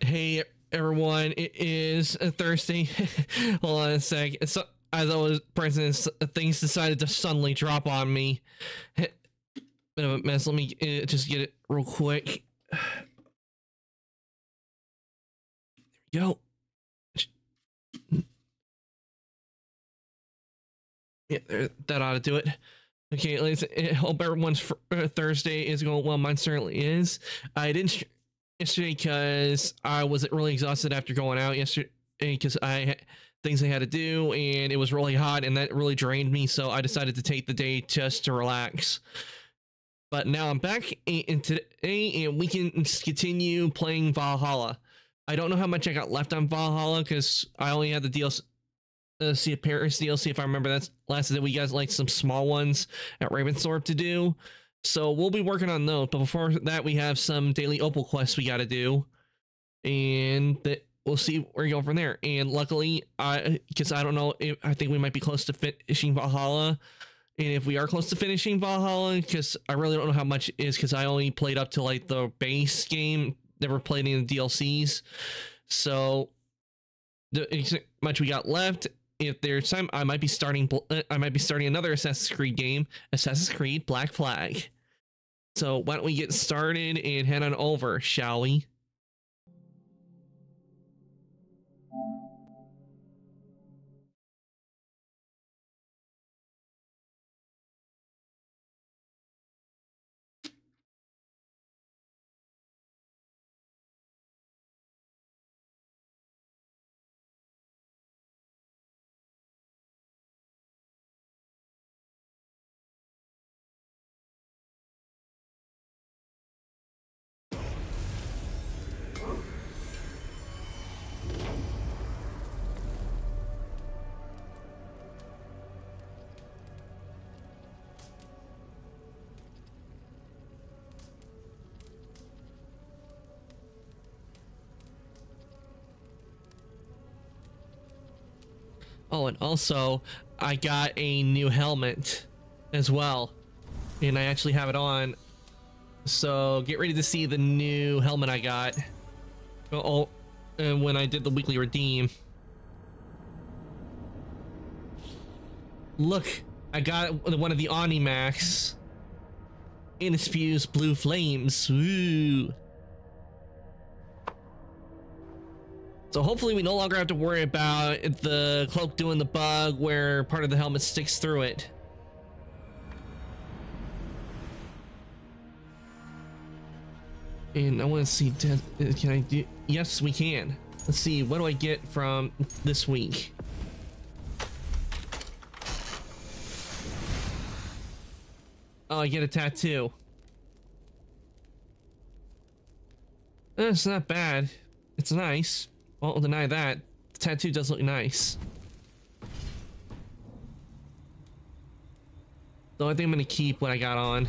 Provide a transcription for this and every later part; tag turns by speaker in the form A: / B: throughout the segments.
A: Hey everyone, it is a Thursday. Hold on a sec. So, as I was present, things decided to suddenly drop on me. Bit of a mess. Let me just get it real quick. There we go. Yeah, that ought to do it. Okay, ladies, I hope everyone's Thursday is going well. Mine certainly is. I didn't yesterday because I was really exhausted after going out yesterday because I had things I had to do and it was really hot and that really drained me. So I decided to take the day just to relax. But now I'm back in today and we can continue playing Valhalla. I don't know how much I got left on Valhalla because I only had the DLC. See a Paris DLC if I remember. That's last that we guys like some small ones at Ravensthorpe to do, so we'll be working on those. But before that, we have some daily Opal quests we got to do, and that we'll see where we go from there. And luckily, because I don't know, I think we might be close to finishing Valhalla, and if we are close to finishing Valhalla, because I really don't know how much it is, because I only played up to like the base game, never played any of the DLCs, so the much we got left. If there's time, I might be starting another Assassin's Creed game, Assassin's Creed Black Flag. So why don't we get started and head on over, shall we? Oh, and also, I got a new helmet as well, and I actually have it on. So get ready to see the new helmet I got. Oh, and when I did the weekly redeem. Look, I got one of the Omnimax. And it spews blue flames. Ooh. So hopefully we no longer have to worry about the cloak doing the bug where part of the helmet sticks through it. And I want to see, can I do, yes we can. Let's see, what do I get from this week? Oh, I get a tattoo. It's not bad. It's nice. Won't deny that. The tattoo does look nice. So I think I'm gonna keep what I got on.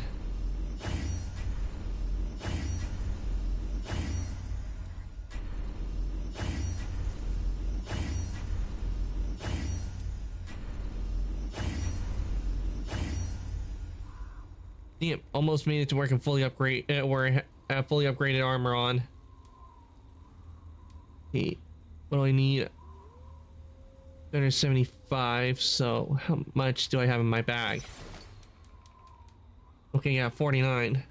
A: Damn, almost made it to where I can fully upgrade, where I have fully upgraded armor on. Hey, what do I need? 175. So how much do I have in my bag? Okay, yeah, 49.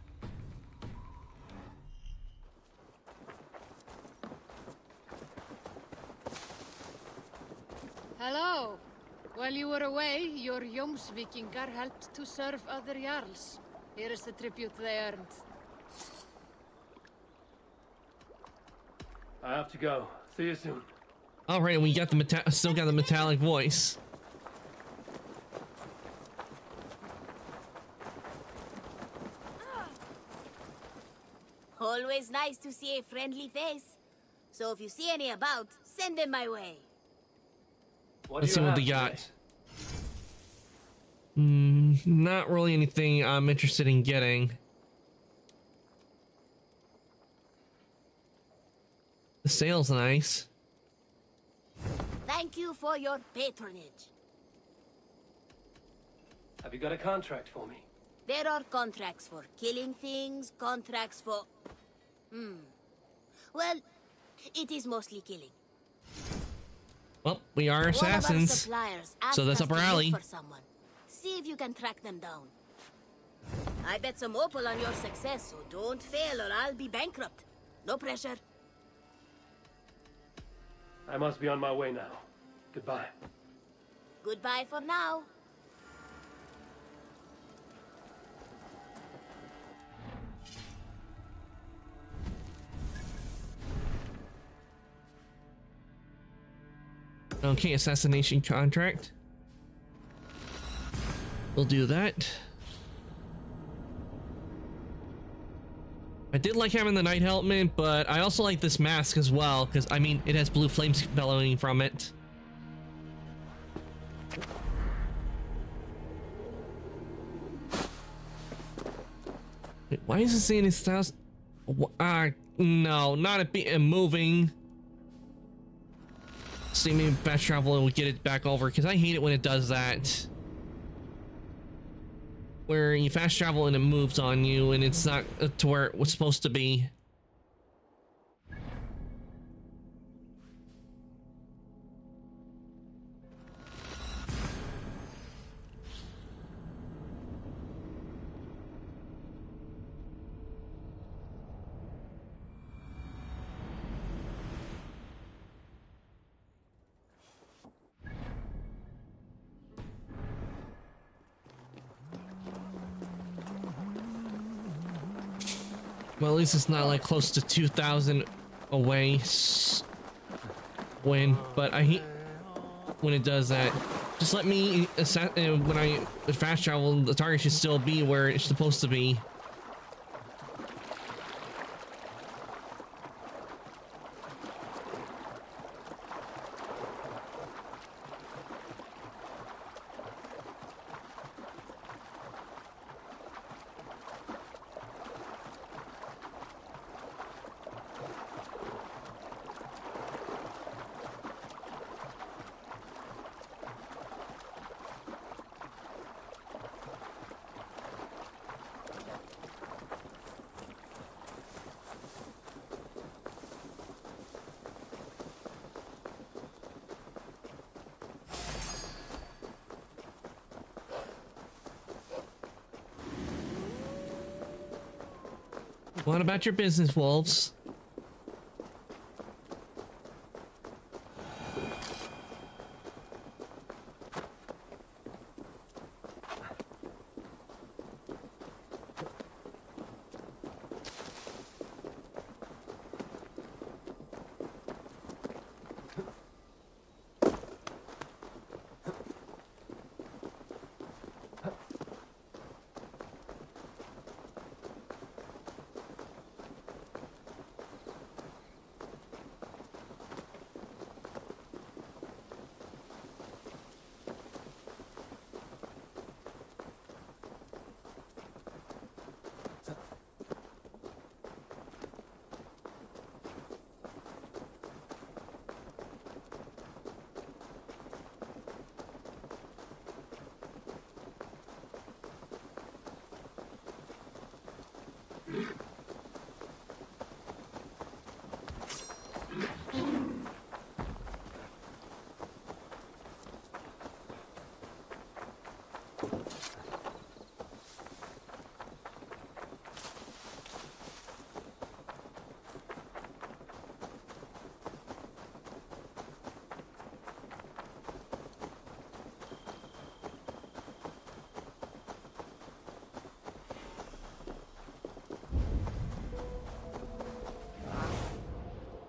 B: Hello. While you were away, your Jomsvikingar helped to serve other Jarls. Here is the tribute they earned.
C: I have to go. See you soon.
A: All right, we got the still got the metallic voice.
D: Always nice to see a friendly face. So if you see any about, send them my way.
A: Let's see what they got. Not really anything I'm interested in getting. The sale's nice.
D: Thank you for your patronage.
C: Have you got a contract for me?
D: There are contracts for killing things, contracts for... Well, It is mostly killing.
A: Well, we are
D: One of our
A: assassins.
D: suppliers asked
A: So that's
D: us
A: up our
D: to look
A: alley.
D: for someone. See if you can track them down. I bet some opal on your success, so don't fail or I'll be bankrupt. No pressure.
C: I must be on my way now. Goodbye.
D: Goodbye for now.
A: Okay, assassination contract. We'll do that. I did like having the night helmet, but I also like this mask as well, because, I mean, it has blue flames bellowing from it. Wait, why is it saying it's 1,000? No, not a bit moving. See, maybe fast travel and we'll get it back over, because I hate it when it does that. Where you fast travel and it moves on you and it's not to where it was supposed to be. Well, at least it's not like close to 2,000 away but I hate when it does that. Just let me when I fast travel, the target should still be where it's supposed to be. What about your business, wolves?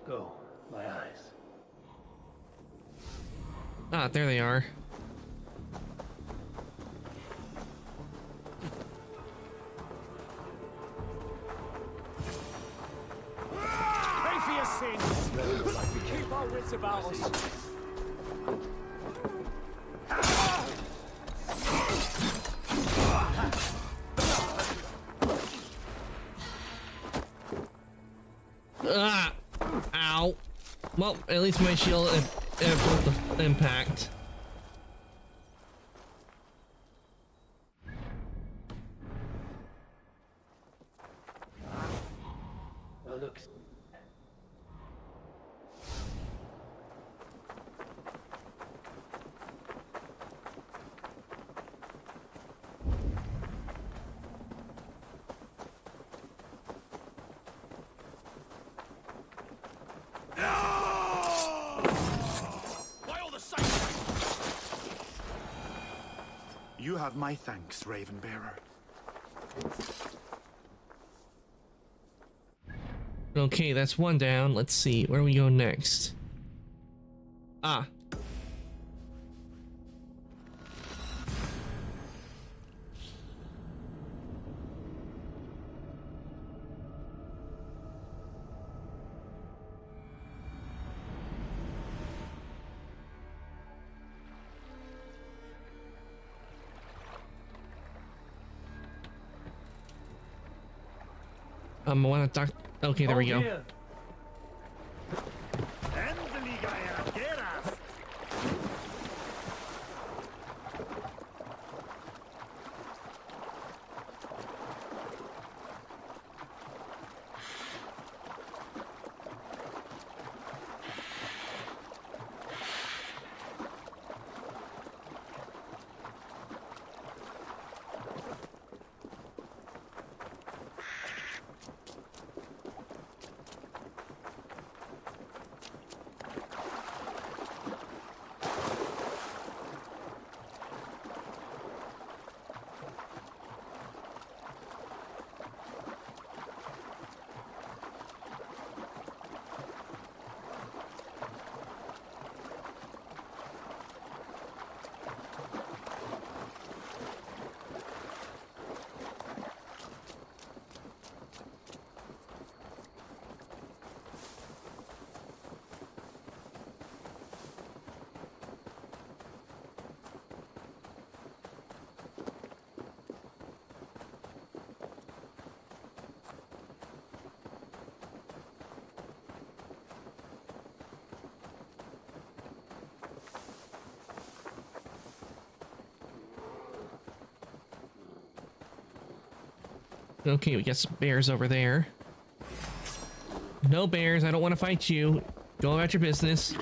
C: Go, my eyes.
A: Ah, there they are.
E: Pay for your sins. Keep our wits about us.
A: Ah! Ow! Well, at least my shield broke the impact.
C: Now look.
F: You have my thanks, Ravenbearer.
A: Okay, that's one down. Let's see, where do we go next? Ah. I want to talk. Okay, there we go.
C: Here.
A: Okay, we got some bears over there. No bears, I don't want to fight you. Go about your business.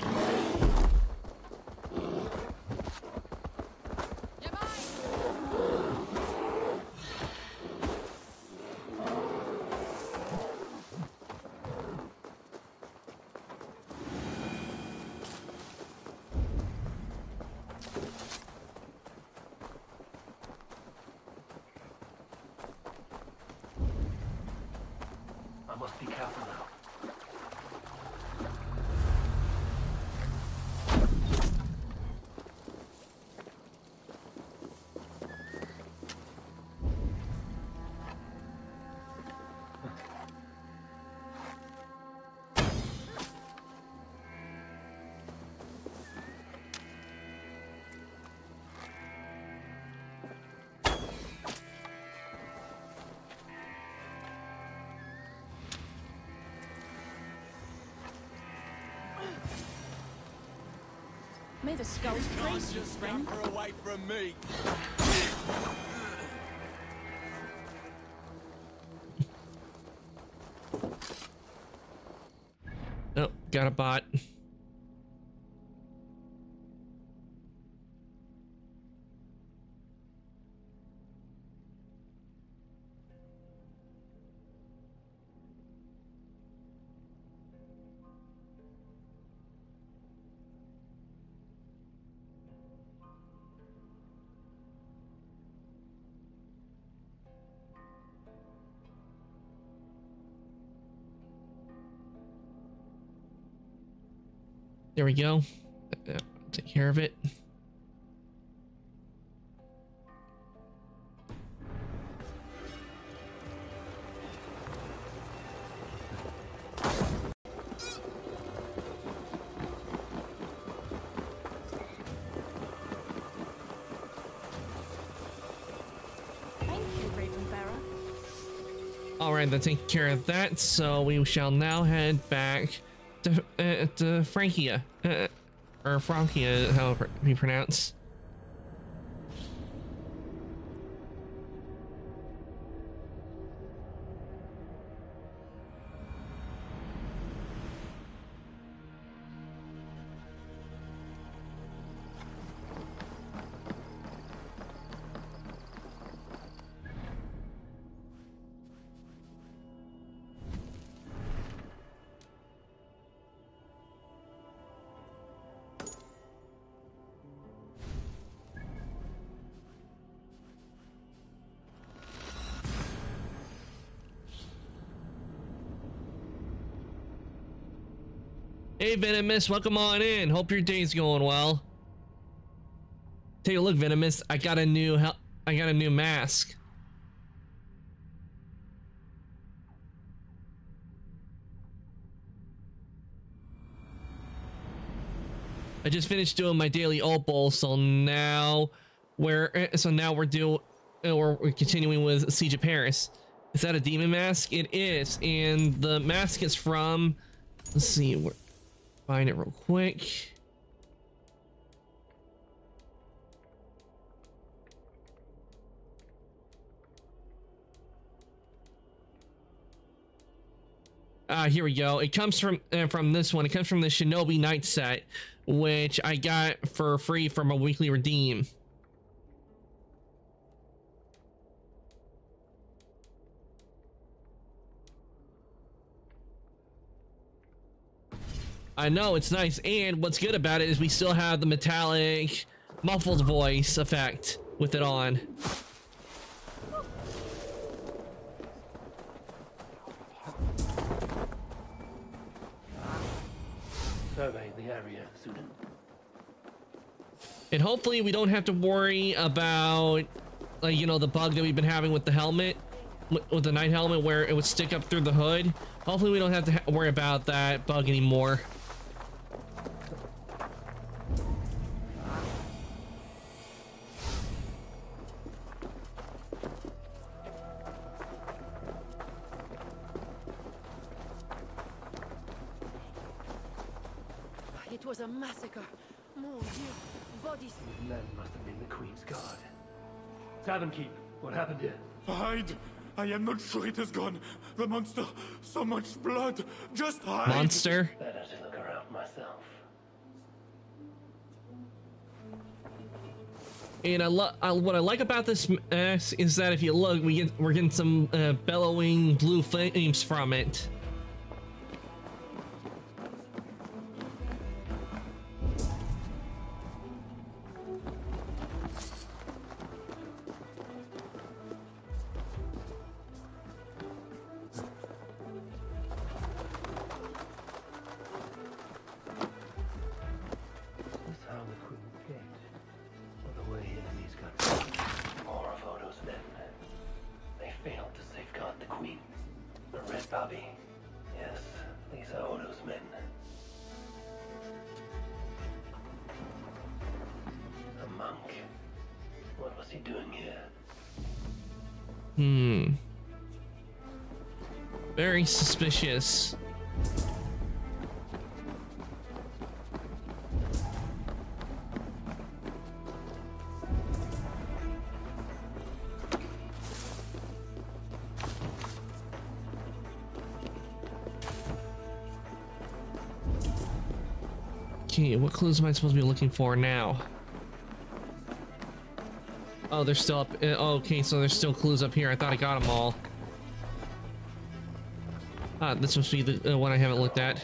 C: I must be careful now.
G: May the skulls praise you, friend.
E: Away from me.
A: Oh, got a bot. There we go. Take care of it.
G: Thank you, Ravenbearer.
A: All right, let's take care of that. So we shall now head back to Francia, or Francia, however you pronounce. Hey Venomous, welcome on in. Hope your day's going well. Take a look, Venomous. I got a new mask. I just finished doing my daily opal, so now we're continuing with Siege of Paris. Is that a demon mask? It is, and the mask is from. Let's see, find it real quick. Here we go. It comes from this one. It comes from the Shinobi Knight set, which I got for free from a weekly redeem. I know, it's nice, and what's good about it is we still have the metallic muffled voice effect with it on.
C: Survey the area, student.
A: And hopefully we don't have to worry about, like, you know, the bug that we've been having with the helmet, with the Knight helmet, where it would stick up through the hood. Hopefully we don't have to worry about that bug anymore.
B: It was a massacre. Mon Dieu, bodies.
C: These men must have been the Queen's guard. Tavern Keep, what happened here?
F: Hide! I am not sure it has gone. The monster, so much blood. Just hide!
A: Monster?
C: Better to look around myself.
A: And what I like about this mask is that if you look, we're getting some bellowing blue flames from it.
C: Bobby. Yes, these are Odo's men. A monk. What was he doing here?
A: Very suspicious. Okay, what clues am I supposed to be looking for now? Oh, they're still up. Okay, so there's still clues up here. I thought I got them all. Ah, this must be the one I haven't looked at.
C: It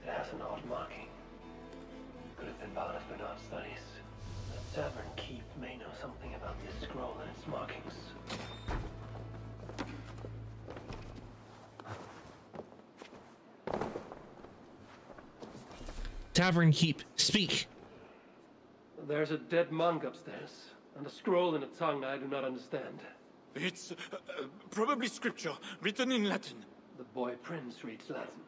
C: has an odd marking. Could have been part of Bernard's studies. The Tavern Keep may know something about this scroll and its markings.
A: Tavern Keep, speak.
C: There's a dead monk upstairs, and a scroll in a tongue I do not understand.
F: It's probably scripture, written in Latin.
C: The boy Prince reads Latin.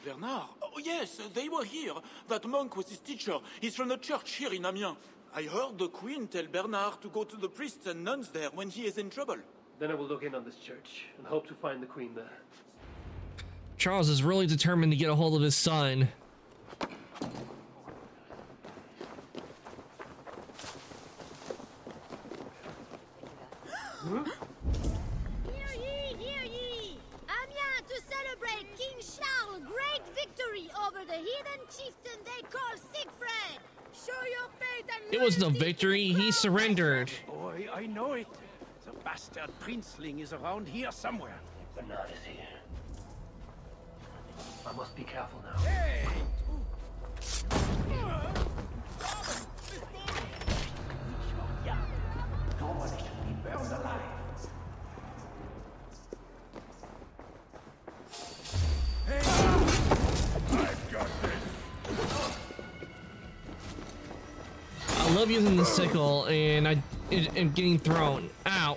F: Bernard? Oh yes, they were here. That monk was his teacher. He's from the church here in Amiens. I heard the Queen tell Bernard to go to the priests and nuns there when he is in trouble.
C: Then I will look in on this church, and hope to find the Queen there.
A: Charles is really determined to get a hold of his son.
D: Hear ye, hear ye! Amiens to celebrate King Charles' great victory over the heathen chieftain they call Siegfried! Show your faith and
A: It was no
D: loyalty to
A: victory,
D: the
A: he
D: proud
A: surrendered.
E: Boy, I know it. The bastard princeling is around here somewhere.
C: Bernard is here. I must be careful now.
E: Hey! Nobody should be burned alive. Hey! I've got this.
A: love using the sickle, and I'm getting thrown. Ow.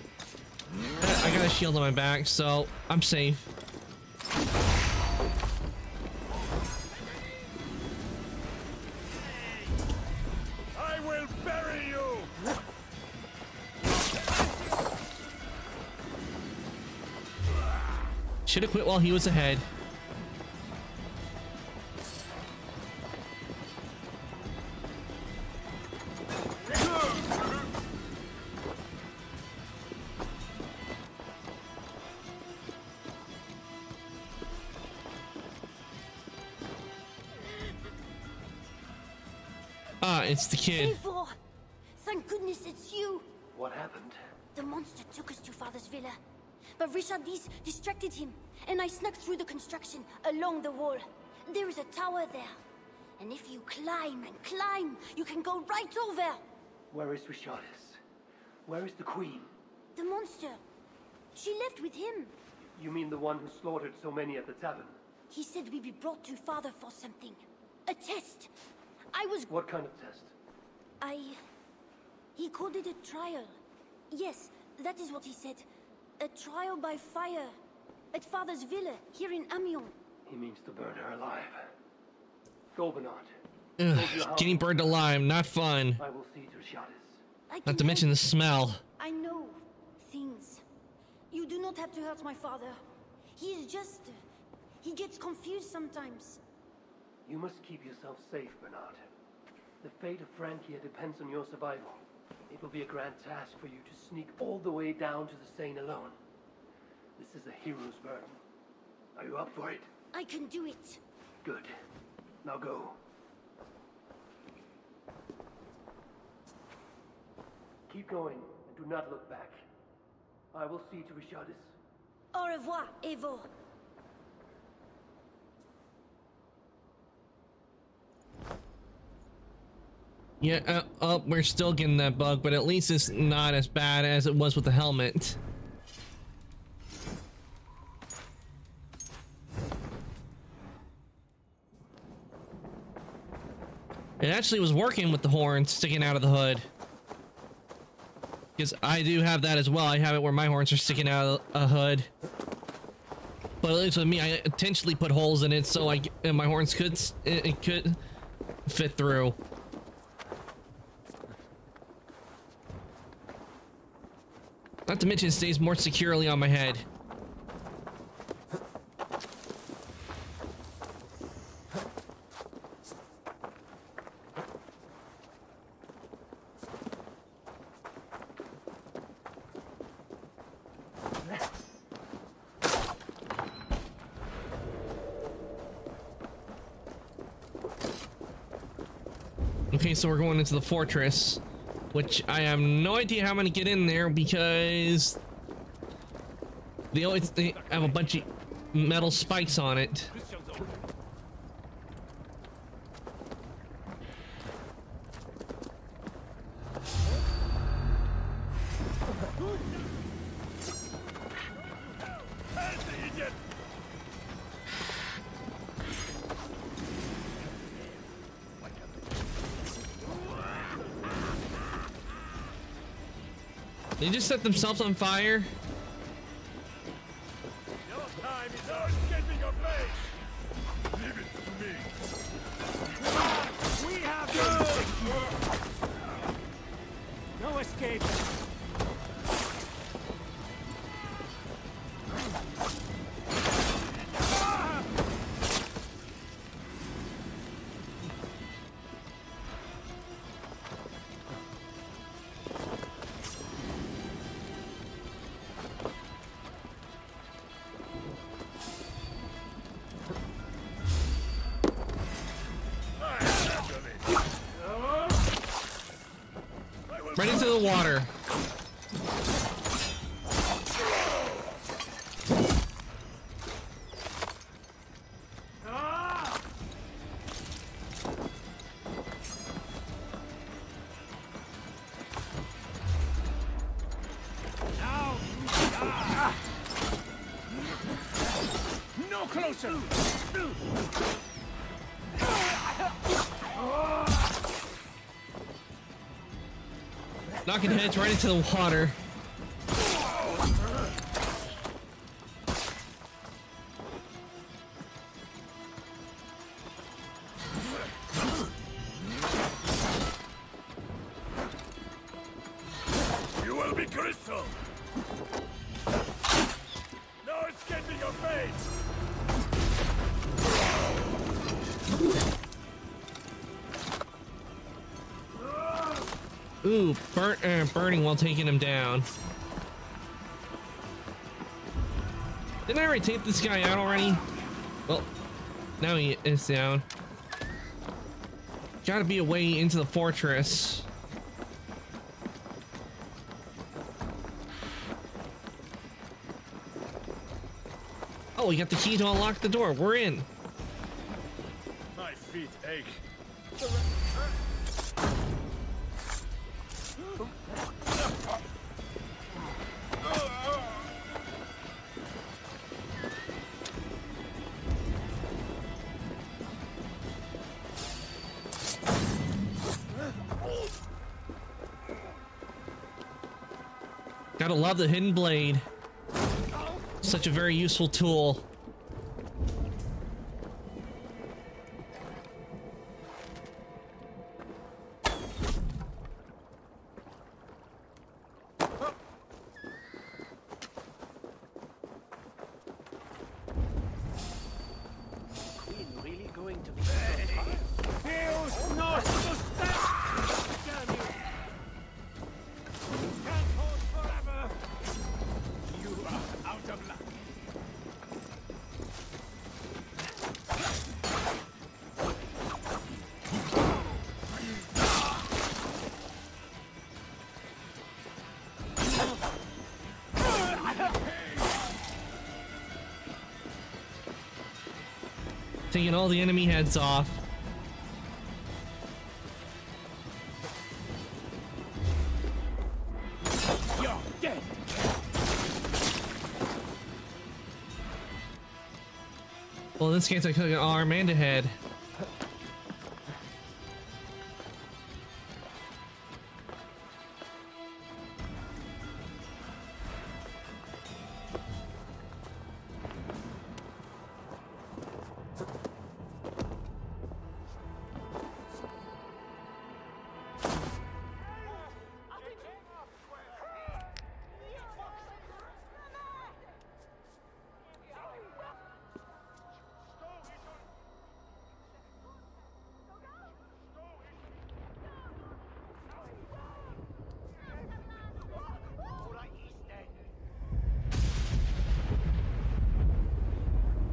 A: I got a shield on my back, so I'm safe.
E: I will bury you!
A: Should have quit while he was ahead. Ah, it's the kid.
D: Eivor! Thank goodness it's you!
C: What happened?
D: The monster took us to Father's villa. But Richardis distracted him, and I snuck through the construction along the wall. There is a tower there. And if you climb and climb, you can go right over!
C: Where is Richardis? Where is the Queen?
D: The monster. She left with him.
C: You mean the one who slaughtered so many at the tavern?
D: He said we'd be brought to Father for something. A test. I was...
C: What kind of test?
D: He called it a trial. Yes, that is what he said. A trial by fire. At Father's villa, here in Amiens.
C: He means to burn her alive. Go, Bernard.
A: Ugh, getting burned alive, not fun.
C: I will see to Richardis.
A: Not to mention the smell.
D: I know things. You do not have to hurt my father. He is just... he gets confused sometimes.
C: You must keep yourself safe, Bernard. The fate of Frankia depends on your survival. It will be a grand task for you to sneak all the way down to the Seine alone. This is a hero's burden. Are you up for it?
D: I can do it.
C: Good. Now go. Keep going, and do not look back. I will see to Richardis.
D: Au revoir, Eivor.
A: Yeah, we're still getting that bug, but at least it's not as bad as it was with the helmet. It actually was working with the horn sticking out of the hood. Because I do have that as well. I have it where my horns are sticking out of a hood. But at least with me, I intentionally put holes in it so my horns could fit through. Not to mention it stays more securely on my head. Okay, so we're going into the fortress, which I have no idea how I'm gonna get in there because they have a bunch of metal spikes on it. They just set themselves on fire.
E: Your time is escaping your face. Leave it to me. We have no escape.
A: Right into the water.
E: No closer.
A: Knocking heads right into the water.
E: You will be crystal. No escaping your fate.
A: Ooh, burning while taking him down. Didn't I already take this guy out already? Well, now he is down. Gotta be a way into the fortress. Oh, we got the key to unlock the door. We're in.
E: My feet ache.
A: Gotta love the hidden blade. Such a very useful tool.
C: Queen really going to be
E: Deus nos sustain! Damn you! Can't hold forever! You are out of luck.
A: Taking all the enemy heads off.
E: You're dead!
A: Well, in this case, I took an arm and a head.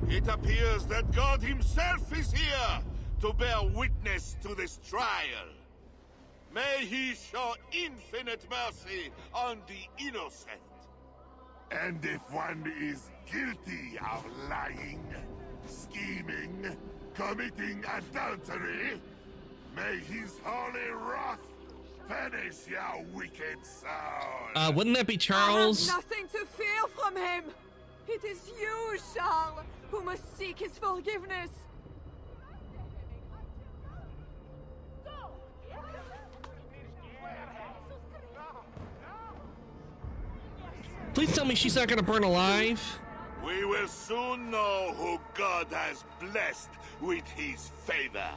H: It appears that God himself is here to bear witness to this trial. May he show infinite mercy on the innocent.
I: And if one is guilty of lying, scheming, committing adultery, may his holy wrath finish your wicked soul.
A: Wouldn't that be Charles?
J: I have nothing to fear from him. It is you, Charles, who must seek his forgiveness.
A: Please tell me she's not gonna burn alive.
H: We will soon know who God has blessed with his favor.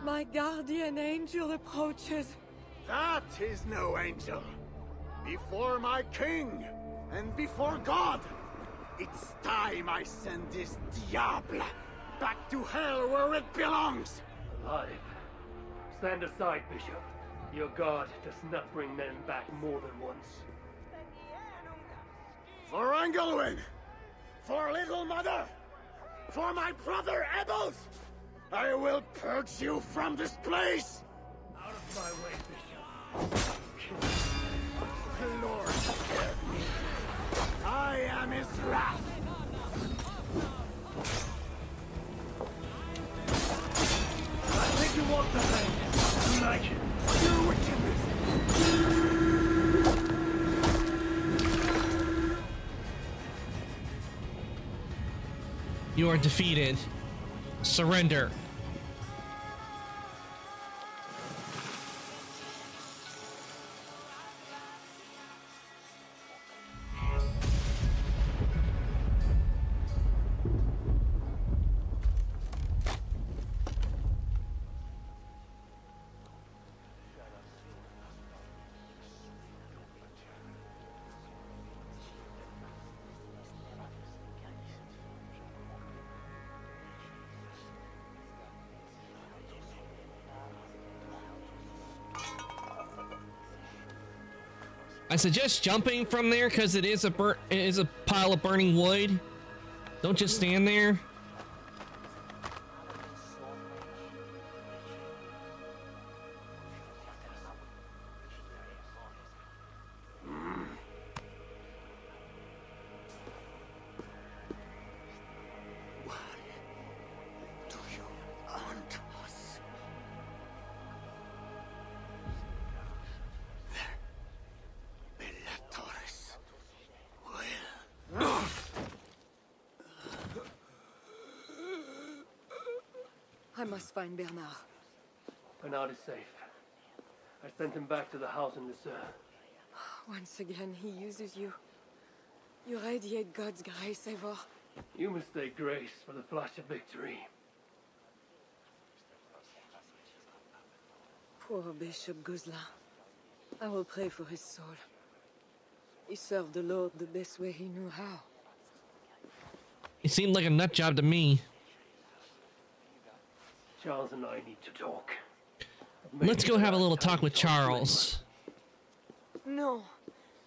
J: My guardian angel approaches.
E: That is no angel. Before my king and before God, it's time I send this diable back to hell where it belongs.
C: alive. Stand aside, Bishop. Your God does not bring men back more than once.
E: For Engelwin, for Little Mother, for my brother Ebbels, I will purge you from this place!
C: Out of my way, Bishop.
E: The Lord spare me. I am his wrath.
C: I think you walk the plank. I like it.
E: Your wickedness.
A: You are defeated. Surrender. I suggest jumping from there because it is a pile of burning wood. Don't just stand there.
J: I must find Bernard.
C: Bernard is safe. I sent him back to the house in Lucerne.
J: Once again, he uses you. You radiate God's grace, Eivor.
C: You mistake grace for the flash of victory.
J: Poor Bishop Guzla. I will pray for his soul. He served the Lord the best way he knew how.
A: It seemed like a nut job to me.
C: Charles and I need to talk.
A: Let's go have a little talk with Charles.
J: No.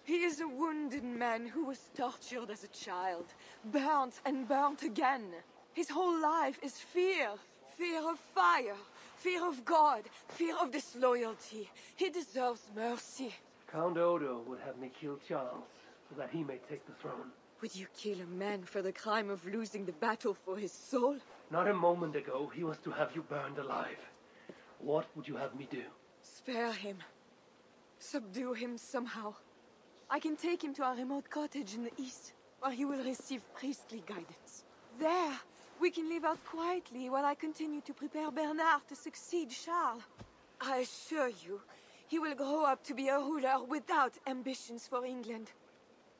J: He is a wounded man who was tortured as a child, burnt and burnt again. His whole life is fear. Fear of fire, fear of God, fear of disloyalty. He deserves mercy.
C: Count Odo would have me kill Charles, so that he may take the throne.
J: Would you kill a man for the crime of losing the battle for his soul?
C: Not a moment ago, he was to have you burned alive. What would you have me do?
J: Spare him. Subdue him somehow. I can take him to our remote cottage in the east, where he will receive priestly guidance. There, we can live out quietly while I continue to prepare Bernard to succeed Charles. I assure you, he will grow up to be a ruler without ambitions for England.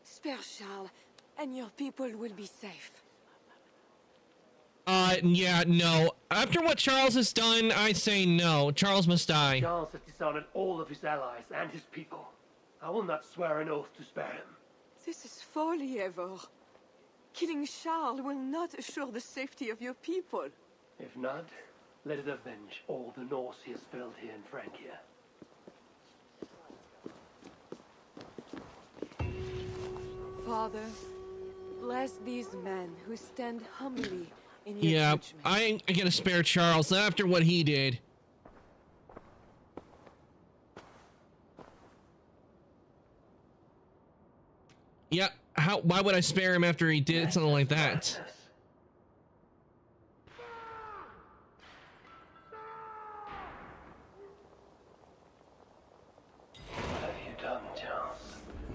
J: Spare Charles, and your people will be safe.
A: Yeah, no. After what Charles has done, I say no. Charles must die.
C: Charles has dishonored all of his allies and his people. I will not swear an oath to spare him.
J: This is folly, Eivor. Killing Charles will not assure the safety of your people.
C: If not, let it avenge all the Norse he has felled here in Francia.
J: Father, bless these men who stand humbly in your
A: Yeah,
J: judgment.
A: I ain't gonna spare Charles after what he did. Yeah, why would I spare him after he did something like that?
C: What have you done, Charles?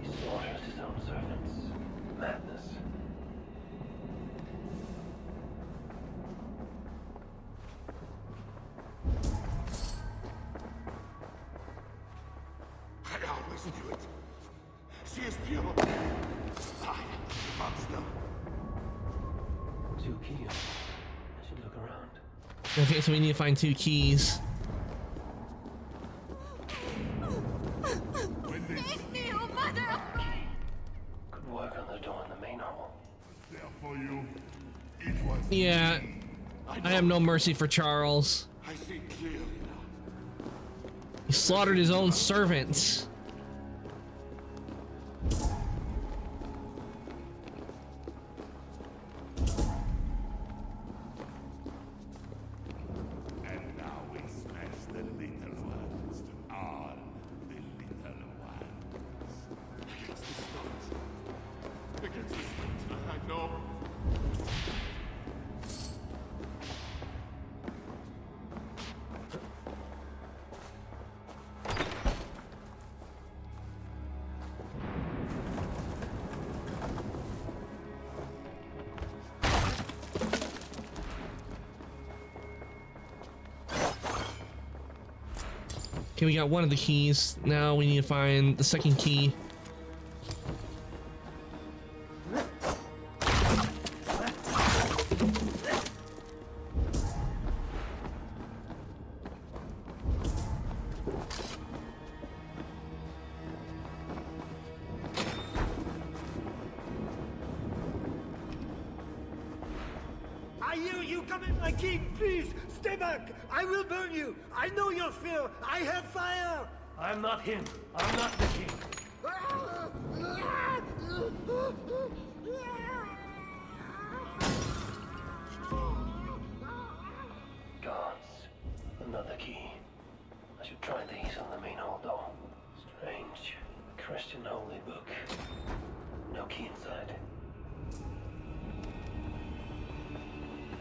C: He slaughters his own servants. Madness.
I: I always knew it. She is pure. I am the monster.
C: 2 keys. I should look around.
A: Okay, so we need to find 2 keys.
D: Save me, oh mother!
C: Could work on the door in the main hall.
I: There for you. It was.
A: Yeah, I have no mercy for Charles.
I: I see clearly now.
A: He slaughtered his own servants.
I: And now we smash the little ones to arm the little ones.
H: Against the stones. Against the stones. I know.
A: Okay, we got one of the keys. Now we need to find the second key.
K: I hear you coming, my king. Please, stay back. I will burn you. I know your fear. I have fire.
C: I'm not him. I'm not the king. Gods. Another key. I should try these on the main hall door. Strange. Christian holy book. No key inside.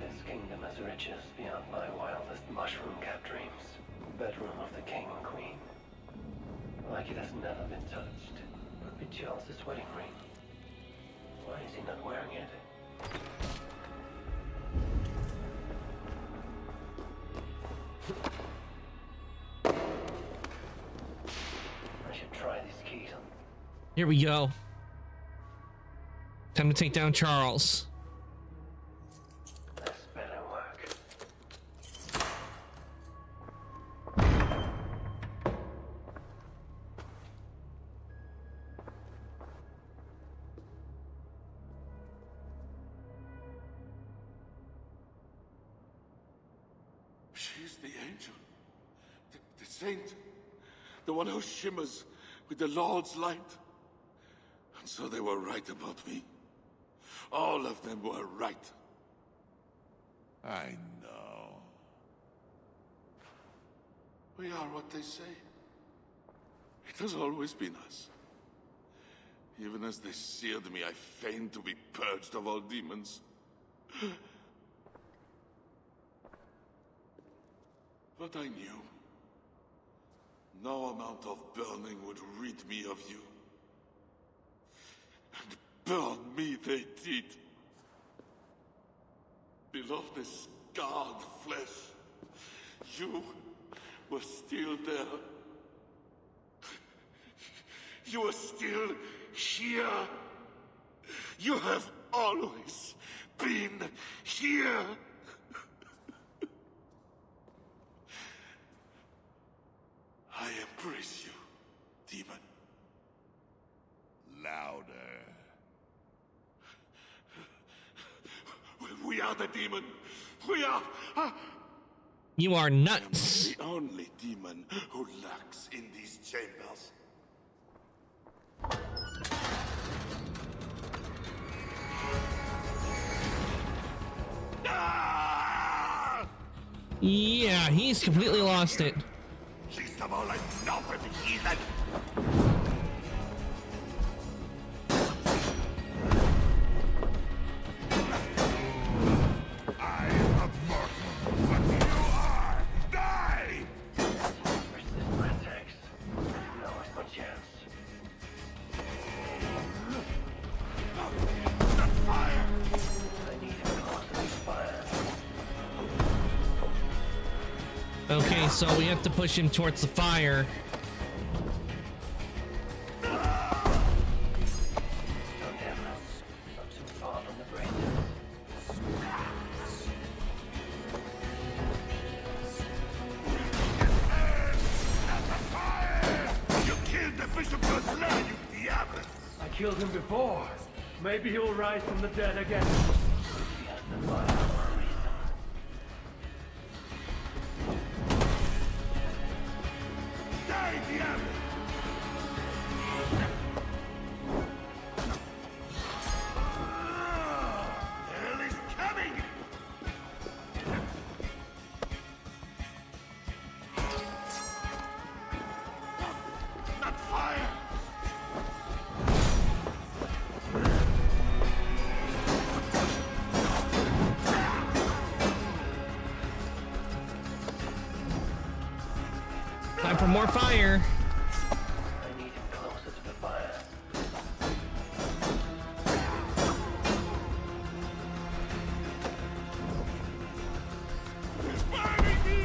C: This kingdom has riches beyond my wildest mushroom-capped dreams. Bedroom of the king and queen. Like it has never been touched. Could be Charles's wedding ring. Why is he not wearing it? I should try these keys on.
A: Here we go. Time to take down Charles.
C: This better work.
H: She's the angel. The saint. The one who shimmers with the Lord's light. And so they were right about me. All of them were right. I know. We are what they say. It has always been us. Even as they seared me, I feigned to be purged of all demons. But I knew. No amount of burning would rid me of you. And burn me they did. Below the scarred flesh, you were still there. You were still here. You have always been here. I embrace you, demon. Louder. We are the demon. We are.
A: You are nuts.
H: The only demon who lurks in these chambers.
A: Yeah, he's completely lost it.
H: Least of all, I'm not with the heathen. I am mortal, but you are. Die!
C: Resist my attacks. Now is my chance.
H: The fire!
C: I need him close to this fire.
A: Okay, so we have to push him towards the fire.
C: Don't him. Not too far from the braces.
H: You killed the Bishop Gosselin, you diable!
C: I killed him before. Maybe he'll rise from the dead again. He has the fire for a reason.
H: Die, diable! Hell is coming! Not fire!
A: Time for more fire.
C: I need him closer to the fire.
H: Burning me!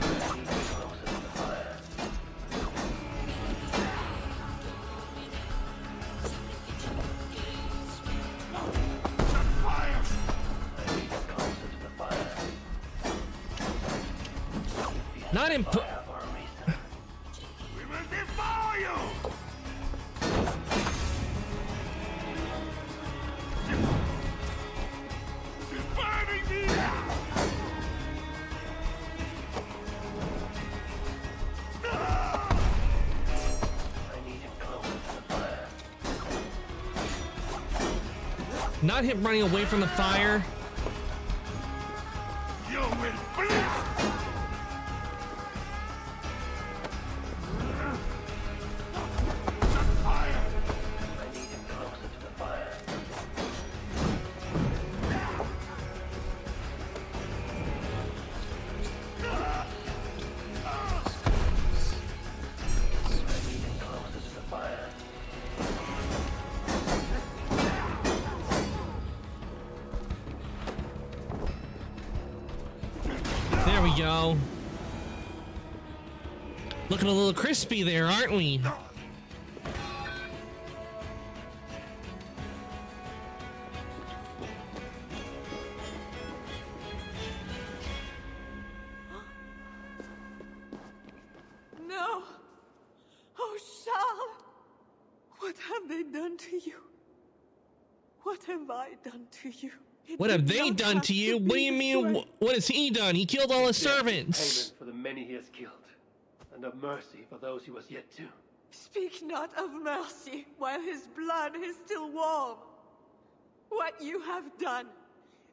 C: I need him closer to the fire.
A: Not in.
H: We will devour you. It's burning me.
A: Not him running away from the fire.
H: You will bleed.
A: There we go. Looking a little crispy there, aren't we?
J: No! Oh, Charles! What have they done to you? What have I done to you?
A: What have they done to you? What do you mean? What has he done? He killed all his servants.
C: Payment for the many he has killed, and of mercy for those he was yet to.
J: Speak not of mercy while his blood is still warm. What you have done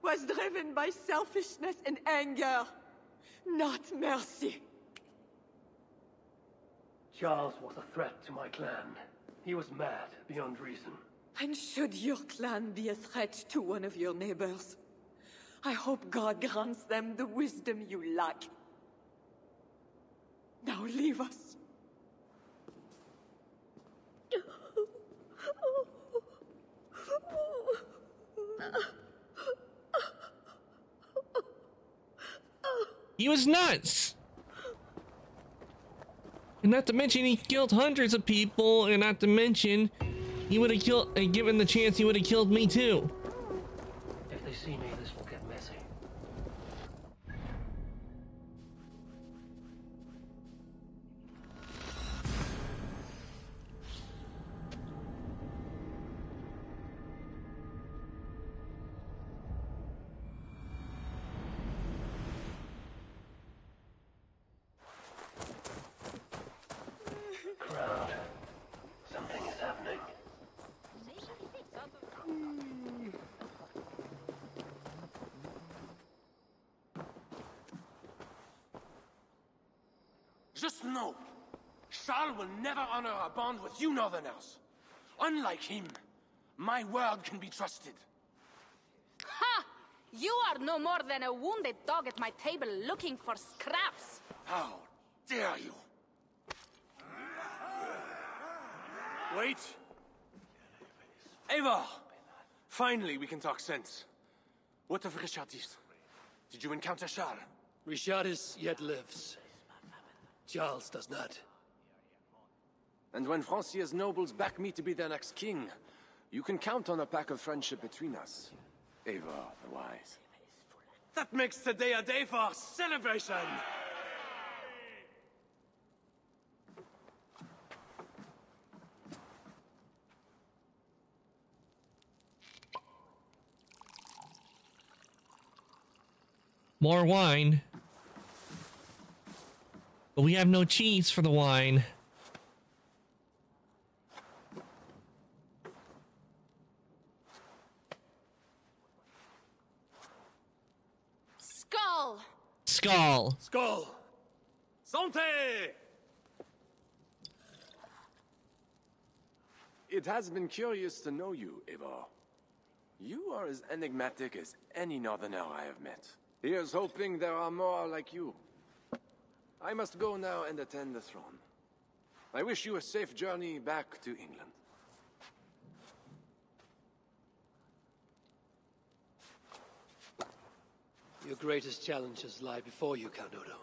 J: was driven by selfishness and anger, not mercy.
C: Charles was a threat to my clan. He was mad beyond reason.
J: And should your clan be a threat to one of your neighbors, I hope God grants them the wisdom you lack. Now leave us.
A: He was nuts. And not to mention he killed hundreds of people, and not to mention he would have killed, and given the chance, he would have killed me too.
C: If they see me, this will get messy. Crowd. Something is happening.
L: Just know, Charles will never honor a bond with you Northerners. Unlike him, my word can be trusted.
M: Ha! You are no more than a wounded dog at my table looking for scraps.
L: How dare you? Wait. Eivor! Finally, we can talk sense. What of Richardis? Did you encounter Charles?
C: Richardis yet lives. Charles does not.
L: And when Francia's nobles back me to be their next king, you can count on a pact of friendship between us. Eivor the Wise. That makes today a day for celebration!
A: More wine. But we have no cheese for the wine.
M: Skull!
A: Skull!
L: Skull! Santé! It has been curious to know you, Eivor. You are as enigmatic as any Northerner I have met. Here's hoping there are more like you. I must go now and attend the throne. I wish you a safe journey back to England.
C: Your greatest challenges lie before you, Count Odo.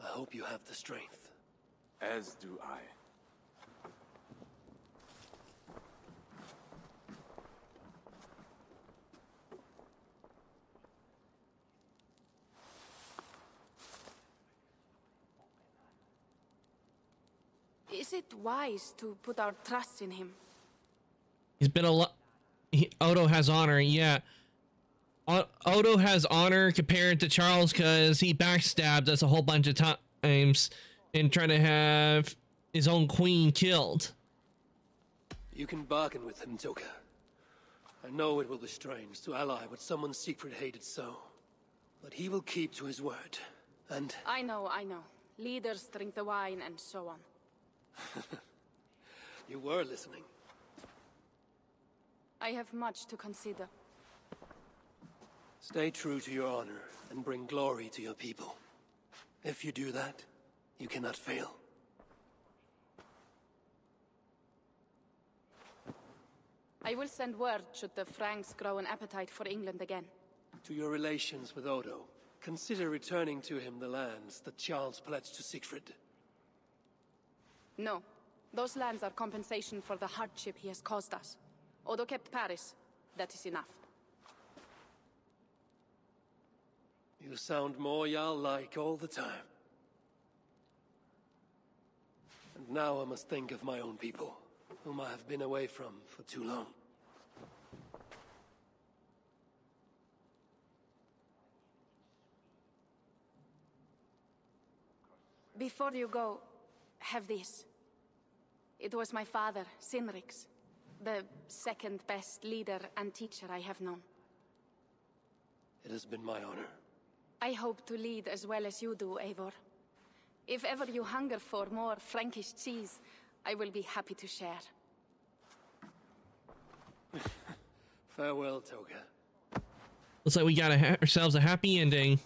C: I hope you have the strength.
L: As do I.
M: Is it wise to put our trust in him?
A: He's been a lot. Odo has honor, yeah. Odo has honor compared to Charles because he backstabbed us a whole bunch of times and tried to have his own queen killed.
C: You can bargain with him, Toka. I know it will be strange to ally with someone Siegfried hated so, but he will keep to his word, and...
M: I know. Leaders drink the wine and so on.
C: You were listening.
M: I have much to consider.
C: Stay true to your honor and bring glory to your people. If you do that, you cannot fail.
M: I will send word should the Franks grow an appetite for England again.
C: To your relations with Odo, consider returning to him the lands that Charles pledged to Siegfried.
M: No. Those lands are compensation for the hardship he has caused us. Odo kept Paris. That is enough.
C: You sound more Jarl-like all the time. And now I must think of my own people, whom I have been away from for too long.
M: Before you go, have this. It was my father, Cynric's, the second best leader and teacher I have known.
C: It has been my honor.
M: I hope to lead as well as you do, Eivor. If ever you hunger for more Frankish cheese, I will be happy to share.
C: Farewell, Toka.
A: Looks like we got ourselves a happy ending.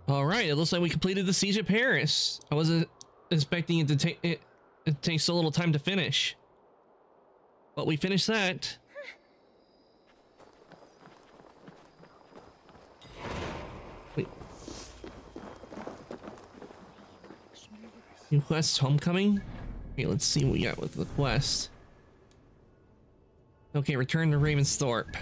A: All right, it looks like we completed the Siege of Paris. I wasn't expecting it to take it takes so little time to finish, but we finished that. Wait. New quest, Homecoming. Okay, let's see what we got with the quest. Okay, return to Ravensthorpe.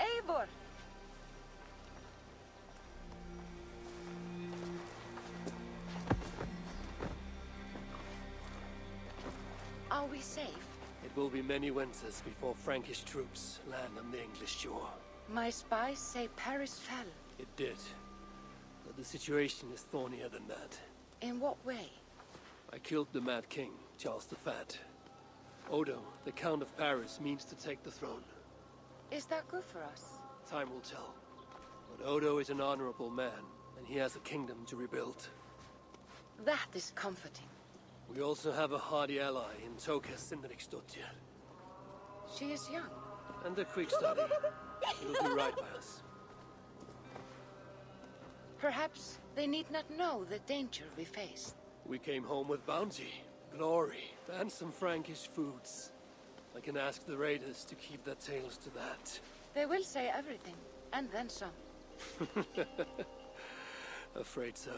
J: Eivor! Are we safe?
C: It will be many winters before Frankish troops land on the English shore.
J: My spies say Paris fell.
C: It did. But the situation is thornier than that.
J: In what way?
C: I killed the Mad King, Charles the Fat. Odo, the Count of Paris, means to take the throne.
J: Is that good for us?
C: Time will tell. But Odo is an honorable man, and he has a kingdom to rebuild.
J: That is comforting.
C: We also have a hardy ally in Toka Sindriksdottir.
J: She is young.
C: And a quick study. She'll do right by us.
J: Perhaps they need not know the danger we faced.
C: We came home with bounty, glory, and some Frankish foods. I can ask the raiders to keep their tails to that.
J: They will say everything, and then some.
C: Afraid so.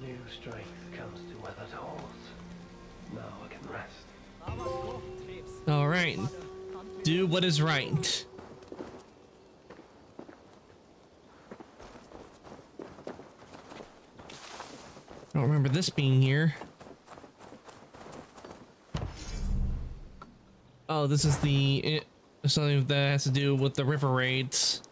C: New strength comes to weathered halls. Now I can rest.
A: All right. Do what is right. I don't remember this being here. Oh, this is something that has to do with the river raids.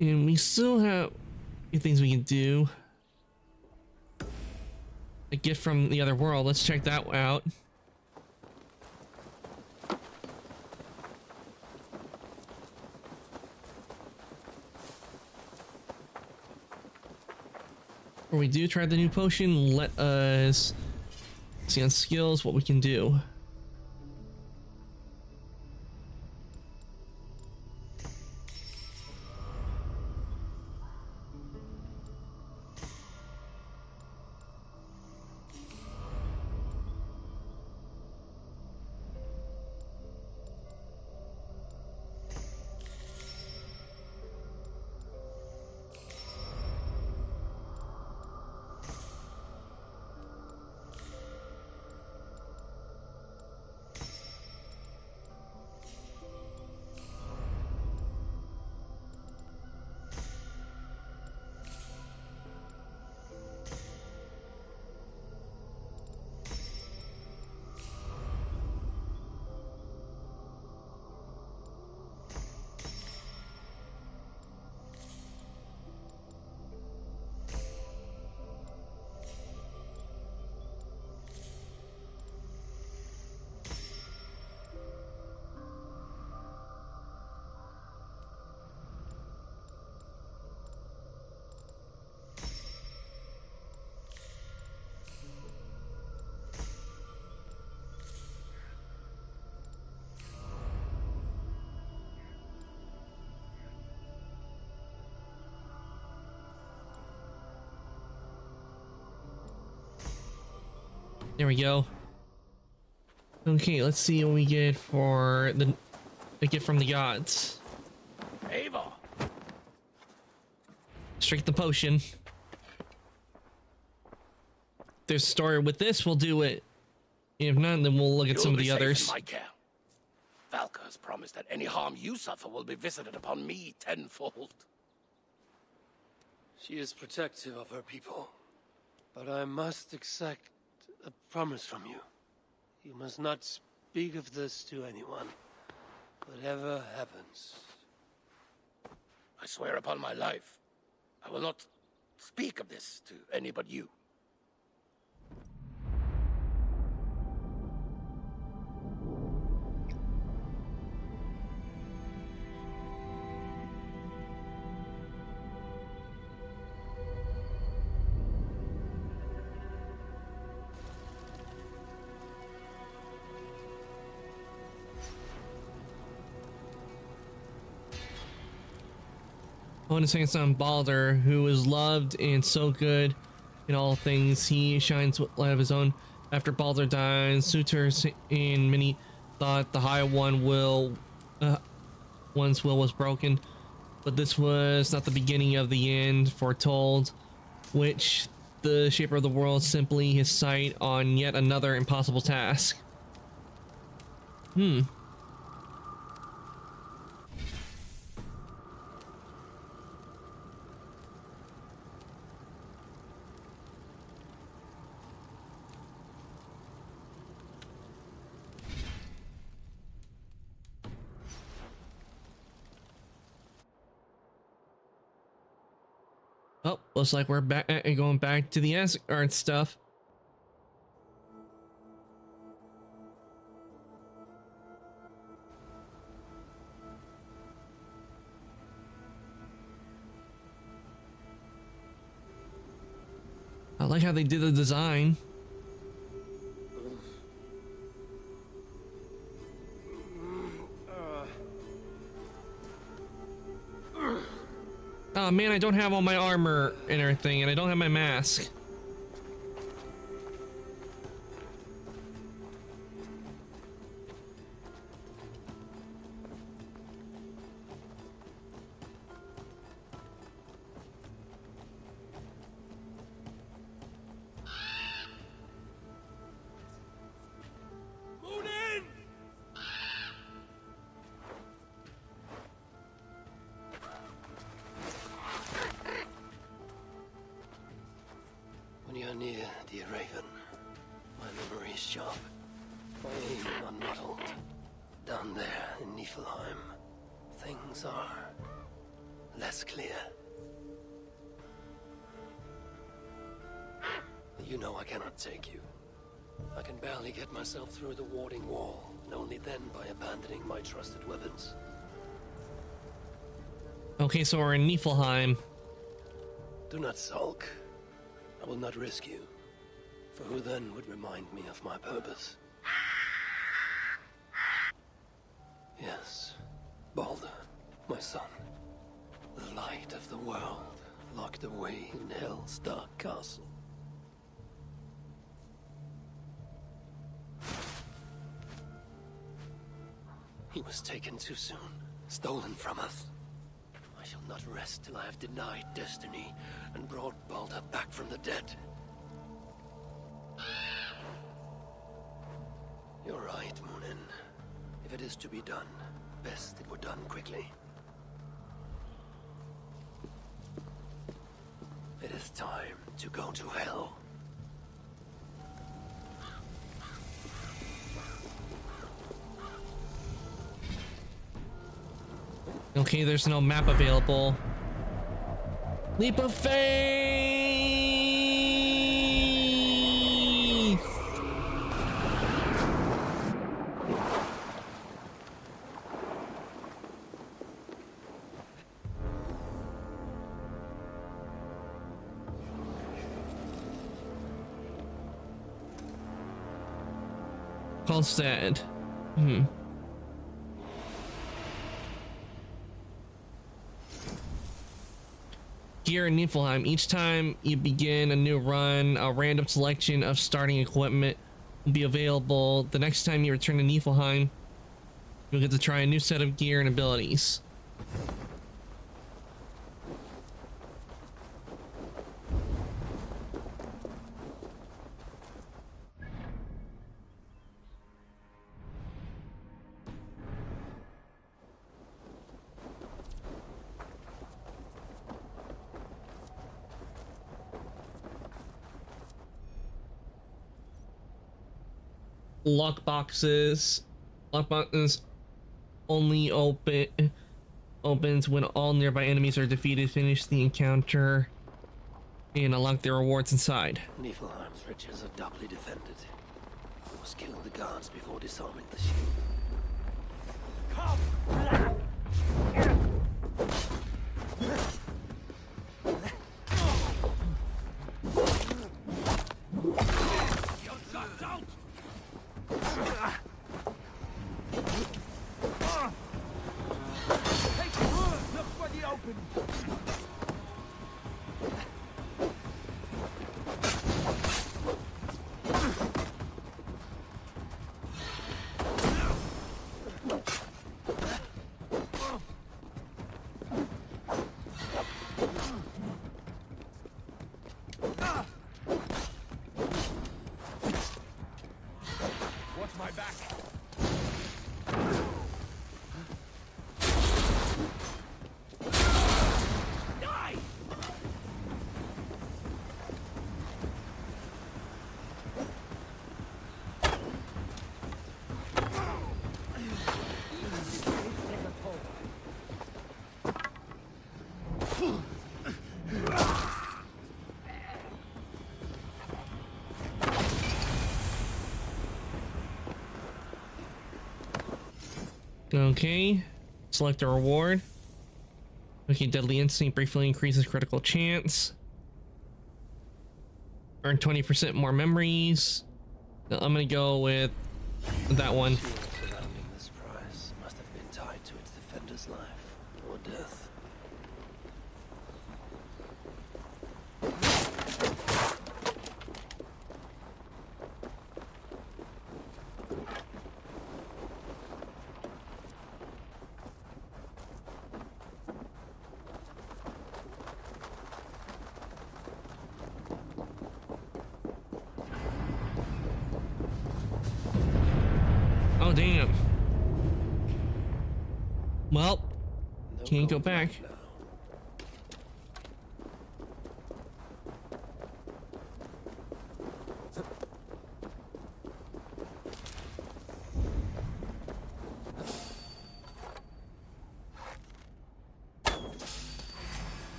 A: And we still have a few things we can do. A gift from the other world. Let's check that out. Before we do try the new potion, let us see on skills what we can do. There we go. Okay, let's see what we get for the gift from the gods.
K: Ava.
A: Strike the potion. There's a story with this, we'll do it. If not, then we'll look at some of the others.
K: My care. Valka has promised that any harm you suffer will be visited upon me tenfold.
C: She is protective of her people, but I must exact a promise from you. You must not speak of this to anyone, whatever happens.
K: I swear upon my life, I will not speak of this to any but you.
A: I want to say son Baldur, who is loved and so good in all things. He shines with light of his own. After Baldur dies, suitors and many thought the High One one's will was broken, but this was not the beginning of the end foretold, which the Shaper of the World simply his sight on yet another impossible task. Oh, looks like we're back going back to the Asgard stuff. I like how they did the design. Oh man, I don't have all my armor and everything, and I don't have my mask.
C: When you're near, dear Raven, my memory is sharp. My aim unmuddled. Down there in Niflheim, things are less clear. You know I cannot take you. I can barely get myself through the warding wall, and only then by abandoning my trusted weapons.
A: Okay, so we're in Niflheim.
C: Do not sulk. I will not risk you. For who then would remind me of my purpose? Yes, Baldur, my son. The light of the world, locked away in Hell's dark castle. He was taken too soon, stolen from us. I shall not rest till I have denied destiny and brought Baldur back from the dead. You're right, Munin. If it is to be done, best it were done quickly. It is time to go to Hell.
A: Okay, there's no map available. Leap of faith! Kolstad. Here in Niflheim, each time you begin a new run, a random selection of starting equipment will be available. The next time you return to Niflheim, you'll get to try a new set of gear and abilities. Lockboxes only opens when all nearby enemies are defeated. Finish the encounter and unlock the rewards inside.
C: Niflheim's riches are doubly defended. We must kill the guards before disarming the shield.
A: Okay, select a reward. Okay, Deadly Instinct briefly increases critical chance. Earn 20% more memories. I'm gonna go with that one.
C: Surrounding this prize must have been tied to its defender's life or death.
A: Oh, damn. Well, can't go back.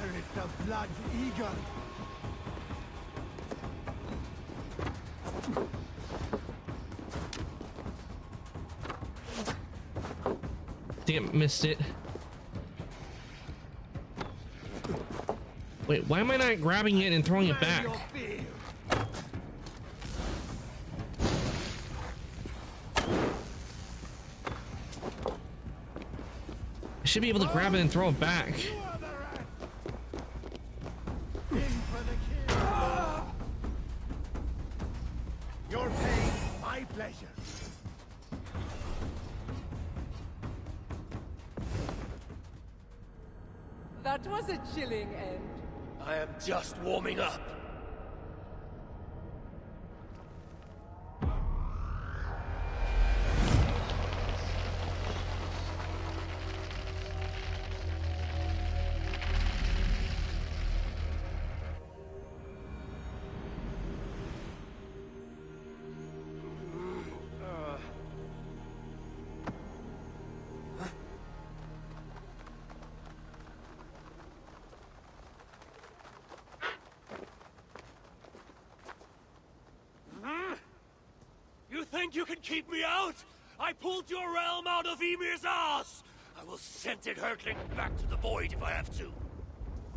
K: Spirit of Blood Eagle.
A: Damn, missed it. Wait, why am I not grabbing it and throwing it back? I should be able to grab it and throw it back.
K: Your pain, my pleasure.
J: That was a chilling end.
C: I am just warming up.
N: You think you can keep me out? I pulled your realm out of Ymir's ass! I will send it hurtling back to the void if I have to.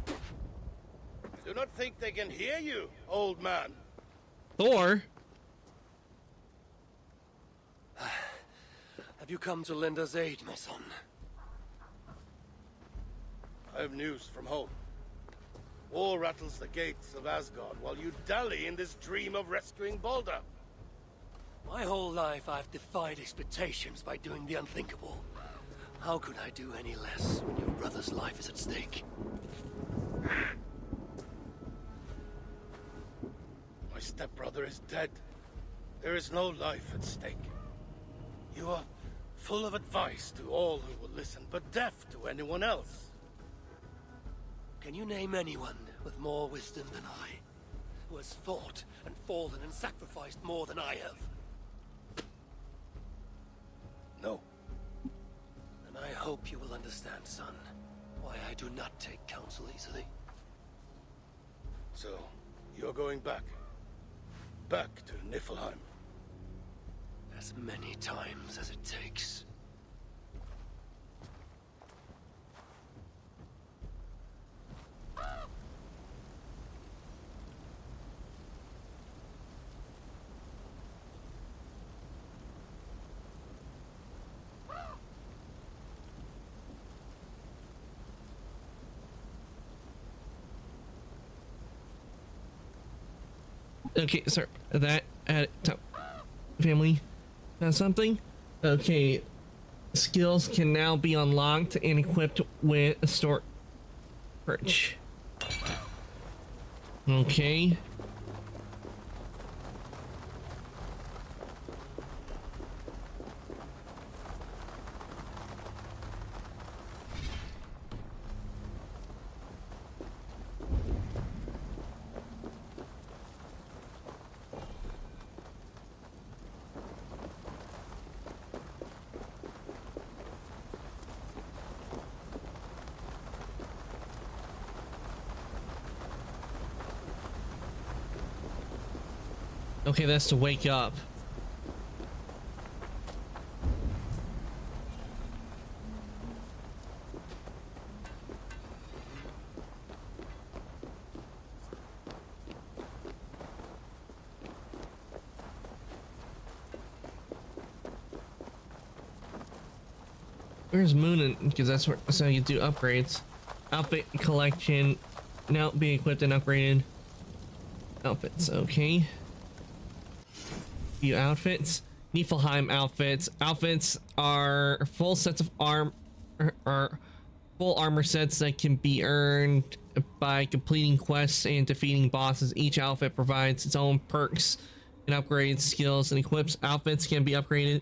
H: I do not think they can hear you, old man.
A: Thor?
C: Have you come to lend us aid, my son?
H: I have news from home. War rattles the gates of Asgard while you dally in this dream of rescuing Baldur.
C: My whole life I've defied expectations by doing the unthinkable. How could I do any less when your brother's life is at stake?
H: My stepbrother is dead. There is no life at stake. You are full of advice to all who will listen, but deaf to anyone else.
C: Can you name anyone with more wisdom than I, who has fought and fallen and sacrificed more than I have?
H: No.
C: And I hope you will understand, son, why I do not take counsel easily.
H: So, you're going back? Back to Niflheim?
C: As many times as it takes.
A: Okay, sir, that family has something. Okay, skills can now be unlocked and equipped with a store perch. Okay. Okay, that's to wake up. Where's Moon? Because that's where so you do upgrades. Outfit collection now being equipped and upgraded. Outfits, okay. Few outfits. Niflheim outfits. Outfits are full sets of full armor sets that can be earned by completing quests and defeating bosses. Each outfit provides its own perks and upgrades, skills, and equips. Outfits can be upgraded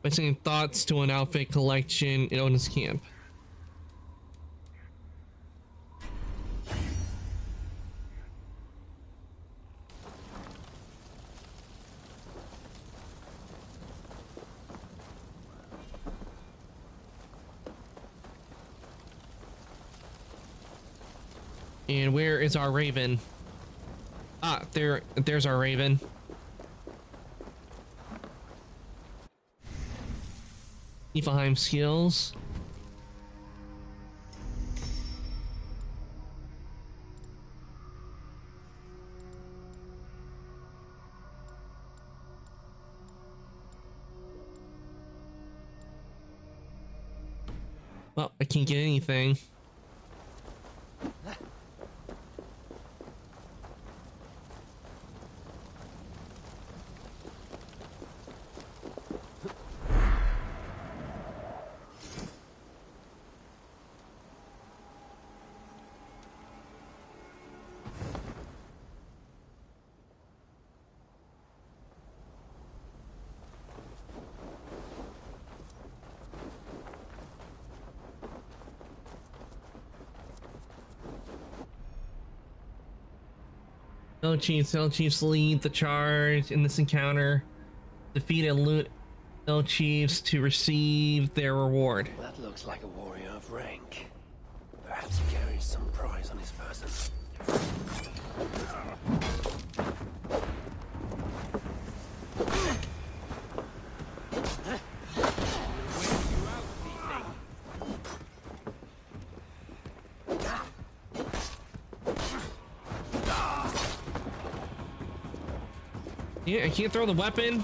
A: by sending thoughts to an outfit collection in Odin's camp. And where is our raven? Ah, there's our raven. Niflheim skills. Well, I can't get anything. Hell Chiefs lead the charge in this encounter. Defeat and loot Hell Chiefs to receive their reward.
C: That looks like a warrior of rank. Perhaps he carries some prize on his person.
A: Yeah, I can't throw the weapon.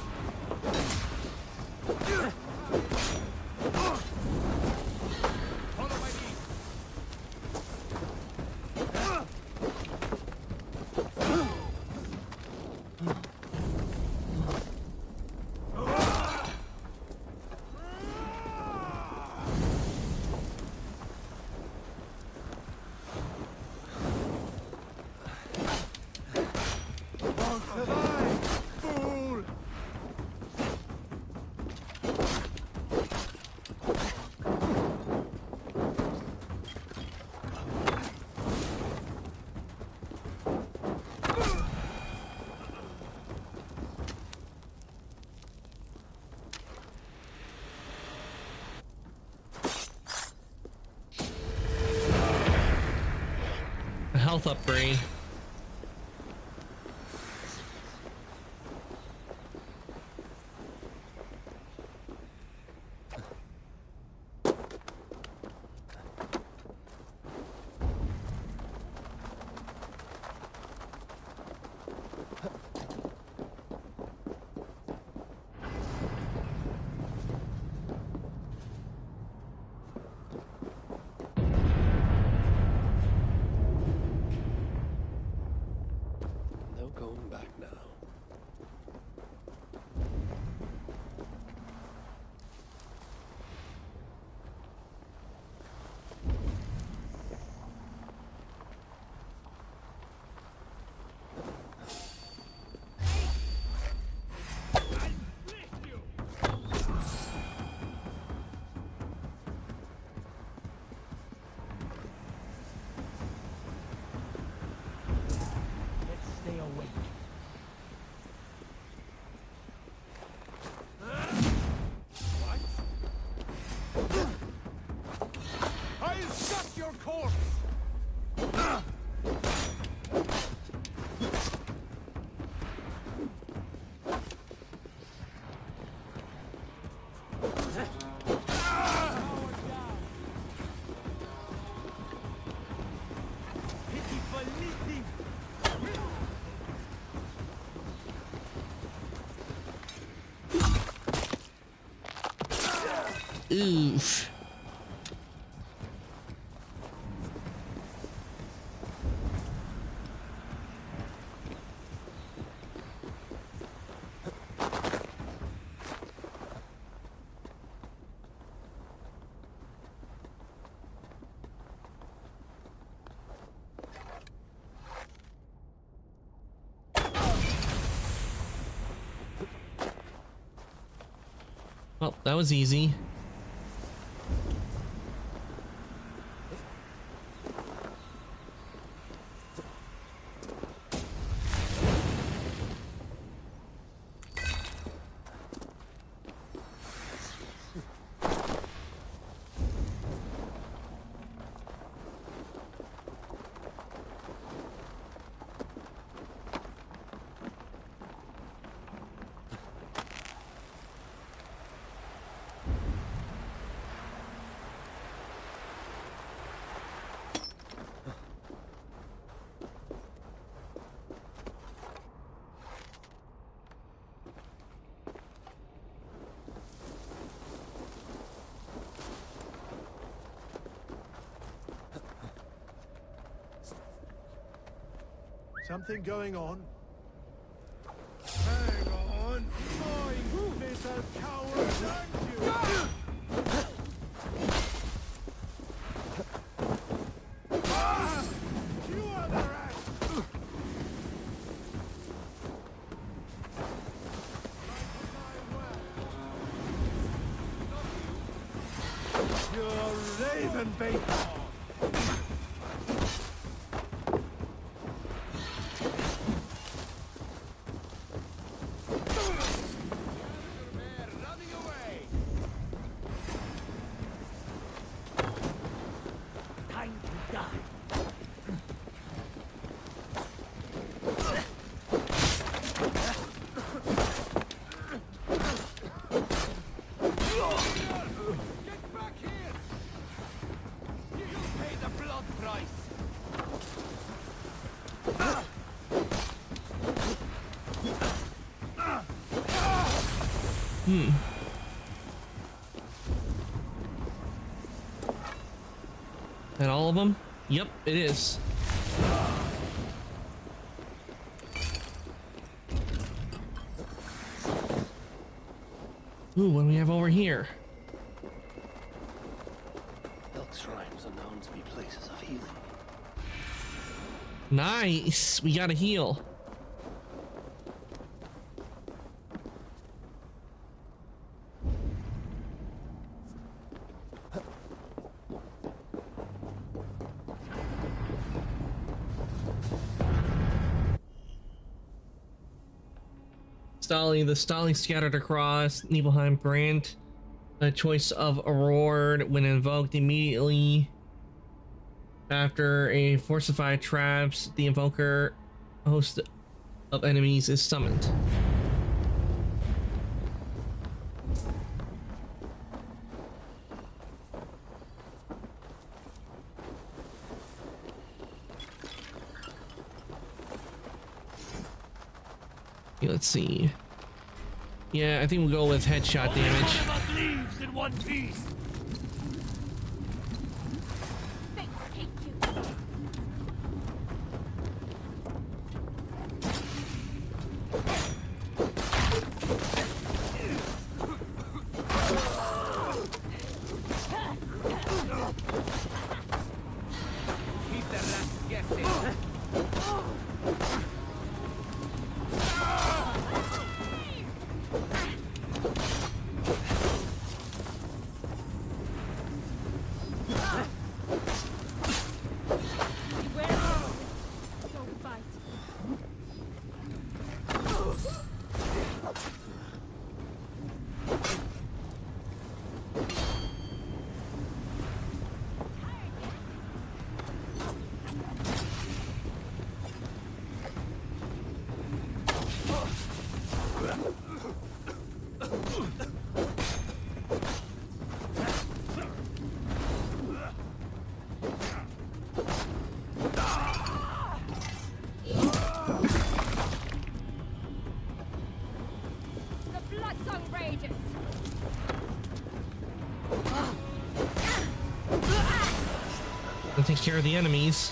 A: Health upgrade. Oof. Well, that was easy.
K: Something going on? Hang on! My little coward, thank you! Ah! You are the rat! You're raven bait!
A: And all of them? Yep, it is. Ooh, what do we have over here?
C: Elk shrines are known to be places of healing.
A: Nice! We gotta heal. The Stali scattered across Nibelheim grant a choice of a reward when invoked immediately after a fortified traps. The invoker host of enemies is summoned. Let's see. Yeah, I think we'll go with headshot damage.
N: One of us leaves in one piece.
O: Keep the rats guessing.
A: That takes care of the enemies.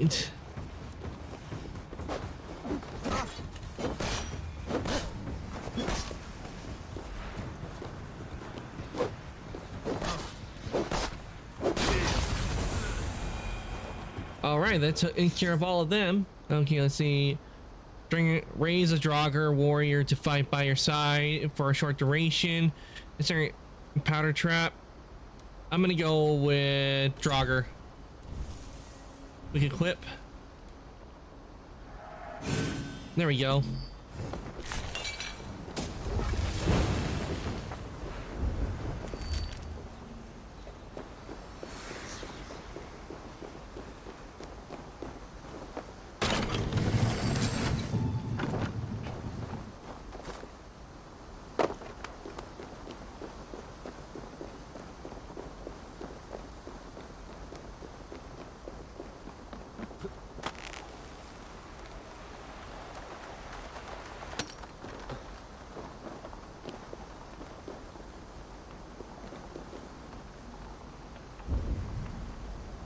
A: right. Alright, that took care of all of them. Okay, let's see. Raise a Draugr warrior to fight by your side for a short duration. Is there a powder trap? I'm gonna go with Draugr. We can equip. There we go.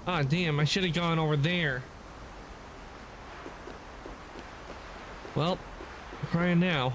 A: Ah, damn, I should have gone over there. Well, I'm crying now.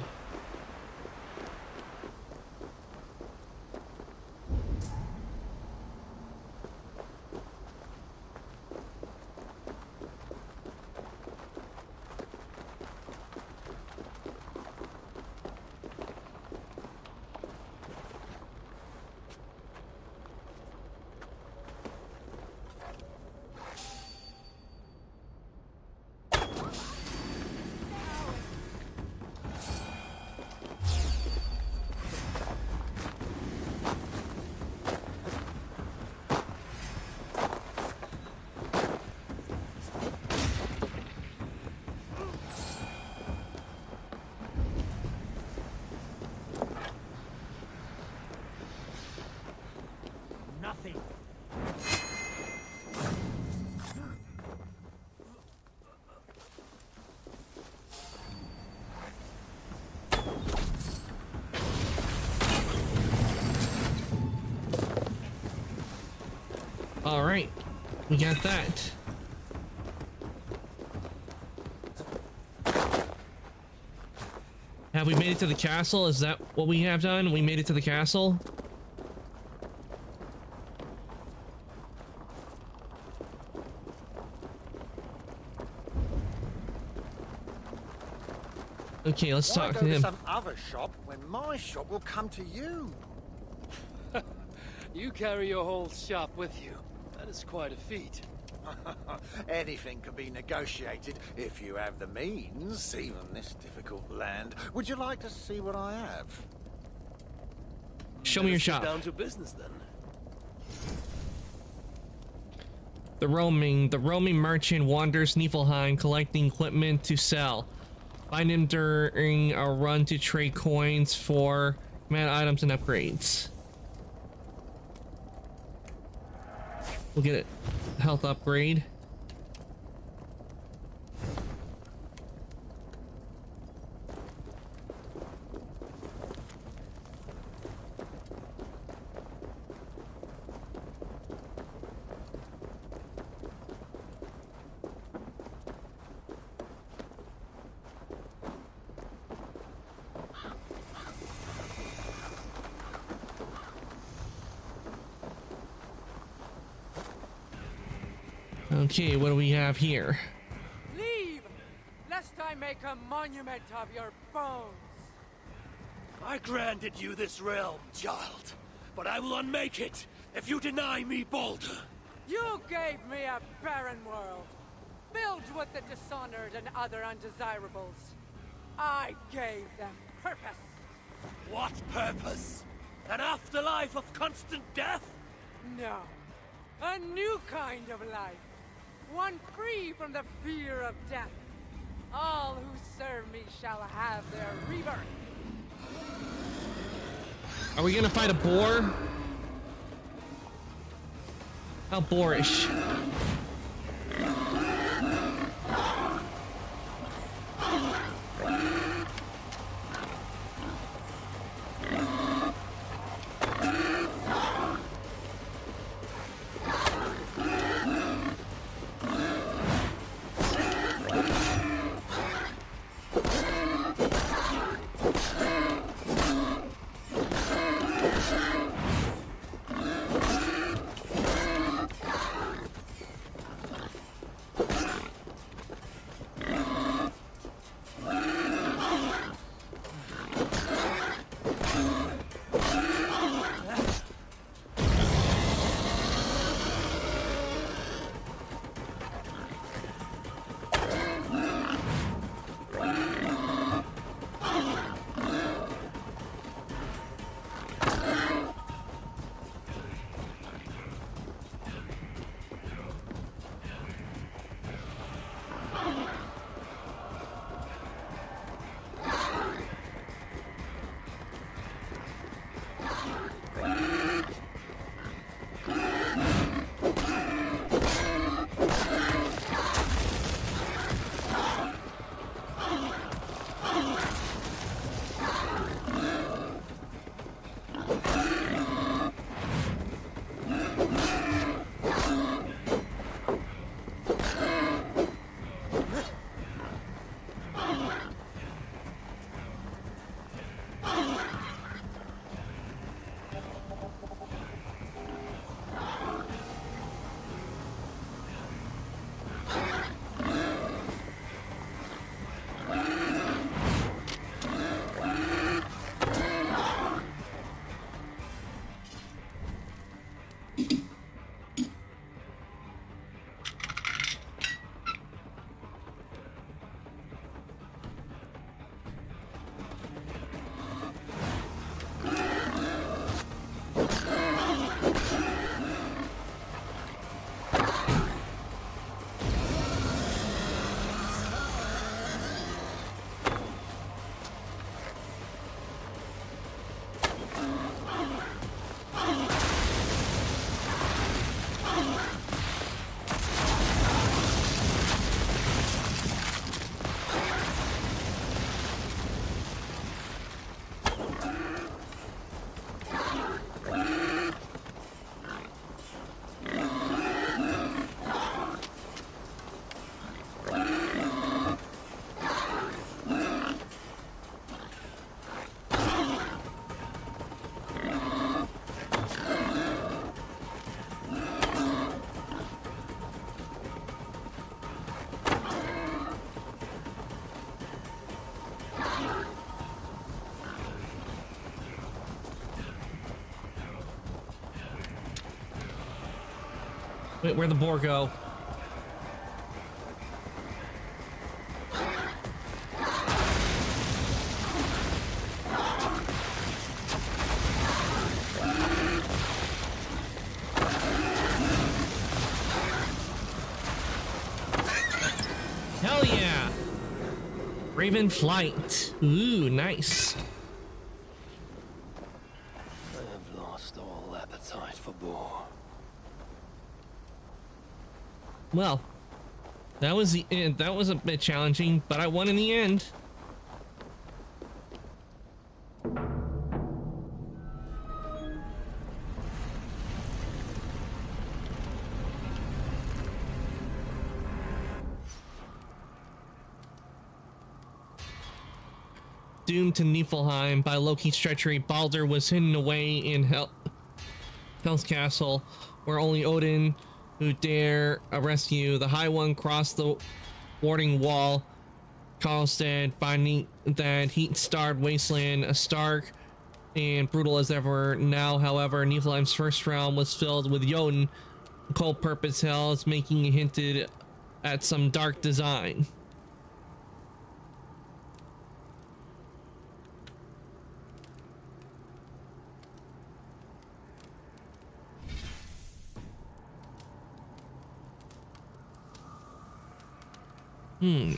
A: All right, we got that. Have we made it to the castle? Is that what we have done? We made it to the castle? Okay, let's talk to him.
K: Some other shop when my shop will come to you.
P: You carry your whole shop with you. That is quite a feat.
K: Anything can be negotiated if you have the means, even this difficult land. Would you like to see what I have?
A: Show me your shop.
P: Down to business then.
A: The roaming merchant wanders Niflheim collecting equipment to sell. Find him during a run to trade coins for command items and upgrades. We'll get a health upgrade. Okay, what do we have here?
O: Leave, lest I make a monument of your bones.
N: I granted you this realm, child, but I will unmake it if you deny me Baldur.
O: You gave me a barren world, filled with the dishonored and other undesirables. I gave them purpose.
N: What purpose? An afterlife of constant death?
O: No, a new kind of life. One free from the fear of death. All who serve me shall have their rebirth.
A: Are we gonna fight a boar? How boorish. Wait, where'd the boar go? Hell yeah! Raven flight. Ooh, nice.
C: I have lost all appetite for boar.
A: Well, that was a bit challenging, but I won in the end. Doomed to Niflheim by Loki's treachery, Baldur was hidden away in Hell's Castle, where only Odin who dare rescue the High One crossed the warding wall. Karlstead, finding that heat-starved wasteland as stark and brutal as ever. Now, however, Niflheim's first realm was filled with Jotun, cold-purpose hells, making it hinted at some dark design.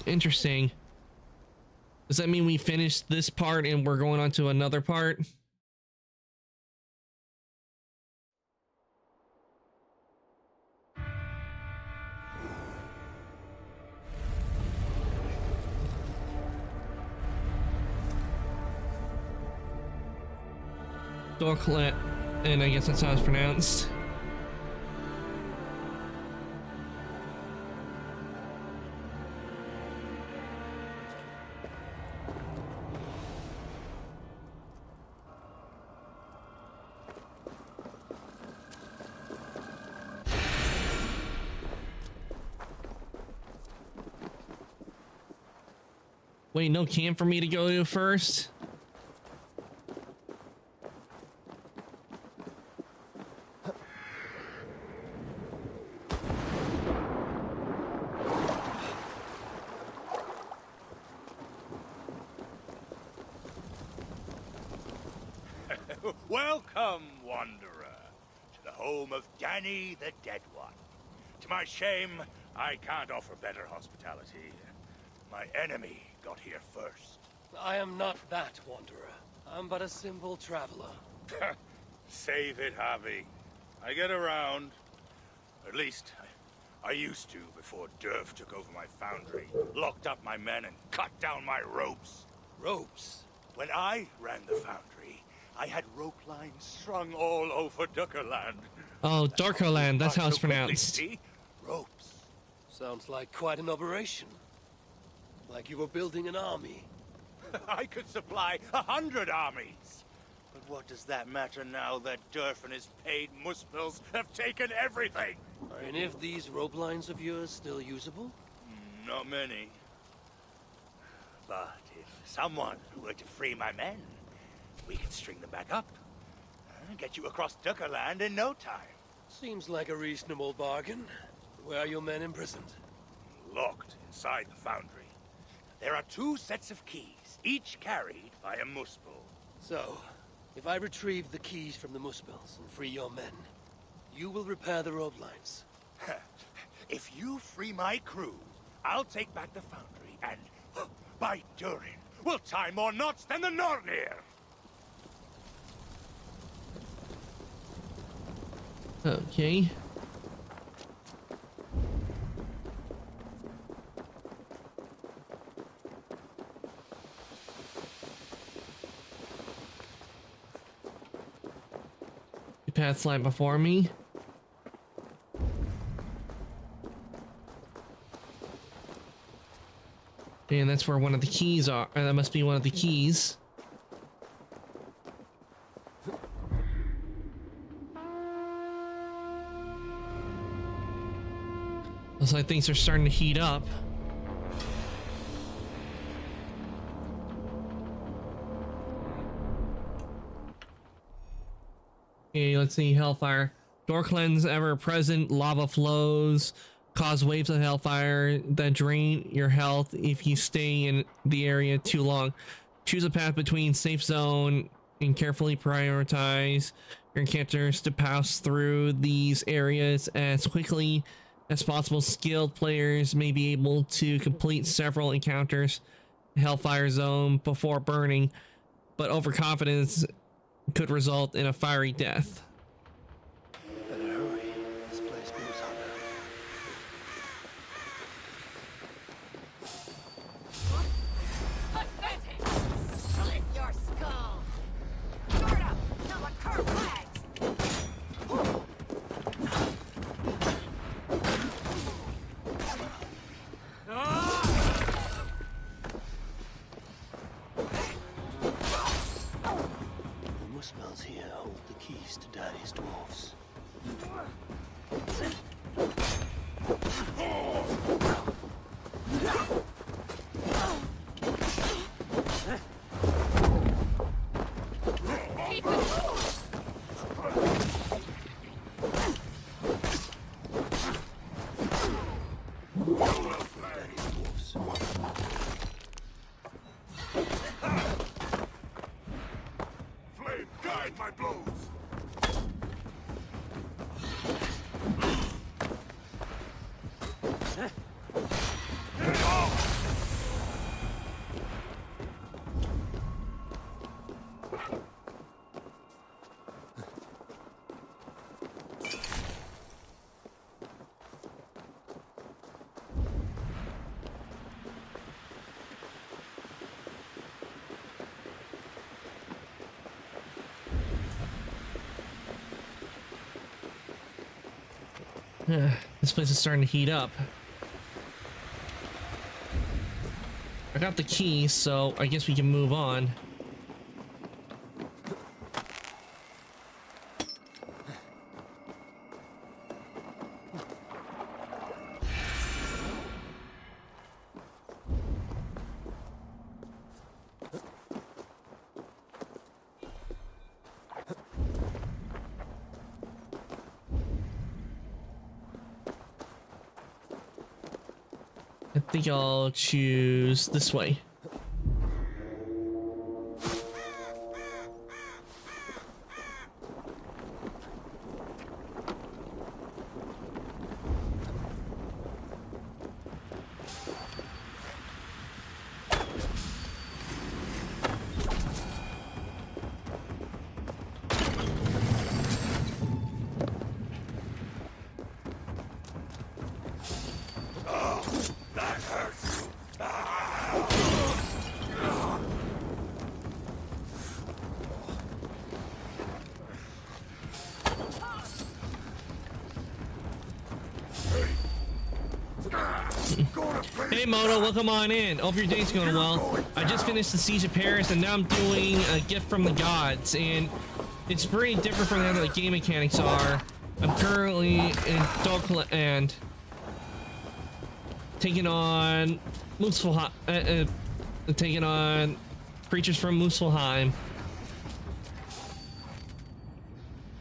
A: Interesting. Does that mean we finished this part and we're going on to another part? Dorklet, and I guess that's how it's pronounced. Wait, no camp for me to go to first?
I: Welcome, wanderer, to the home of Danny the Dead One. To my shame, I can't offer better hospitality. My enemy got here first.
N: I am not that wanderer. I'm but a simple traveler.
I: Save it, Javi. I get around. At least, I used to before Derf took over my foundry, locked up my men, and cut down my ropes.
N: Ropes?
I: When I ran the foundry, I had rope lines strung all over Duckerland.
A: Oh, Darkerland, that's how it's pronounced.
I: See? Ropes.
N: Sounds like quite an operation. Like you were building an army.
I: I could supply 100 armies. But what does that matter now that Derf and his paid muspels have taken everything?
N: Are any of these rope lines of yours still usable?
I: Not many. But if someone were to free my men, we could string them back up and get you across Duckerland in no time.
N: Seems like a reasonable bargain. Where are your men imprisoned?
I: Locked inside the foundry. There are 2 sets of keys, each carried by a muspel.
N: So, if I retrieve the keys from the muspels and free your men, you will repair the rope lines.
I: If you free my crew, I'll take back the foundry and, by Durin, we'll tie more knots than the Nornir!
A: Okay. Paths lie before me. And that's where one of the keys are. That must be one of the keys. Looks like things are starting to heat up. Okay, let's see, Hellfire. Dorklan's ever-present lava flows cause waves of hellfire that drain your health if you stay in the area too long. Choose a path between safe zone and carefully prioritize your encounters to pass through these areas as quickly as possible. Skilled players may be able to complete several encounters in Hellfire Zone before burning, but overconfidence could result in a fiery death.
C: Better hurry. This place moves on.
Q: Pathetic! Slit your skull! Guard up! Now a curve flags!
C: The Muspels here hold the keys to Daddy's dwarfs.
Q: Keep it loose!
H: Flame, guide my blows! Get off!
A: This place is starting to heat up. I got the key, so I guess we can move on. I think I'll choose this way. Hey Moto, welcome on in. Hope your day's going well. I just finished the Siege of Paris and now I'm doing a gift from the gods, and it's pretty different from how the game mechanics are. I'm currently in Dorkland taking on Muspelheim, taking on creatures from Muspelheim.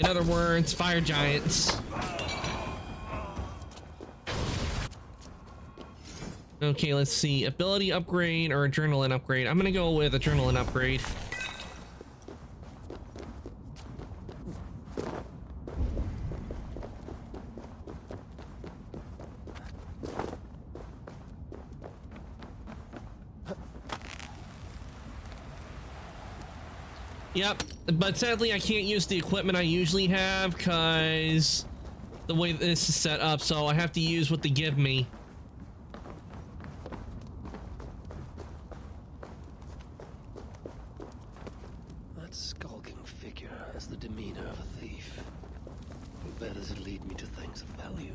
A: In other words, fire giants. Okay, let's see. Ability upgrade or adrenaline upgrade? I'm gonna go with adrenaline upgrade. Yep, but sadly I can't use the equipment I usually have because the way this is set up, so I have to use what they give me.
C: That skulking figure has the demeanor of a thief. Where does it lead me to things of value?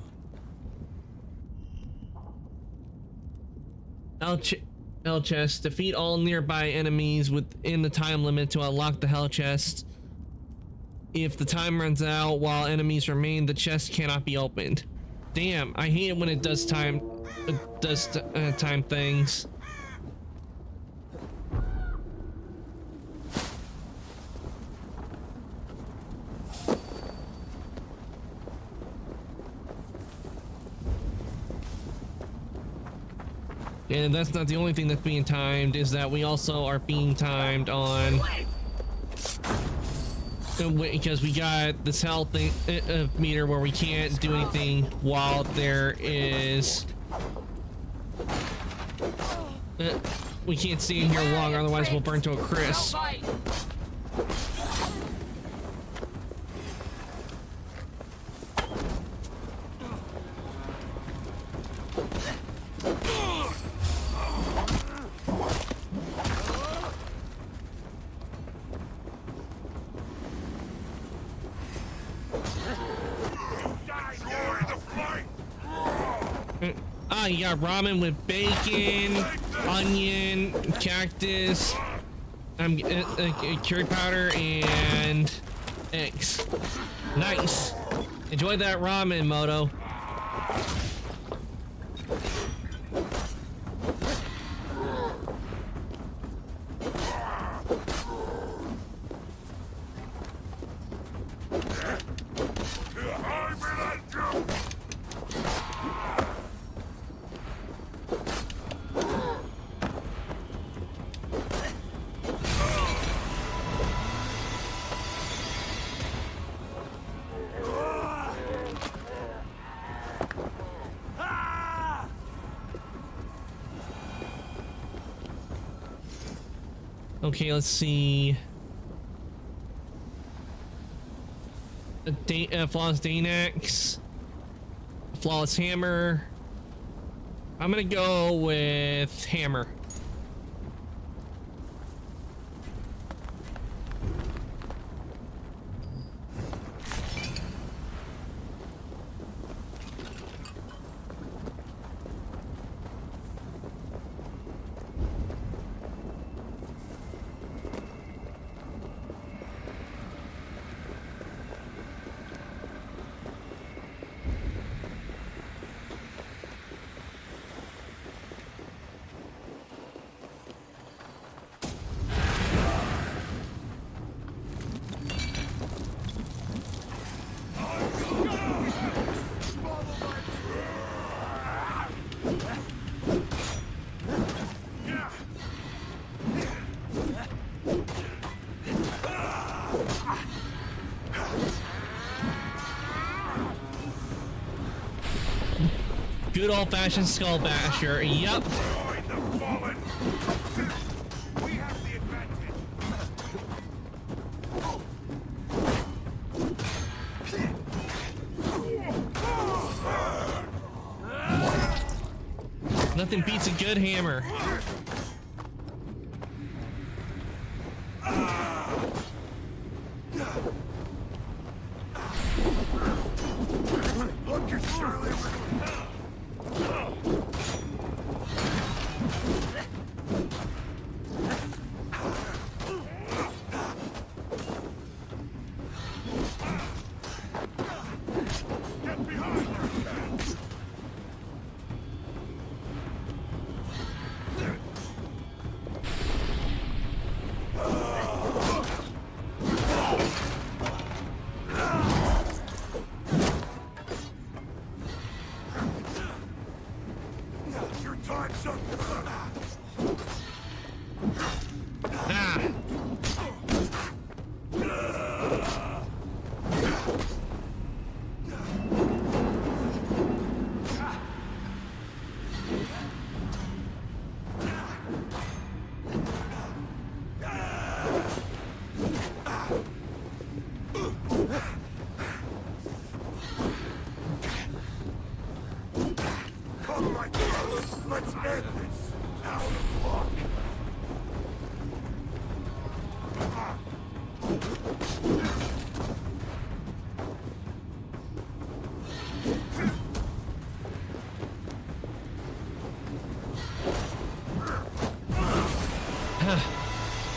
A: Hell chest. Defeat all nearby enemies within the time limit to unlock the hell chest. If the time runs out while enemies remain, the chest cannot be opened. Damn, I hate it when it does time things. And that's not the only thing that's being timed, is that we also are being timed on, because we got this health thing, meter where we can't do anything while there is, we can't stay in here long, otherwise we'll burn to a crisp. You got ramen with bacon, onion, cactus, curry powder, and eggs. Nice. Enjoy that ramen, Moto. Okay, let's see. Flawless Danax, Flawless Hammer. I'm gonna go with Hammer. Good old-fashioned skull basher. Yep. Nothing beats a good hammer.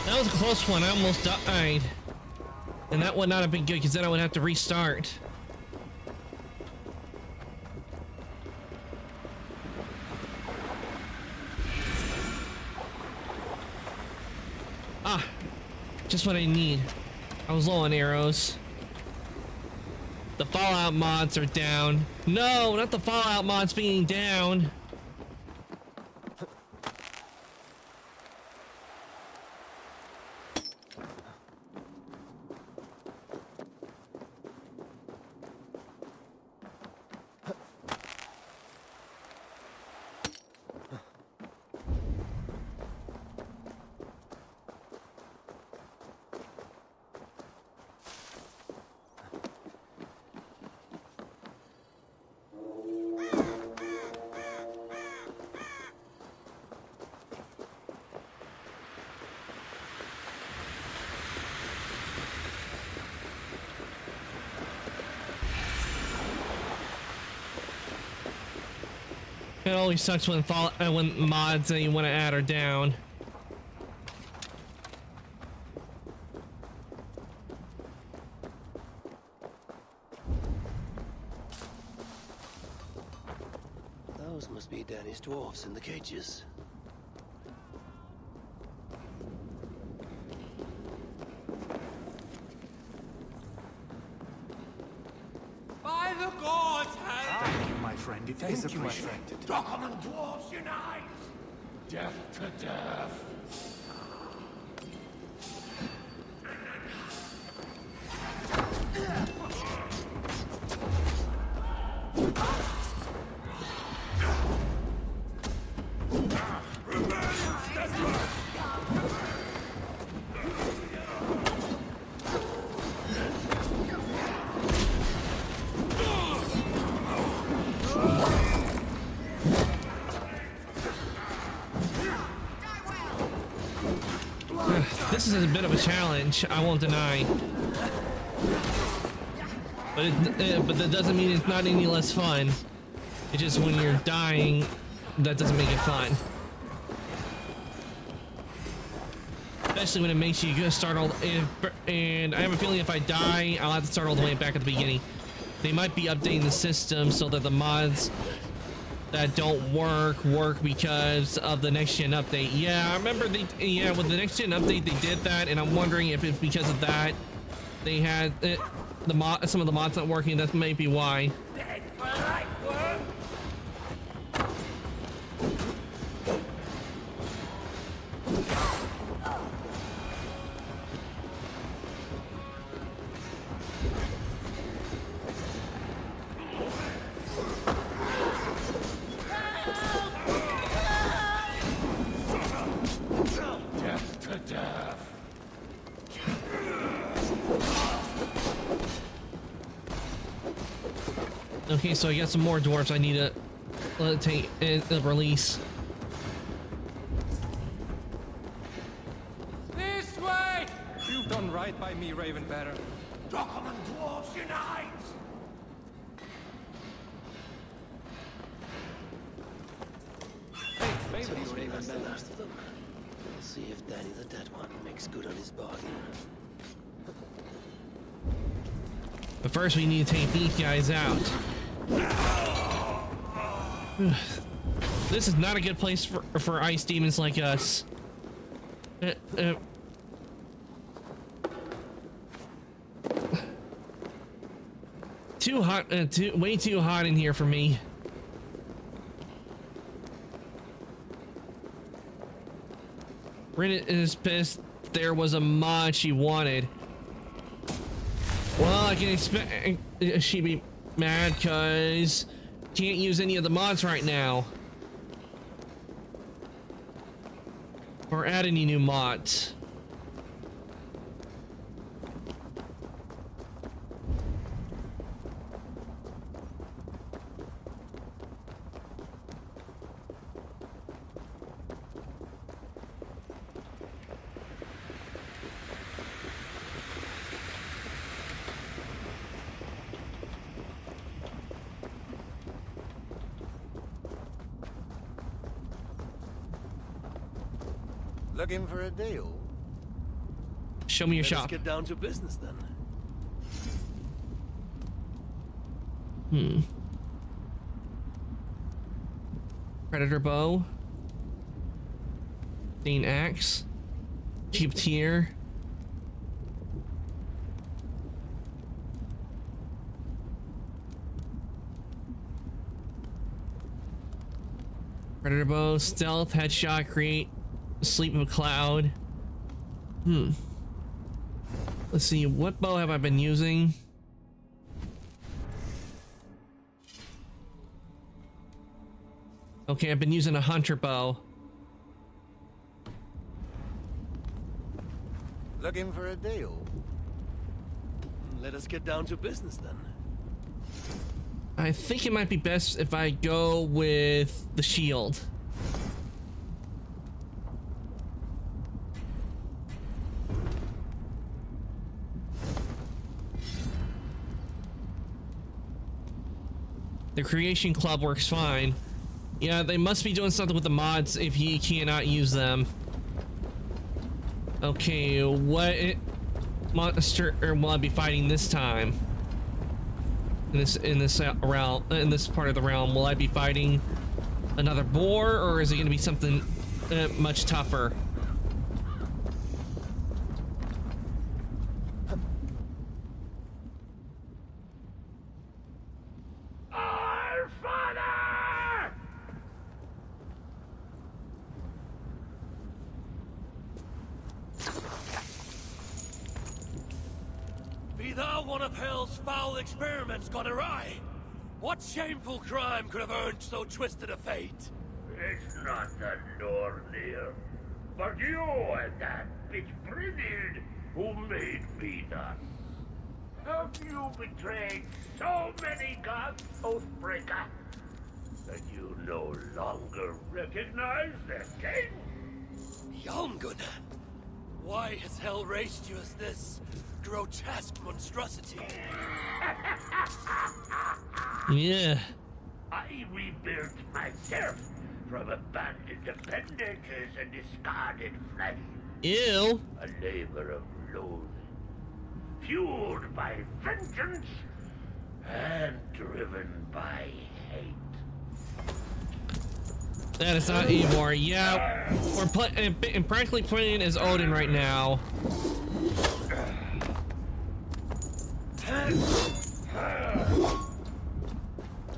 A: That was a close one. I almost died. And that would not have been good because then I would have to restart. Ah, just what I need. I was low on arrows. The Fallout mods are down. No, not the Fallout mods being down. It always sucks when mods that you want to add are down.
C: Those must be Danny's dwarves in the cages.
N: By the gods,
E: Thank you, my friend. It is appreciated.
N: Dokkum and dwarves unite! Death to death!
A: This is a bit of a challenge, I won't deny. But that doesn't mean it's not any less fun. It's just when you're dying, that doesn't make it fun. Especially when it makes you start all. And I have a feeling if I die, I'll have to start all the way back at the beginning. They might be updating the system so that the mods that don't work because of the next gen update. Yeah, I remember with the next gen update they did that, and I'm wondering if it's because of that they had some of the mods not working. That may be why. Okay, so I got some more dwarves I need to take release.
N: This way! You've done right by me, Ravenbearer. Dokkum and dwarves unite!
C: So you already lost the last of them. We'll see if Danny the Dead One makes good on his bargain.
A: But first we need to take these guys out. This is not a good place for ice demons like us. Too hot, way too hot in here for me. Rin is pissed there was a mod she wanted. Well, I can expect she'd be mad because can't use any of the mods right now. Or add any new mods.
K: Looking for a deal?
A: Show me your shop.
C: Let's get down to business
A: Hmm.
C: then.
A: Predator bow. Dane axe. Cheap tier. Predator bow, stealth, headshot, create, sleep of a cloud. Let's see, what bow have I been using? Okay, I've been using a hunter bow.
K: Looking for a deal?
C: Let us get down to business then.
A: I think it might be best if I go with the shield. The Creation Club works fine. Yeah, they must be doing something with the mods if he cannot use them. Okay, what monster will I be fighting this time? In this realm, in this part of the realm, will I be fighting another boar, or is it going to be something much tougher?
N: Our Father! Be thou one of hell's foul experiments gone awry? What shameful crime could have earned so twisted a fate?
R: It's not the Nornir, but you and that bitch Brynhild who made me nuts. Have you betrayed so many gods, Oathbreaker, that you no longer recognize their king?
N: Yongun! Why has hell raised you as this grotesque monstrosity?
A: Yeah.
R: I rebuilt myself from abandoned appendages and discarded flesh.
A: Ew.
R: A labor of loathing, fueled by vengeance and driven by hate.
A: That is not Eivor. Yeah, we're playing, practically playing as Odin right now.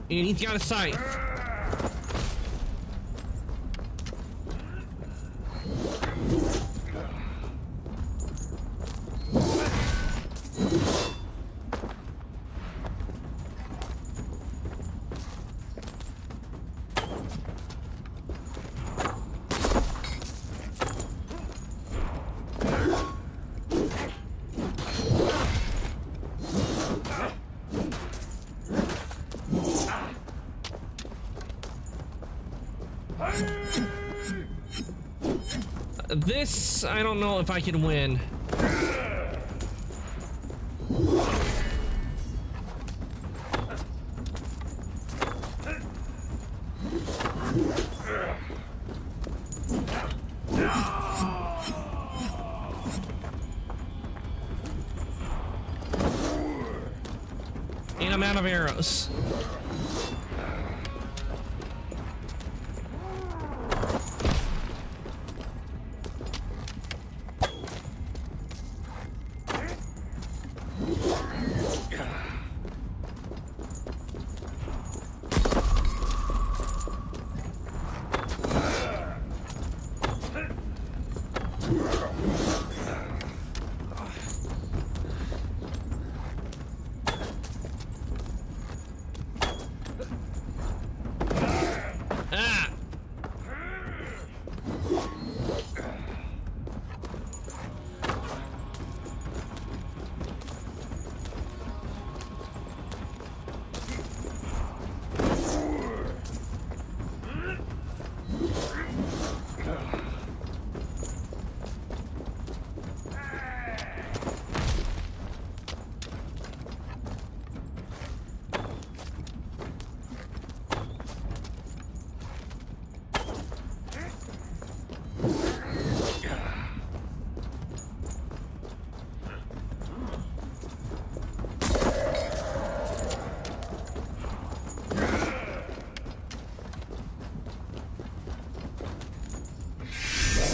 A: And he's got a scythe. This, I don't know if I can win. And I'm out of arrows.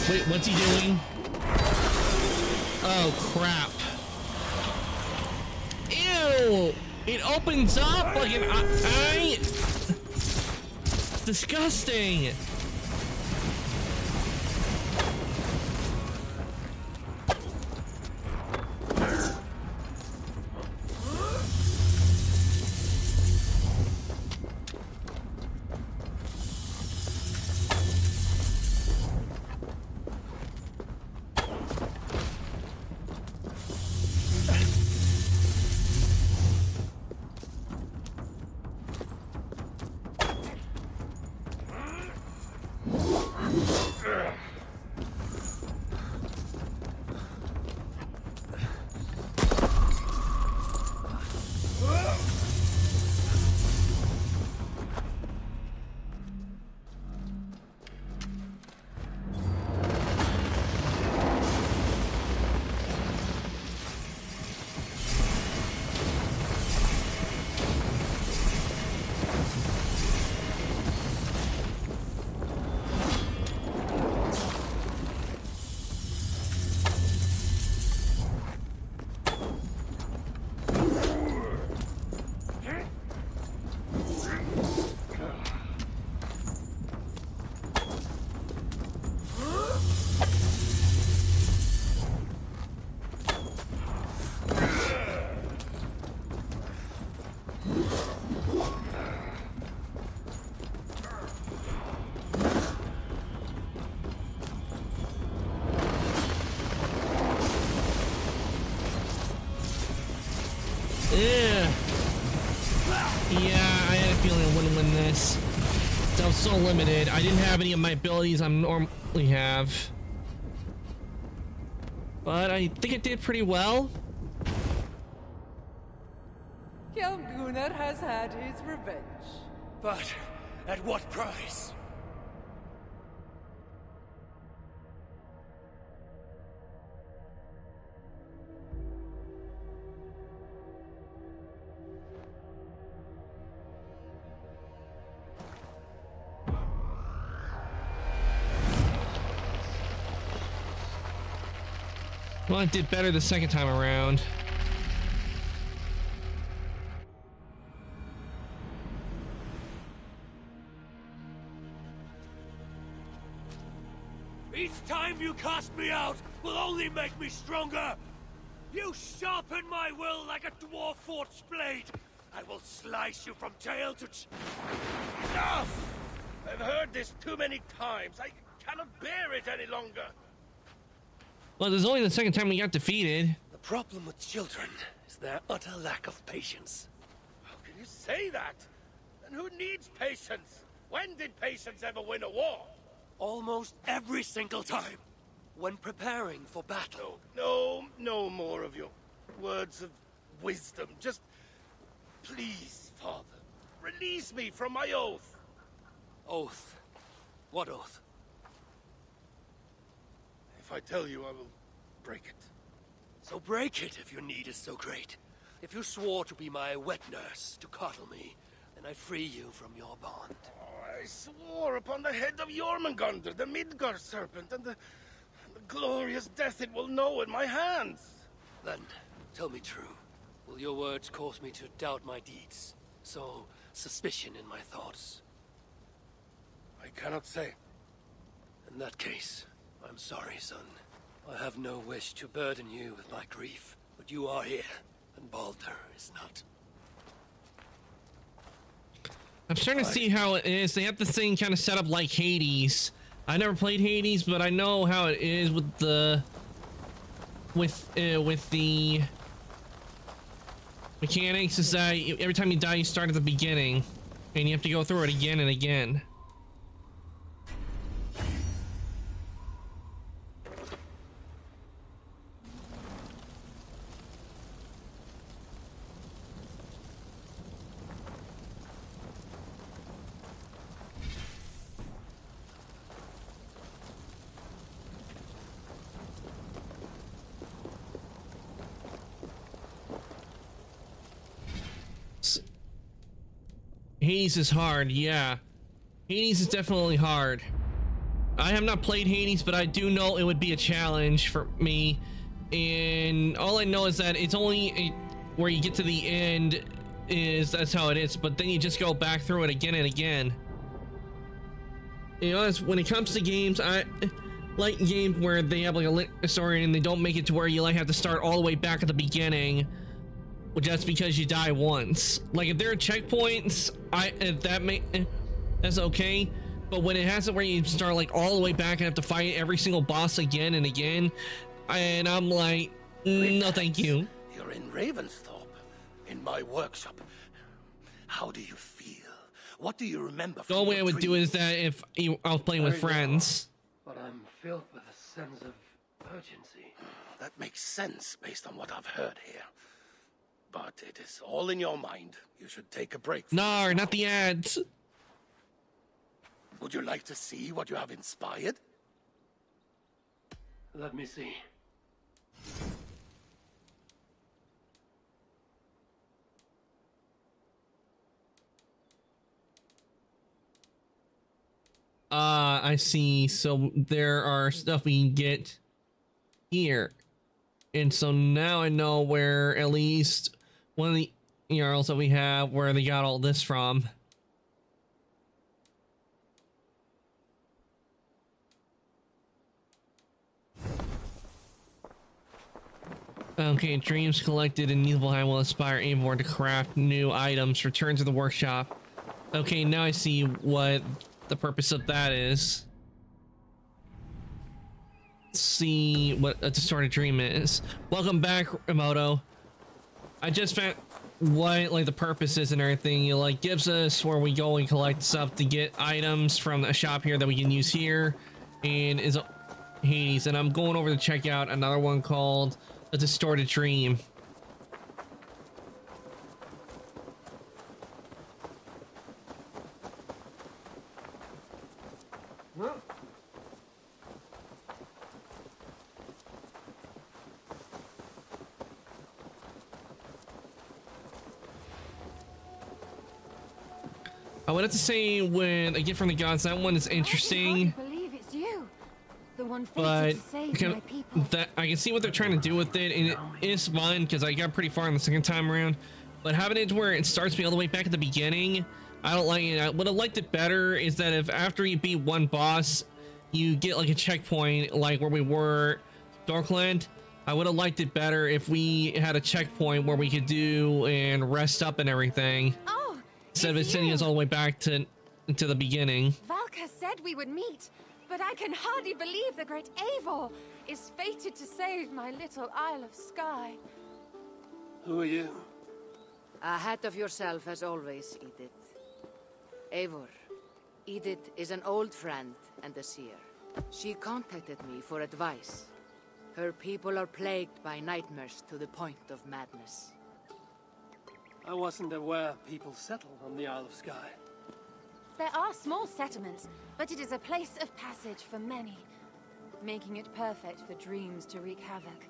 A: Wait, what's he doing? Oh, crap. Ew! It opens up like an eye. Disgusting. abilities. So I was so limited. I didn't have any of my abilities I normally have. But I think it did pretty well.
O: Count Gunnar has had his revenge.
N: But at what price?
A: Well, it did better the second time around.
N: Each time you cast me out will only make me stronger. You sharpen my will like a dwarf forged blade. I will slice you from tail to
R: Enough! I've heard this too many times. I cannot bear it any longer.
A: Well, there's only the second time we got defeated.
N: The problem with children is their utter lack of patience.
R: How can you say that? And who needs patience? When did patience ever win a war?
N: Almost every single time. When preparing for battle.
R: No more of your words of wisdom. Just, please, Father, release me from my oath.
N: Oath? What oath?
R: If I tell you, I will break it.
N: So break it if your need is so great. If you swore to be my wet nurse, to coddle me, then I free you from your bond.
R: I swore upon the head of Jormungandr, the Midgard serpent, and the glorious death it will know in my hands.
N: Then, tell me true. Will your words cause me to doubt my deeds? Sow suspicion in my thoughts?
R: I cannot say.
N: In that case, I'm sorry, son. I have no wish to burden you with my grief, but you are here, and Baldur is not.
A: I'm starting to see how it is. They have this thing kind of set up like Hades. I never played Hades, but I know how it is with the mechanics. Is that every time you die, you start at the beginning, and you have to go through it again and again. Hades is hard, yeah. Hades is definitely hard. I have not played Hades, but I do know it would be a challenge for me. And all I know is that it's only where you get to the end that's how it is, but then you just go back through it again and again. You know, when it comes to games, I like games where they have like a story and they don't make it to where you like have to start all the way back at the beginning. Well, just because you die once. Like if there are checkpoints, that's okay. But when it has it where you start like all the way back and have to fight every single boss again and again, and I'm like, no, thank you.
R: You're in Ravensthorpe, in my workshop. How do you feel? What do you remember?
A: The only way I would do it is that if I was playing with friends.
C: But I'm filled with a sense of urgency.
R: That makes sense based on what I've heard here. But it is all in your mind. You should take a break.
A: No, not the ads.
R: Would you like to see what you have inspired?
C: Let me see.
A: I see. So there are stuff we can get here. And so now I know where at least one of the Jarls that we have, where they got all this from. Okay, dreams collected in Niflheim will inspire Eivor to craft new items. Return to the workshop. Okay, now I see what the purpose of that is. Let's see what a distorted dream is. Welcome back, Emoto. I just found what like the purpose is and everything. It like gives us where we go and collect stuff to get items from a shop here that we can use here, and is Hades. And I'm going over to check out another one called A Distorted Dream. I would have to say, when A Gift from the Gods, that one is interesting,
D: I believe it's you, the one
A: but
D: fated to save my people.
A: that I can see what they're trying to do with it, and it is fun because I got pretty far in the second time around. But having it to where it starts me all the way back at the beginning, I don't like it. I would have liked it better is that if after you beat one boss, you get like a checkpoint, like where we were, Dorkland. I would have liked it better if we had a checkpoint where we could do and rest up and everything. Instead of it sending us all the way back to the beginning.
J: Valka said we would meet, but I can hardly believe the great Eivor is fated to save my little Isle of Skye.
C: Who are you?
Q: Ahead of yourself as always, Edith. Eivor. Edith is an old friend and a seer. She contacted me for advice. Her people are plagued by nightmares to the point of madness.
C: I wasn't aware people settled on the Isle of Skye.
J: There are small settlements, but it is a place of passage for many, making it perfect for dreams to wreak havoc.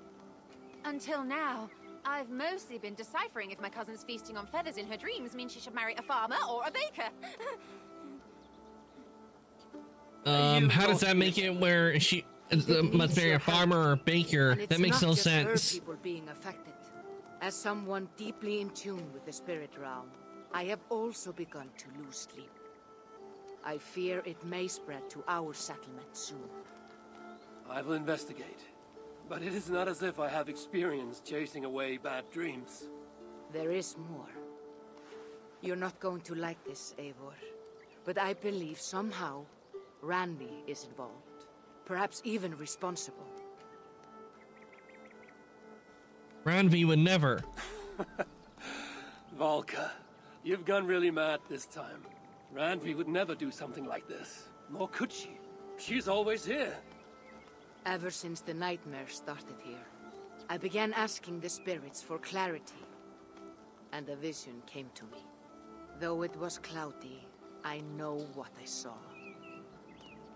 J: Until now, I've mostly been deciphering if my cousin's feasting on feathers in her dreams means she should marry a farmer or a baker.
A: How does that make it where she must marry a farmer or a baker? That makes no sense.
Q: People being affected. As someone deeply in tune with the spirit realm, I have also begun to lose sleep. I fear it may spread to our settlement soon.
C: I will investigate. But it is not as if I have experience chasing away bad dreams.
Q: There is more. You're not going to like this, Eivor. But I believe somehow Randvi is involved. Perhaps even responsible.
A: Randvi would never.
C: Valka, you've gone really mad this time. Randvi would never do something like this. Nor could she. She's always here.
Q: Ever since the nightmare started here, I began asking the spirits for clarity. And a vision came to me. Though it was cloudy, I know what I saw.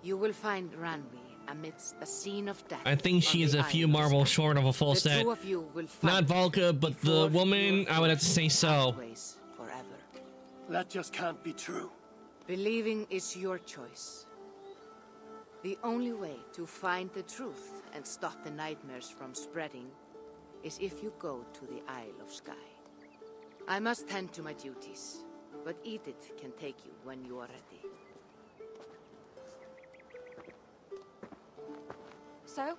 Q: You will find Randvi amidst a scene of death.
A: I think she is a few marbles short of a full set. Not Valka, but the woman, I would have to say so.
Q: Forever.
C: That just can't be true.
Q: Believing is your choice. The only way to find the truth and stop the nightmares from spreading is if you go to the Isle of Skye. I must tend to my duties, but Edith can take you when you are ready.
J: So,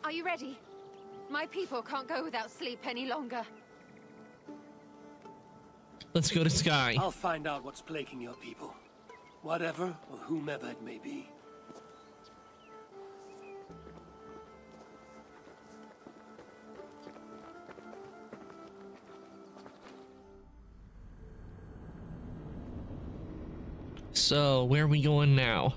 J: are you ready? My people can't go without sleep any longer.
A: Let's go to Skye.
C: I'll find out what's plaguing your people. Whatever or whomever it may be.
A: So, where are we going now?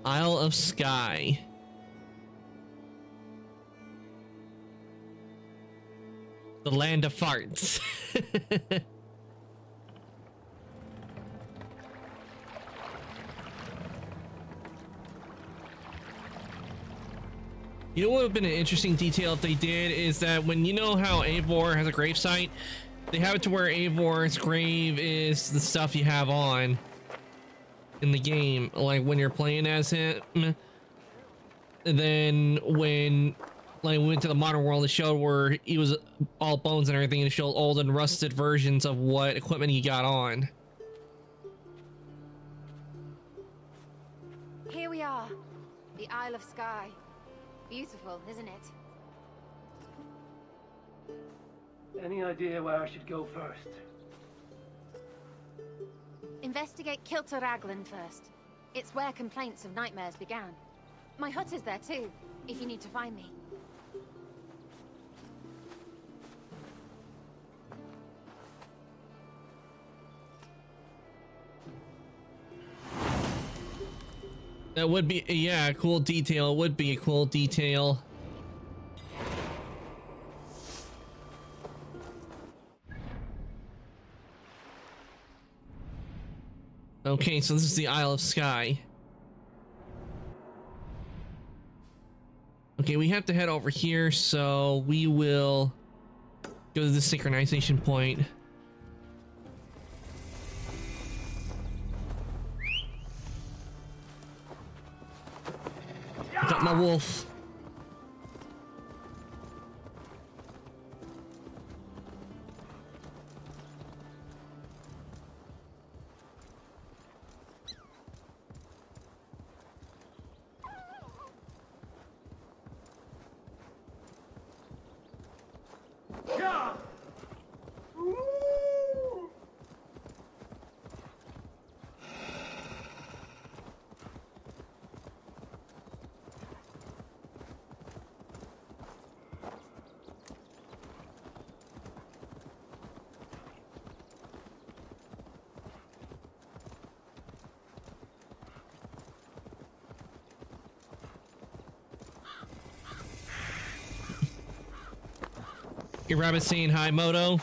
A: Isle of Skye. The land of farts. You know what would have been an interesting detail if they did is that when you know how Eivor has a gravesite, they have it to where Eivor's grave is the stuff you have on in the game, like when you're playing as him. And then when like we went to the modern world, it showed where he was all bones and everything, and it showed old and rusted versions of what equipment he got on.
J: Here we are.
D: The Isle of Skye. Beautiful, isn't it?
C: Any idea where I should go first?
D: Investigate Kilter Raglan first. It's where complaints of nightmares began. My hut is there too, if you need to find me.
A: That would be, yeah, a cool detail. It would be a cool detail. Okay, so this is the Isle of Skye. Okay, we have to head over here, so we will go to the synchronization point. Got my wolf. Your rabbit saying hi, Moto.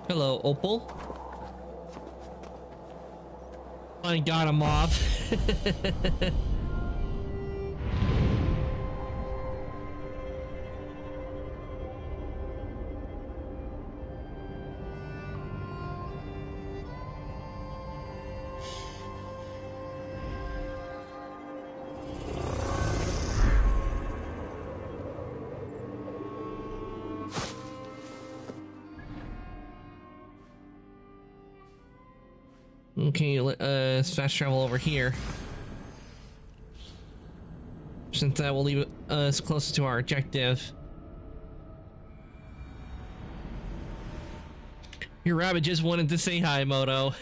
A: Hello, Opal. I got him off. Okay, let's fast travel over here. Since that will leave us closer to our objective. Your rabbit just wanted to say hi, Moto.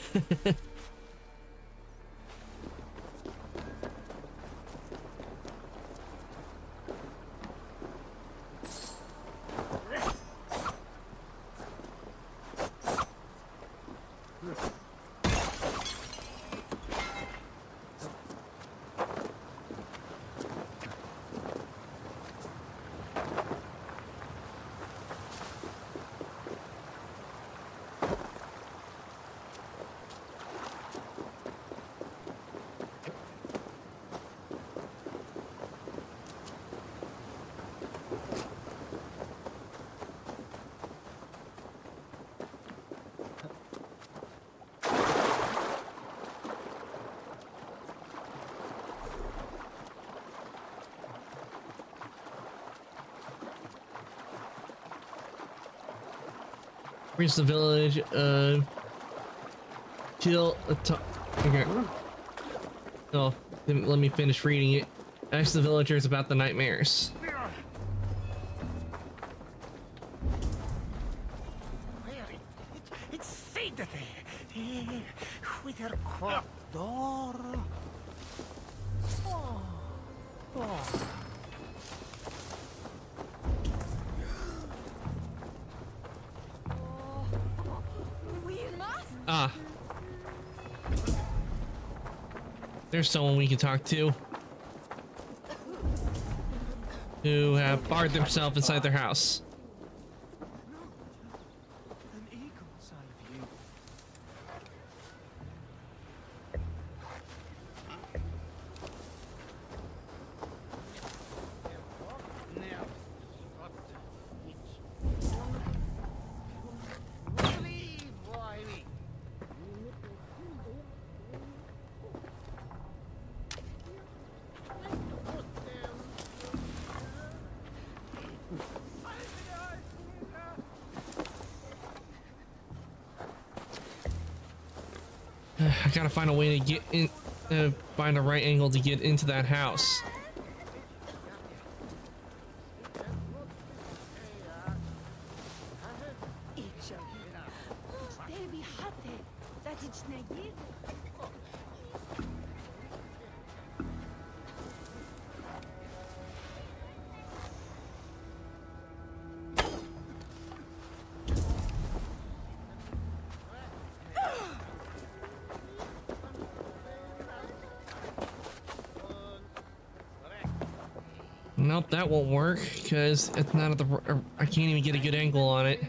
A: Reach the village, chill, okay. Oh, let me finish reading it. Ask the villagers about the nightmares.
K: It's Saturday. With her court door. Oh.
A: Ah. There's someone we can talk to. who have barred themselves inside their house. I gotta find a way to get in, find a right angle to get into that house. Nope, that won't work because it's not at the. I can't even get a good angle on it.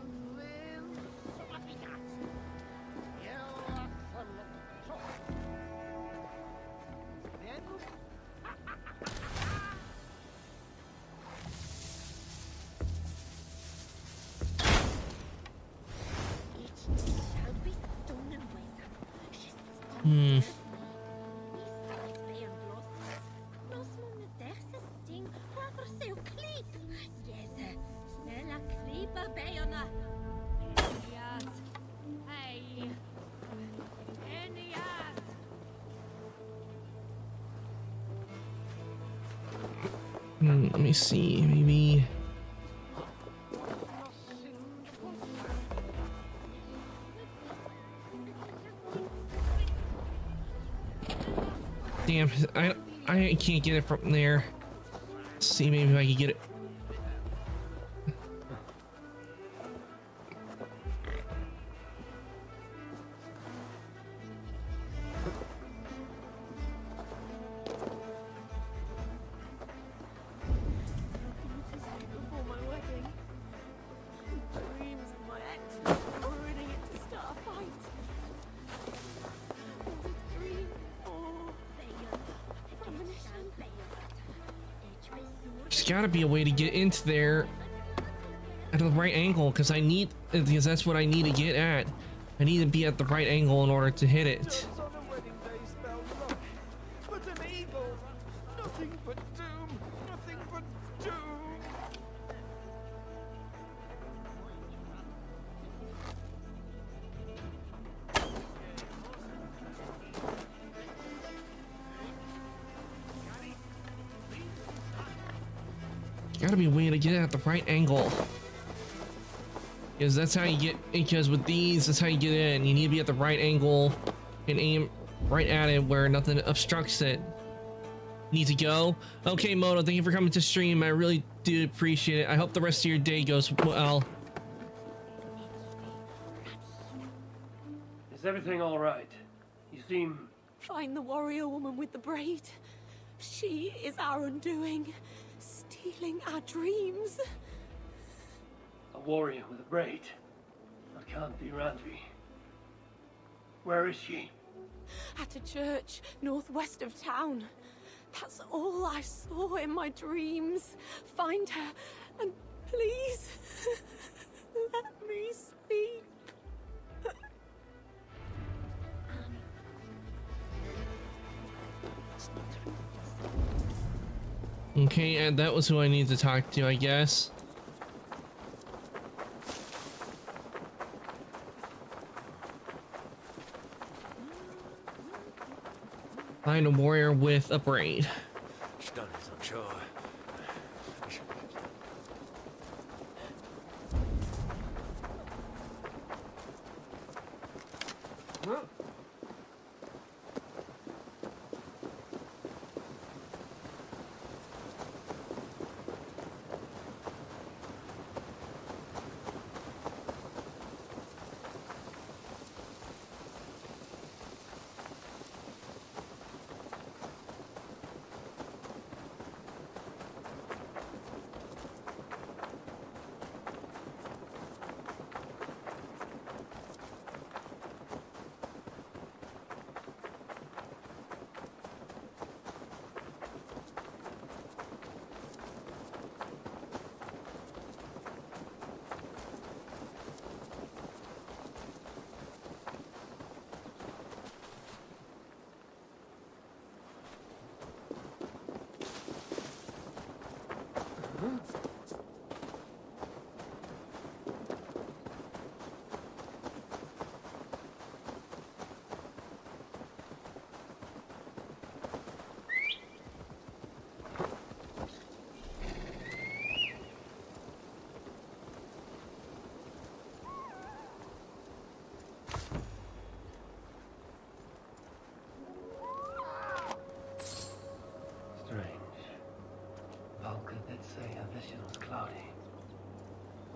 A: Let me see, maybe. Damn, I can't get it from there. Let's see, maybe if I can get it. There's gotta be a way to get into there at the right angle because that's what I need to get at. I need to be at the right angle in order to hit it. Gotta be a way to get at the right angle. Because that's how you get, because with these, that's how you get in. You need to be at the right angle and aim right at it where nothing obstructs it. Need to go? Okay, Moto, thank you for coming to stream. I really do appreciate it. I hope the rest of your day goes well.
C: Is everything all right? You seem...
J: Find the warrior woman with the braid. She is our undoing. Stealing our dreams.
C: A warrior with a braid. That can't be Randvi. Where is she?
J: At a church northwest of town. That's all I saw in my dreams. Find her and please let me speak.
A: Okay, and that was who I need to talk to, I guess. Find a warrior with a braid.
L: She's done this, I'm sure.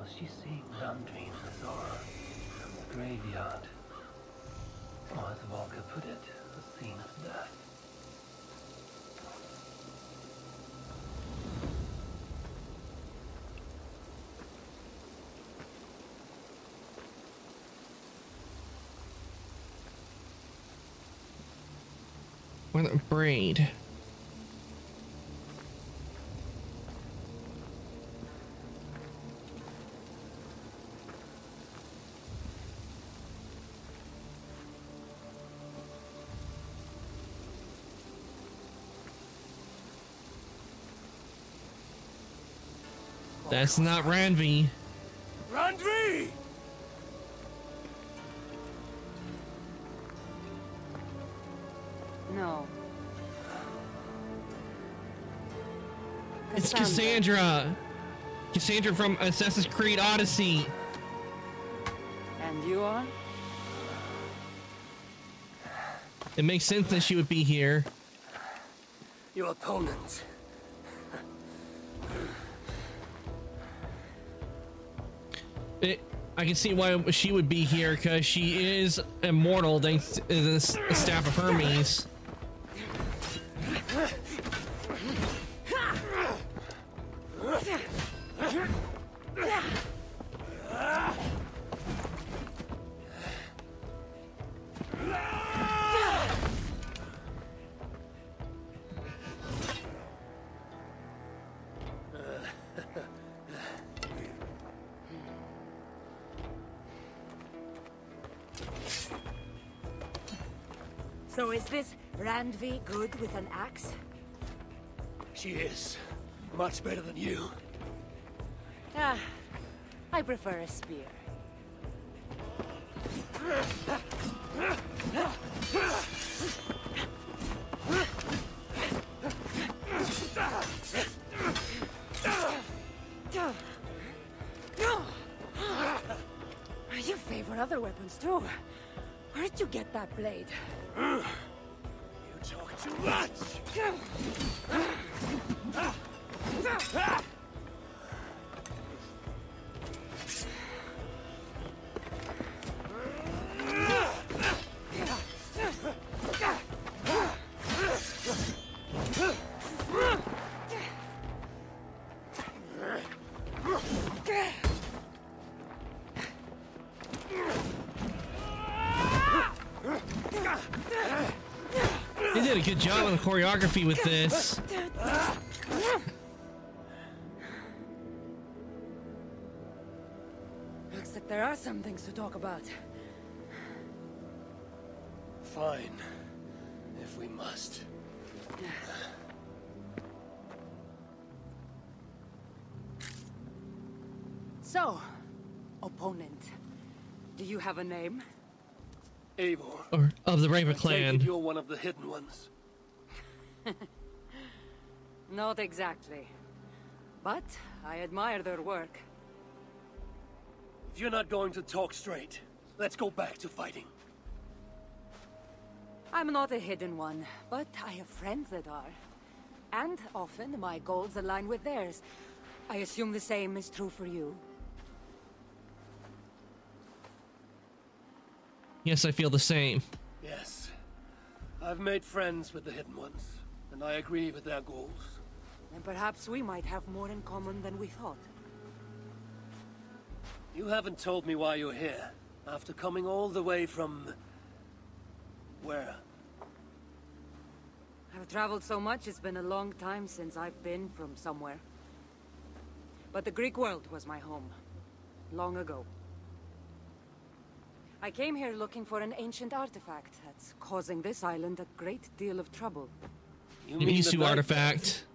C: Was she seeing Randvi in Zora from the graveyard? Or as Volker put it, a scene of death?
A: With a braid. That's not Randvi.
N: Randvi!
Q: No.
A: It's Cassandra. Cassandra from Assassin's Creed Odyssey.
Q: And you are?
A: It makes sense that she would be here.
C: Your opponent.
A: I can see why she would be here, because she is immortal thanks to the Staff of Hermes.
S: So is this Randvi good with an axe?
C: She is. Much better than you.
S: Ah, I prefer a spear. You favor other weapons too. Where did you get that blade?
N: You talk too much!
A: They did a good job on the choreography with this.
S: Looks like there are some things to talk about.
C: Fine. If we must.
S: So, opponent, do you have a name?
C: Eivor.
A: Or of the Raven
C: I take
A: clan.
C: it you're one of the hidden ones.
S: Not exactly. But I admire their work.
C: If you're not going to talk straight, let's go back to fighting.
S: I'm not a hidden one, but I have friends that are. And often my goals align with theirs. I assume the same is true for you.
A: Yes, I feel the same.
C: Yes. I've made friends with the hidden ones, and I agree with their goals.
S: And perhaps we might have more in common than we thought.
C: You haven't told me why you're here, after coming all the way from... where?
S: I've traveled so much, it's been a long time since I've been from somewhere. But the Greek world was my home. Long ago. I came here looking for an ancient artifact that's causing this island a great deal of trouble.
C: You
A: An
C: mean
A: Isu
C: the
A: artifact.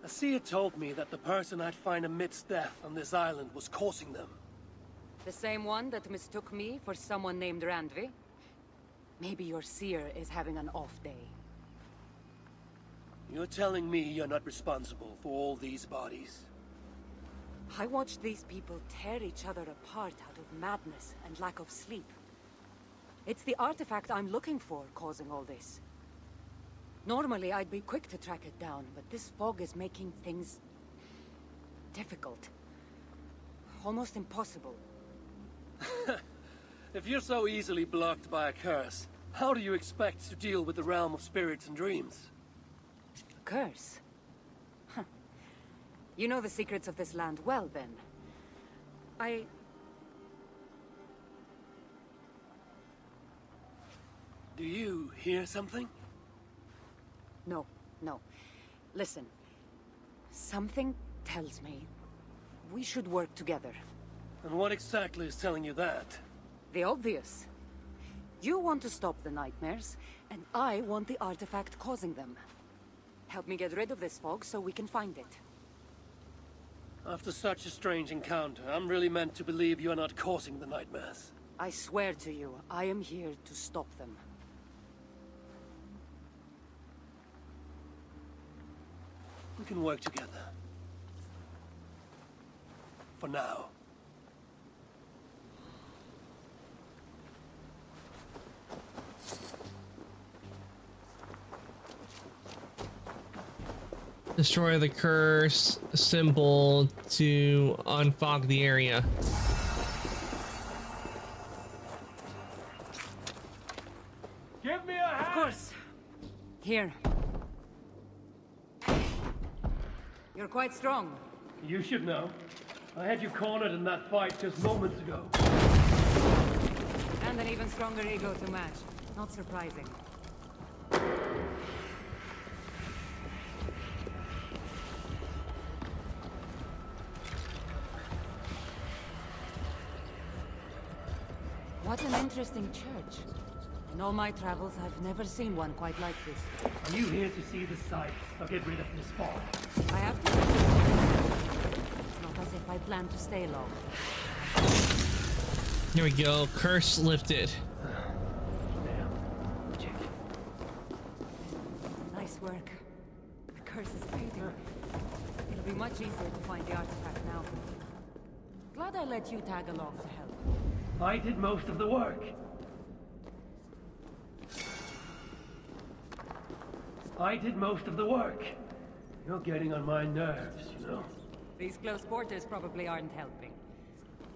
C: Asia told me that the person I'd find amidst death on this island was causing them.
S: The same one that mistook me for someone named Randvi? Maybe your seer is having an off day.
C: You're telling me you're not responsible for all these bodies?
S: I watched these people tear each other apart out of madness and lack of sleep. It's the artifact I'm looking for causing all this. Normally, I'd be quick to track it down, but this fog is making things... difficult. almost impossible.
C: If you're so easily blocked by a curse, how do you expect to deal with the realm of spirits and dreams?
S: A curse? Huh. You know the secrets of this land well, then.
C: Do you hear something?
S: No, no. Listen. Something tells me we should work together.
C: And what exactly is telling you that?
S: The obvious. You want to stop the nightmares, and I want the artifact causing them. Help me get rid of this fog so we can find it.
C: After such a strange encounter, I'm really meant to believe you are not causing the nightmares.
S: I swear to you, I am here to stop them.
C: We can work together. For now.
A: Destroy the curse symbol to unfog the area.
C: Give me a hand!
S: Of course. Here. You're quite strong.
C: You should know. I had you cornered in that fight just moments ago.
S: And an even stronger ego to match. Not surprising. What an interesting church. In all my travels, I've never seen one quite like this.
C: Are you here to see the sights or get rid of this fog?
S: I have to... It's not as if I plan to stay long.
A: Here we go. Curse lifted.
S: Nice work. The curse is fading. It'll be much easier to find the artifact now. Glad I let you tag along to help.
C: I did most of the work. You're getting on my nerves, you know?
S: These close quarters probably aren't helping.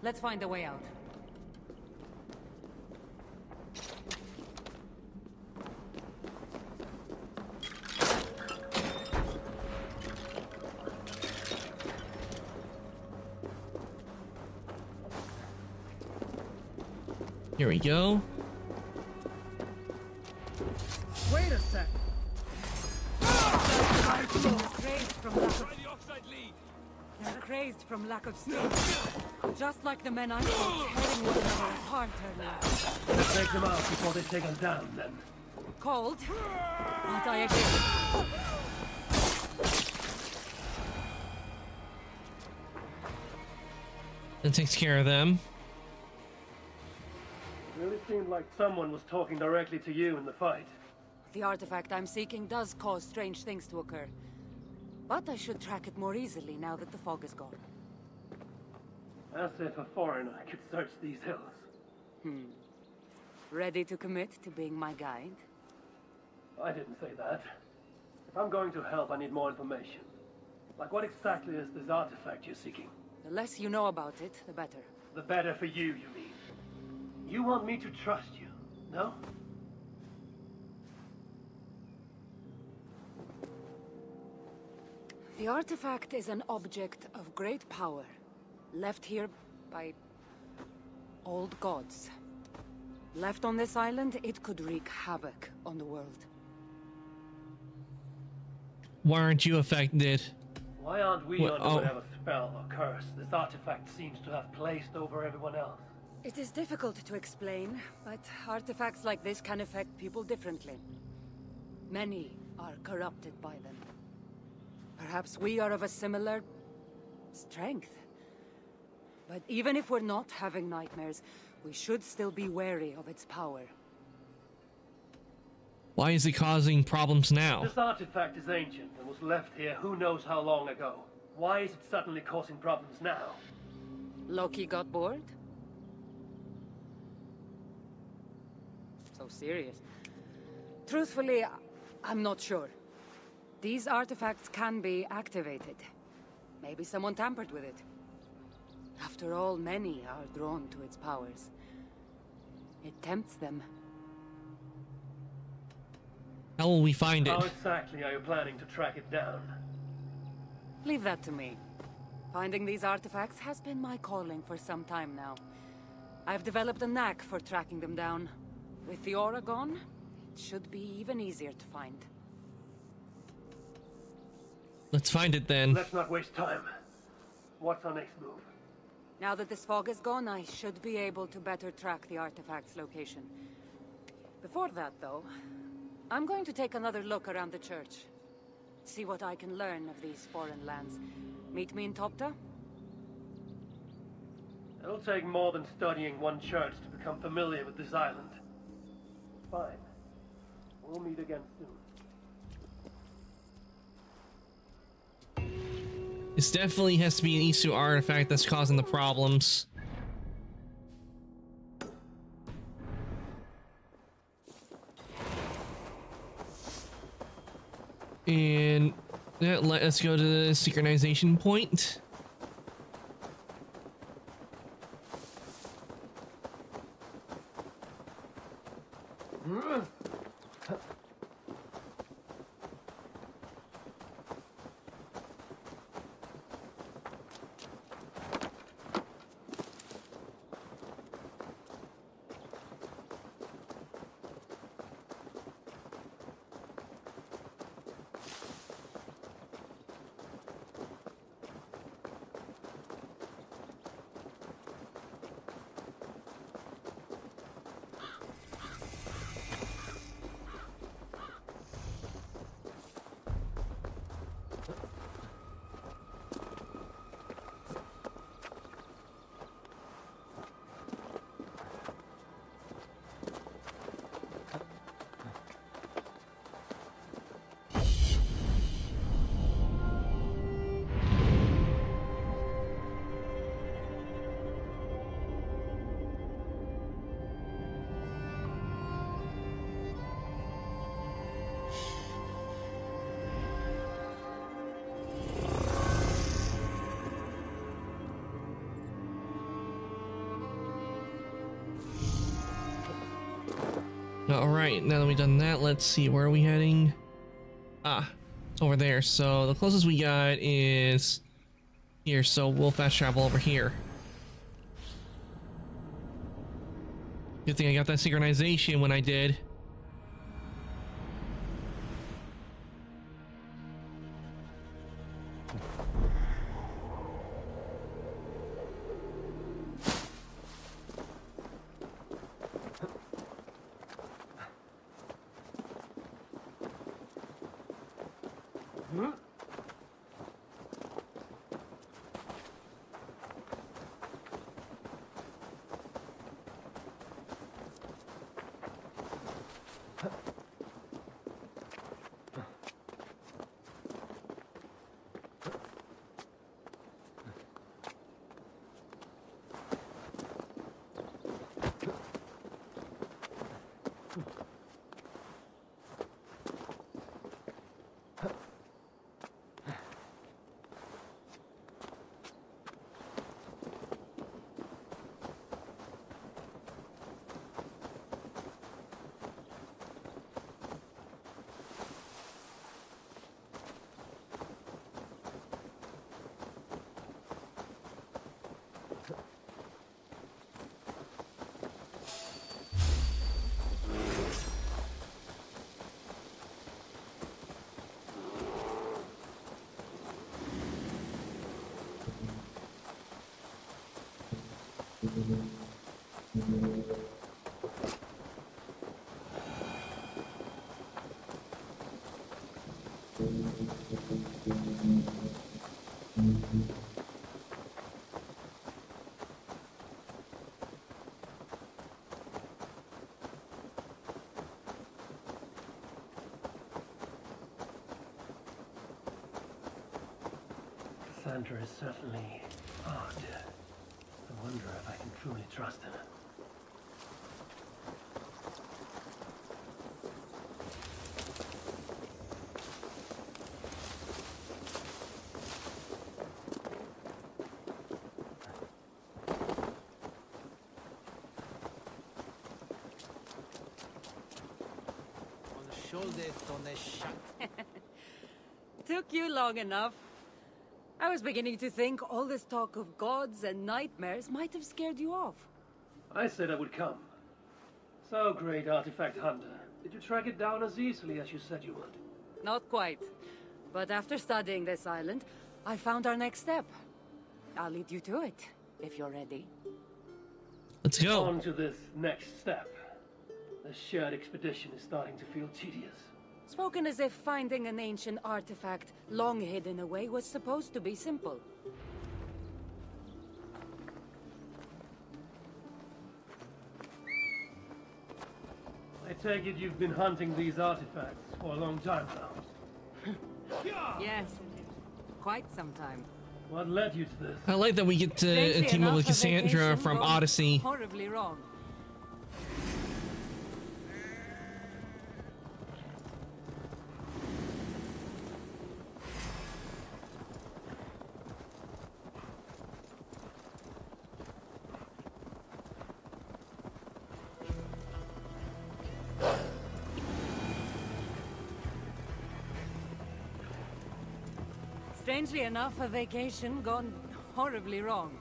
S: Let's find a way out.
A: Here we go.
C: Wait a sec.
S: They're crazed from lack of sleep. Just like the men I saw tearing one another apart earlier.
C: Let's take them out before they take us down, then.
S: Cold, but I agree.
A: That takes care of them.
C: It really seemed like someone was talking directly to you in the fight.
S: The artifact I'm seeking does cause strange things to occur. But I should track it more easily now that the fog is gone.
C: As if a foreigner could search these hills.
S: Ready to commit to being my guide?
C: I didn't say that. If I'm going to help, I need more information. Like what exactly is this artifact you're seeking?
S: The less you know about it, the better.
C: The better for you mean? You want me to trust you, no?
S: The artifact is an object of great power, left here by old gods. Left on this island, it could wreak havoc on the world.
A: Why aren't you affected?
C: Why aren't we under whatever spell or curse this artifact seems to have placed over everyone else?
S: It is difficult to explain, but artifacts like this can affect people differently. Many are corrupted by them. Perhaps we are of a similar strength. But even if we're not having nightmares, we should still be wary of its power.
A: Why is it causing problems now?
C: This artifact is ancient and was left here who knows how long ago. Why is it suddenly causing problems now?
S: Loki got bored? So serious. Truthfully, I'm not sure. These artifacts can be activated. Maybe someone tampered with it. After all, many are drawn to its powers. It tempts them.
A: How will we find it?
C: How exactly are you planning to track it down?
S: Leave that to me. Finding these artifacts has been my calling for some time now. I've developed a knack for tracking them down. With the aura gone, it should be even easier to find.
A: Let's find it then.
C: Let's not waste time. What's our next move?
S: Now that this fog is gone, I should be able to better track the artifact's location. Before that, though, I'm going to take another look around the church. See what I can learn of these foreign lands. Meet me in Topta?
C: It'll take more than studying one church to become familiar with this island. Fine. We'll meet again soon.
A: This definitely has to be an Isu artifact that's causing the problems. And let us go to the synchronization point. Alright, now that we've done that, let's see, where are we heading? Ah, it's over there. So the closest we got is here, so we'll fast travel over here. Good thing I got that synchronization when I did.
C: Cassandra is certainly odd. I wonder if I can truly trust her.
S: Took you long enough. I was beginning to think all this talk of gods and nightmares might have scared you off.
C: I said I would come. So, great artifact hunter, did you track it down as easily as you said you would?
S: Not quite. But after studying this island, I found our next step. I'll lead you to it, if you're ready.
A: Let's go.
C: On to this next step. The shared expedition is starting to feel tedious.
S: Spoken as if finding an ancient artifact long hidden away was supposed to be simple.
C: I take it you've been hunting these artifacts for a long time now.
S: Yes, quite some time.
C: What led you to this?
A: I like that we get to
S: Strangely
A: team up
S: enough,
A: with
S: a
A: Cassandra
S: vacation
A: from
S: gone
A: Odyssey.
S: Horribly wrong. Strangely enough, a vacation gone horribly wrong.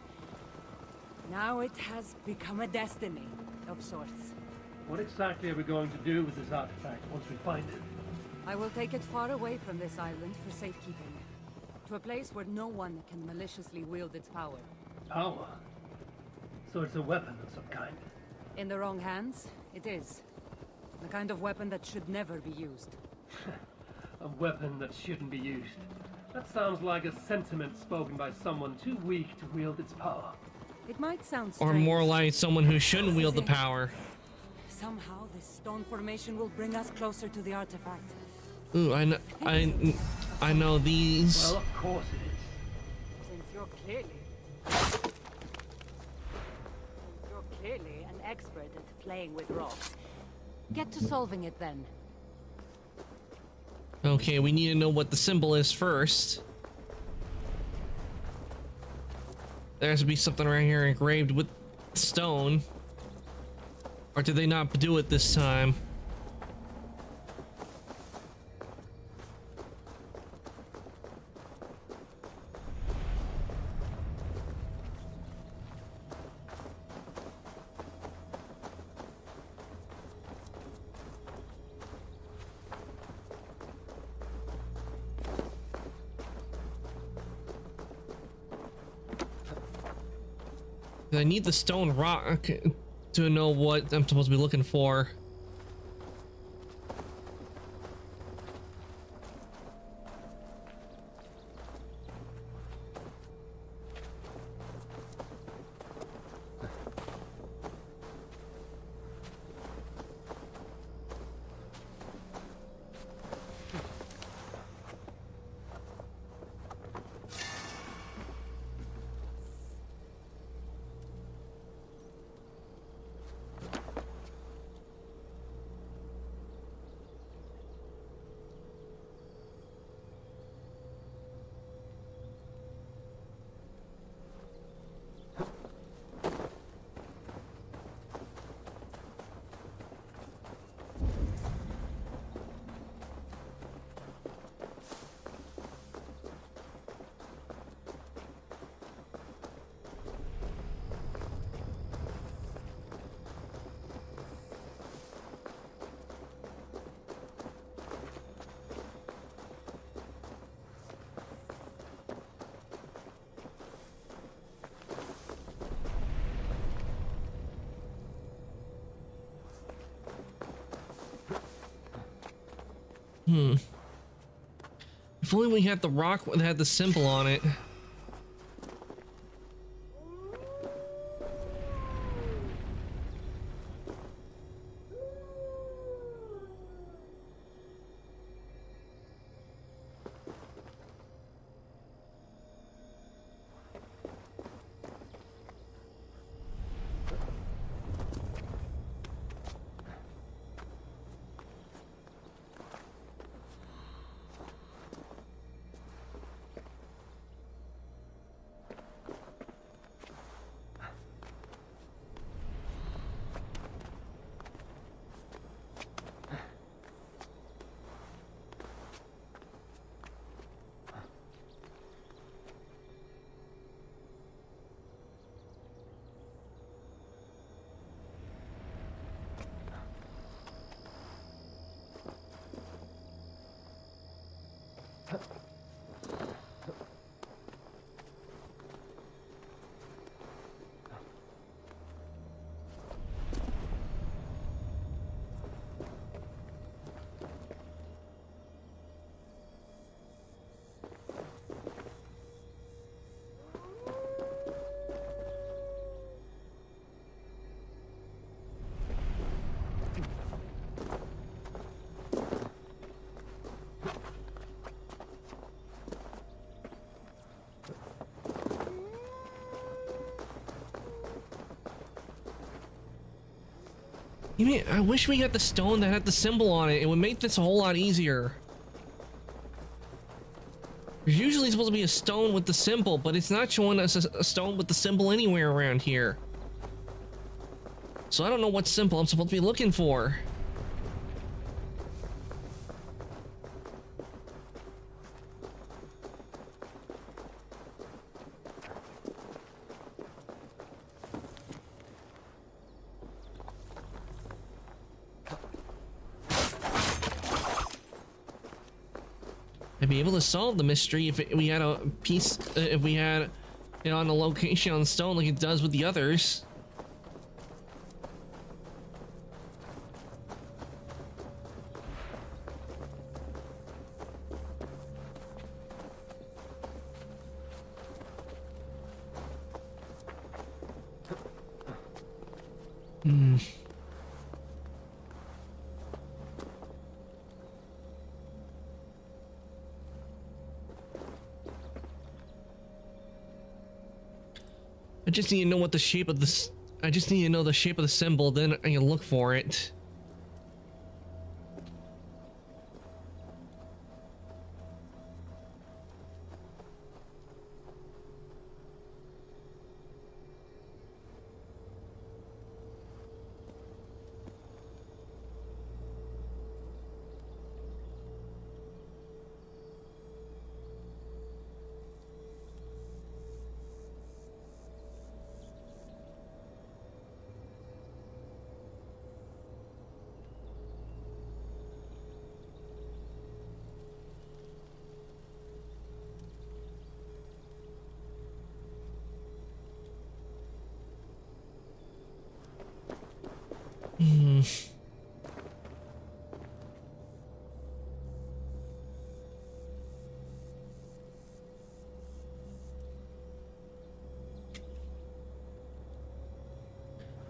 S: Now it has become a destiny of sorts.
C: What exactly are we going to do with this artifact once we find it?
S: I will take it far away from this island for safekeeping. To a place where no one can maliciously wield its power.
C: Power? So it's a weapon of some kind?
S: In the wrong hands, it is. The kind of weapon that should never be used.
C: A weapon that shouldn't be used. That sounds like a sentiment spoken by someone too weak to wield its power.
S: It might sound
A: Or
S: strange.
A: more like someone who shouldn't wield the power.
S: Somehow this stone formation will bring us closer to the artifact.
A: Ooh, I know these.
C: Well, of course it is.
S: Since you're clearly an expert at playing with rocks, get to solving it then.
A: Okay, we need to know what the symbol is first. There has to be something right here engraved with stone. Or did they not do it this time? I need the stone rock to know what I'm supposed to be looking for. If only we had the rock that had the symbol on it. You mean, I wish we got the stone that had the symbol on it. It would make this a whole lot easier. There's usually supposed to be a stone with the symbol, but it's not showing us a stone with the symbol anywhere around here. So I don't know what symbol I'm supposed to be looking for. I'd be able to solve the mystery if we had a piece, if we had it on the location on the stone like it does with the others. I just need to know what the shape of this. I just need to know the shape of the symbol, then I can look for it.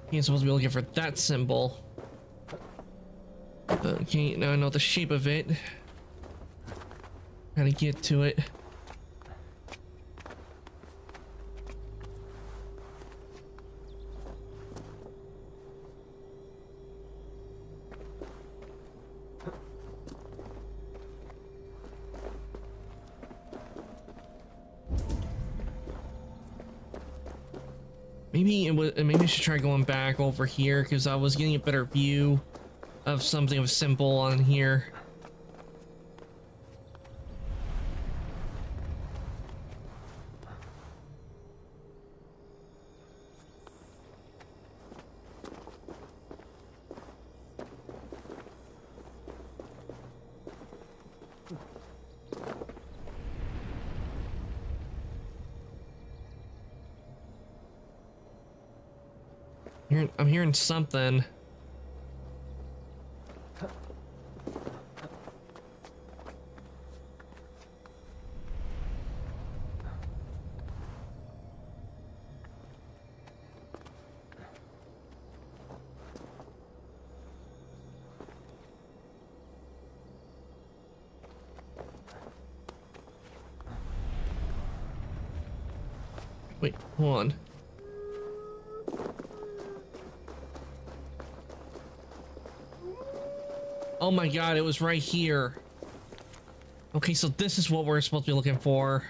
A: You're supposed to be looking for that symbol. Okay, now I know the shape of it. How to get to it. Maybe I should try going back over here because I was getting a better view of something of a symbol on here. I'm hearing something. Wait, hold on. Oh my god, it was right here. Okay, so this is what we're supposed to be looking for.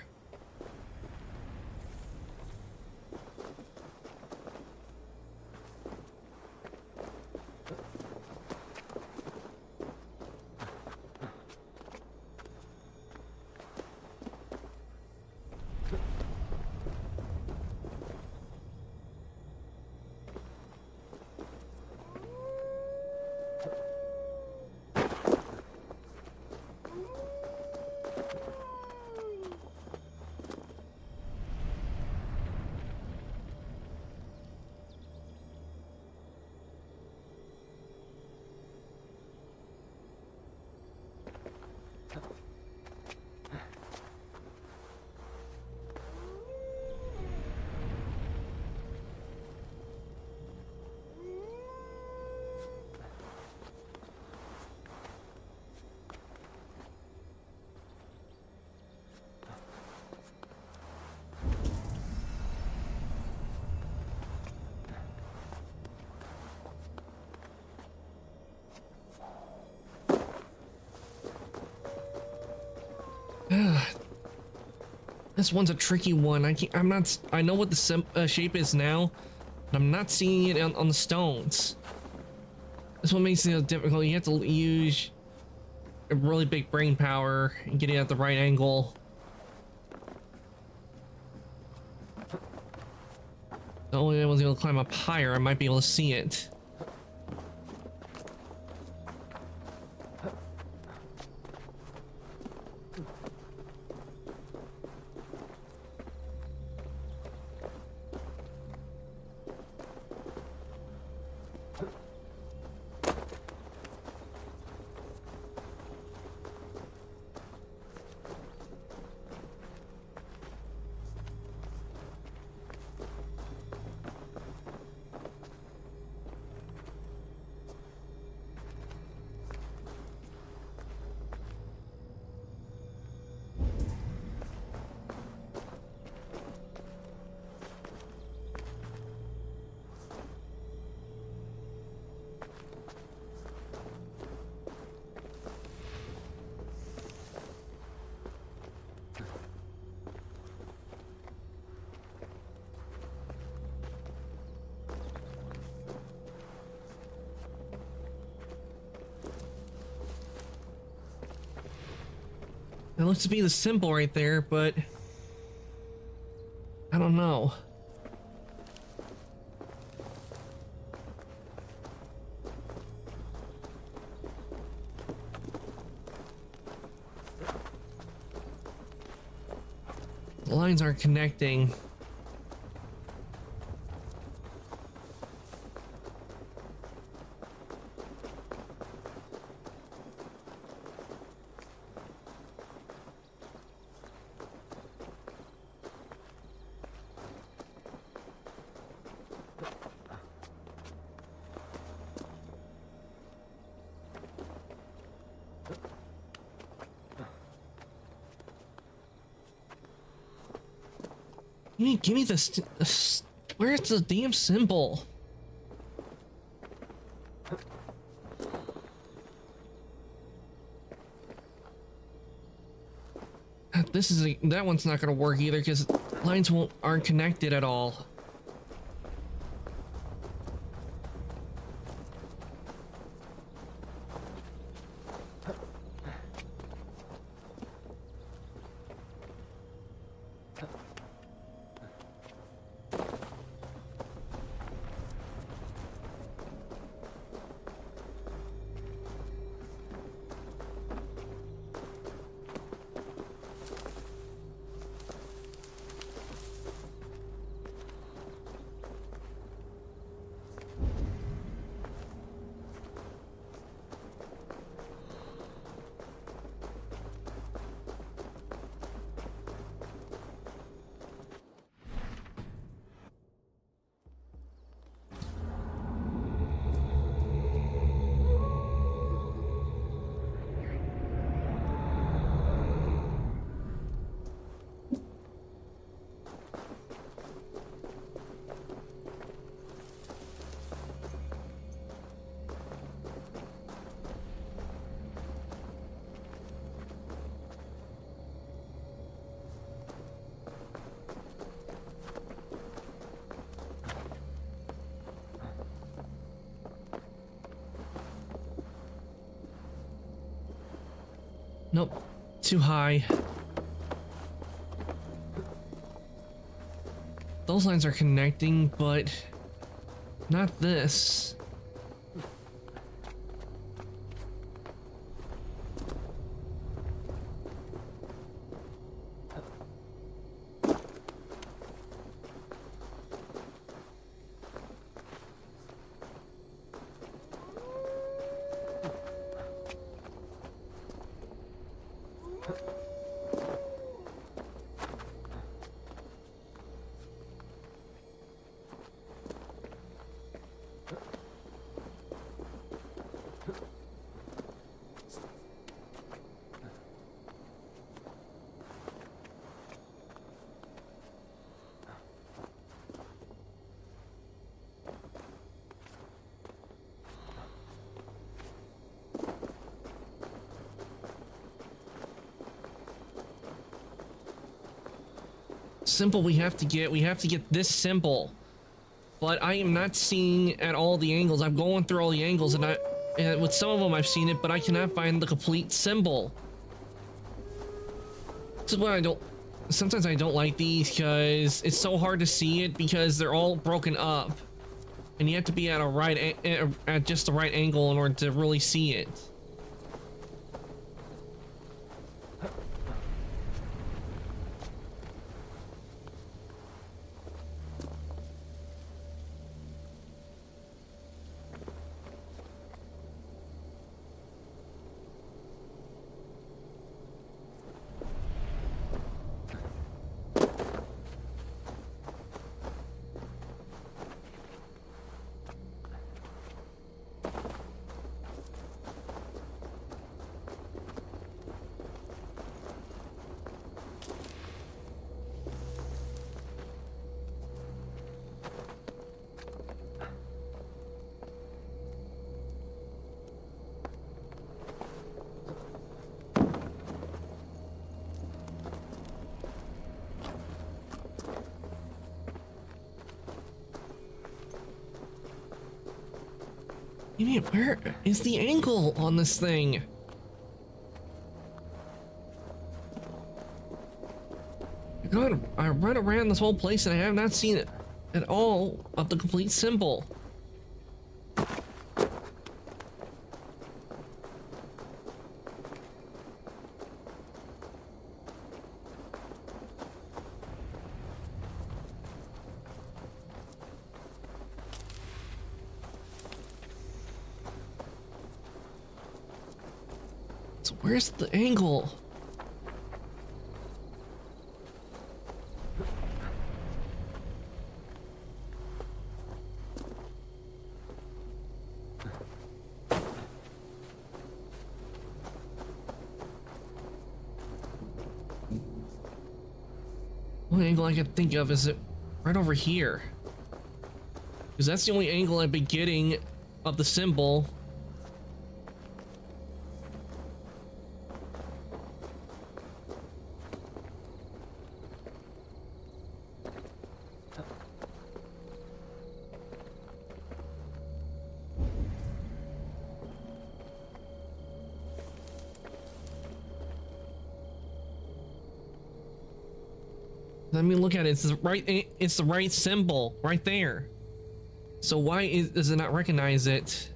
A: This one's a tricky one. I'm not. I know what the shape is now, but I'm not seeing it on the stones. This one makes it difficult. You have to use a really big brain power and get it at the right angle. The only way I was able to climb up higher, I might be able to see it. It looks to be the symbol right there, but I don't know. The lines aren't connecting. You need to give me this. Where's the damn symbol? That one's not gonna work either because lines aren't connected at all. Nope, too high. Those lines are connecting, but not this. symbol we have to get. We have to get this symbol. But I am not seeing at all the angles. I'm going through all the angles, and with some of them I've seen it, but I cannot find the complete symbol. This is what I don't... Sometimes I don't like these because it's so hard to see it because they're all broken up. And you have to be at at just the right angle in order to really see it. Where is the angle on this thing? God, I run around this whole place and I have not seen it at all of the complete symbol. Where's the angle? Only angle I can think of is it right over here. Because that's the only angle I've been getting of the symbol. Let me look at it. It's the right symbol right there. So why does it not recognize it?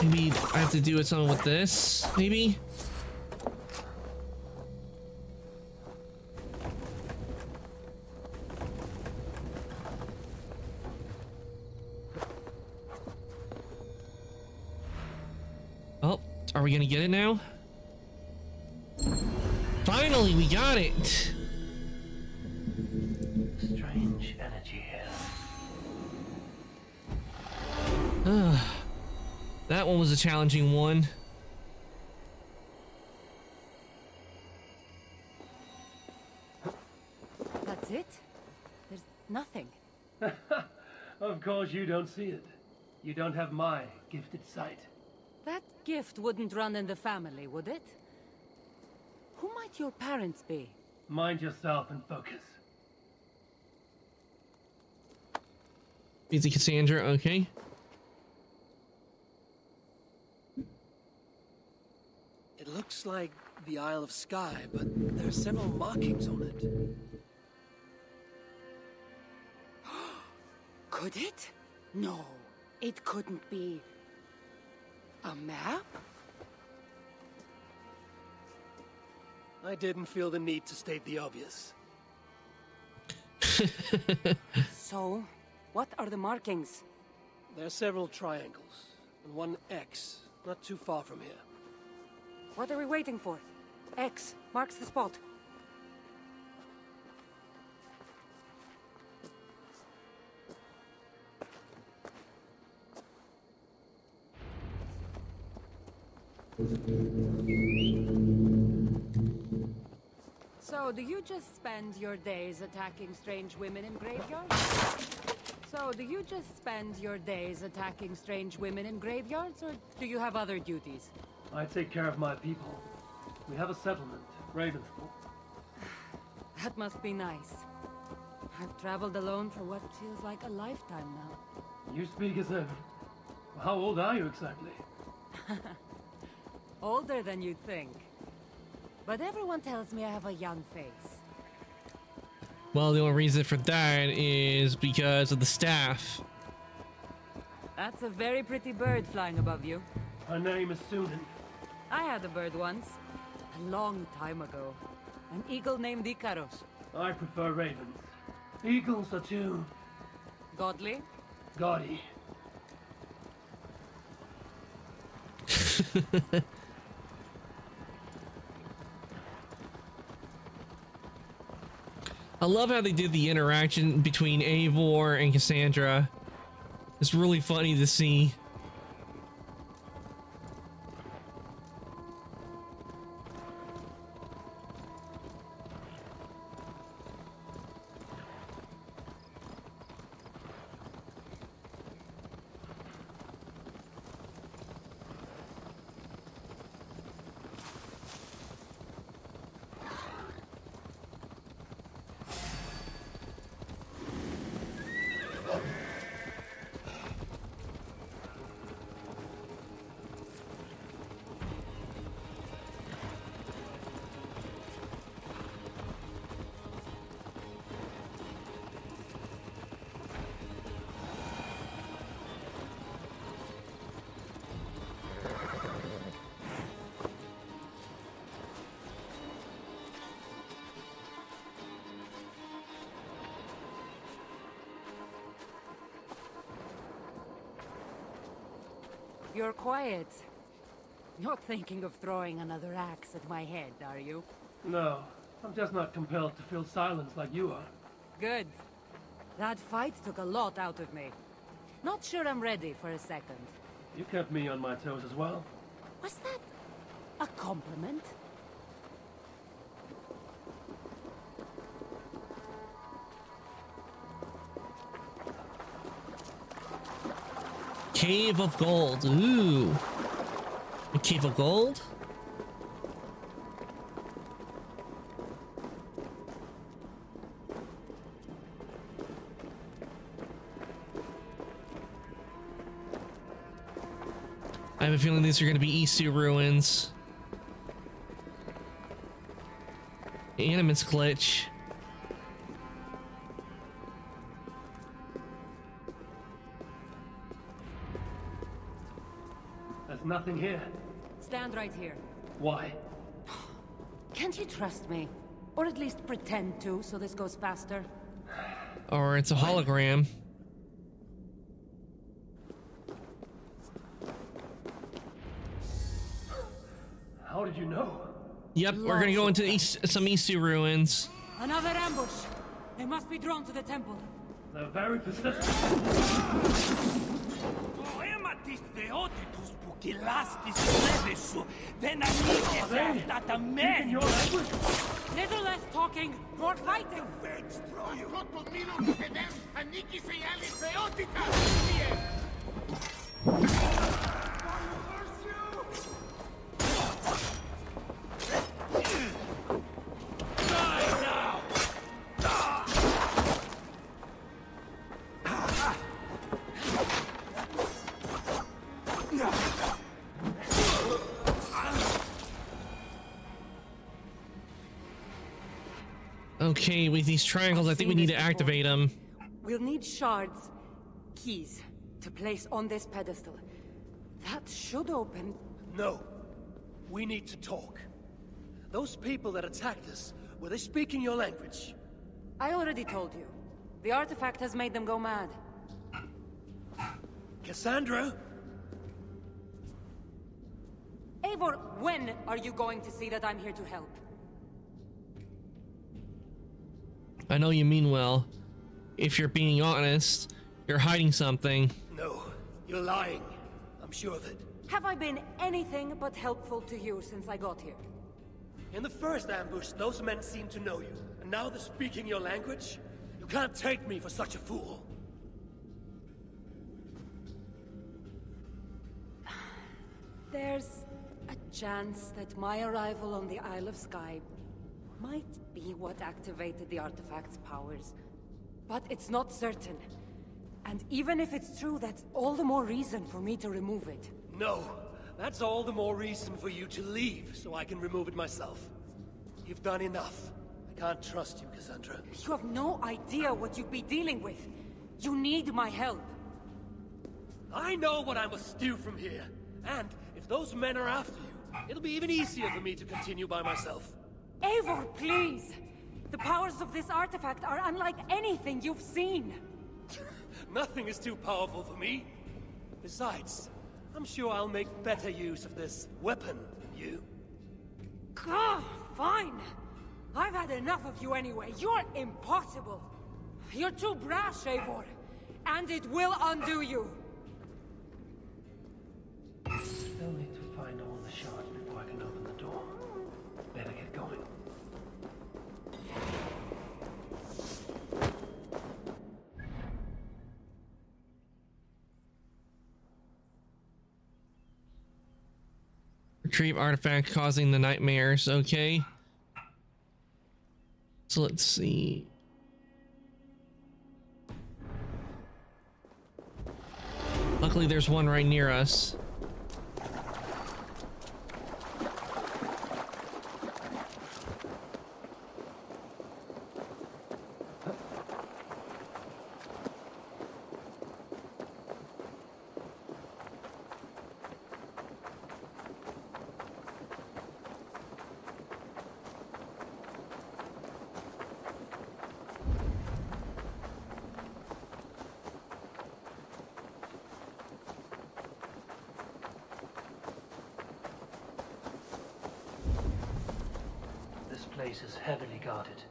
A: Maybe I have to do something with this, maybe? Oh, are we gonna get it now? Finally, we got it!
C: Strange energy here.
A: That one was a challenging one.
S: That's it? There's nothing.
C: Of course you don't see it. You don't have my gifted sight.
S: That gift wouldn't run in the family, would it? Who might your parents be?
C: Mind yourself and focus.
A: Easy, Cassandra, okay.
T: It looks like the Isle of Skye, but there are several markings on it.
S: Could it? No, it couldn't be. A map?
T: I didn't feel the need to state the obvious.
S: So, what are the markings?
T: There are several triangles, and one X, not too far from here.
S: What are we waiting for? X marks the spot. So, do you just spend your days attacking strange women in graveyards? Or do you have other duties?
C: I take care of my people. We have a settlement, Ravensthorpe.
S: That must be nice. I've traveled alone for what feels like a lifetime now.
C: You speak as if... How old are you exactly?
S: Older than you'd think. But everyone tells me I have a young face.
A: Well, the only reason for that is because of the staff.
S: That's a very pretty bird flying above you.
C: Her name is Sunan.
S: I had a bird once. A long time ago. An eagle named Ikaros.
C: I prefer ravens. Eagles are too...
S: Godly?
C: Gaudy.
A: I love how they did the interaction between Eivor and Cassandra. It's really funny to see.
S: You're quiet. Not thinking of throwing another axe at my head, are you?
C: No, I'm just not compelled to feel silence like you are.
S: Good. That fight took a lot out of me. Not sure I'm ready for a second.
C: You kept me on my toes as well.
S: Was that a compliment?
A: Cave of Gold. Ooh. A Cave of Gold? I have a feeling these are going to be Isu ruins. Animus glitch.
C: There's nothing here.
S: Stand right here.
C: Why?
S: Can't you trust me? Or at least pretend to, so this goes faster.
A: Or it's a hologram.
C: How did you know?
A: Yep, we're gonna go into some Isu ruins.
S: Another ambush. They must be drawn to the temple.
C: They're very persistent.
S: Little less talking, more fighting.
A: Okay, with these triangles, I think we need to activate them.
S: We'll need shards, keys, to place on this pedestal. That should open...
T: No. We need to talk. Those people that attacked us, were they speaking your language?
S: I already told you. The artifact has made them go mad.
T: Cassandra?
S: Eivor, when are you going to see that I'm here to help?
A: I know you mean well. If you're being honest, you're hiding something.
T: No, you're lying. I'm sure of it.
S: Have I been anything but helpful to you since I got here?
T: In the first ambush, those men seemed to know you. And now they're speaking your language? You can't take me for such a fool.
S: There's a chance that my arrival on the Isle of Skye might be what activated the artifact's powers. But it's not certain. And even if it's true, that's all the more reason for me to remove it.
T: No, that's all the more reason for you to leave, so I can remove it myself. You've done enough. I can't trust you, Cassandra.
S: You have no idea what you'd be dealing with. You need my help.
T: I know what I must do from here. And if those men are after you, it'll be even easier for me to continue by myself.
S: Eivor, please! The powers of this artifact are unlike anything you've seen.
T: Nothing is too powerful for me. Besides, I'm sure I'll make better use of this weapon than you.
S: God, fine! I've had enough of you anyway. You're impossible. You're too brash, Eivor. And it will undo you.
C: Still need to find all the shards before I can open the door. Better get going.
A: Retrieve artifact causing the nightmares. Okay. So let's see. Luckily, there's one right near us.
C: This place is heavily guarded.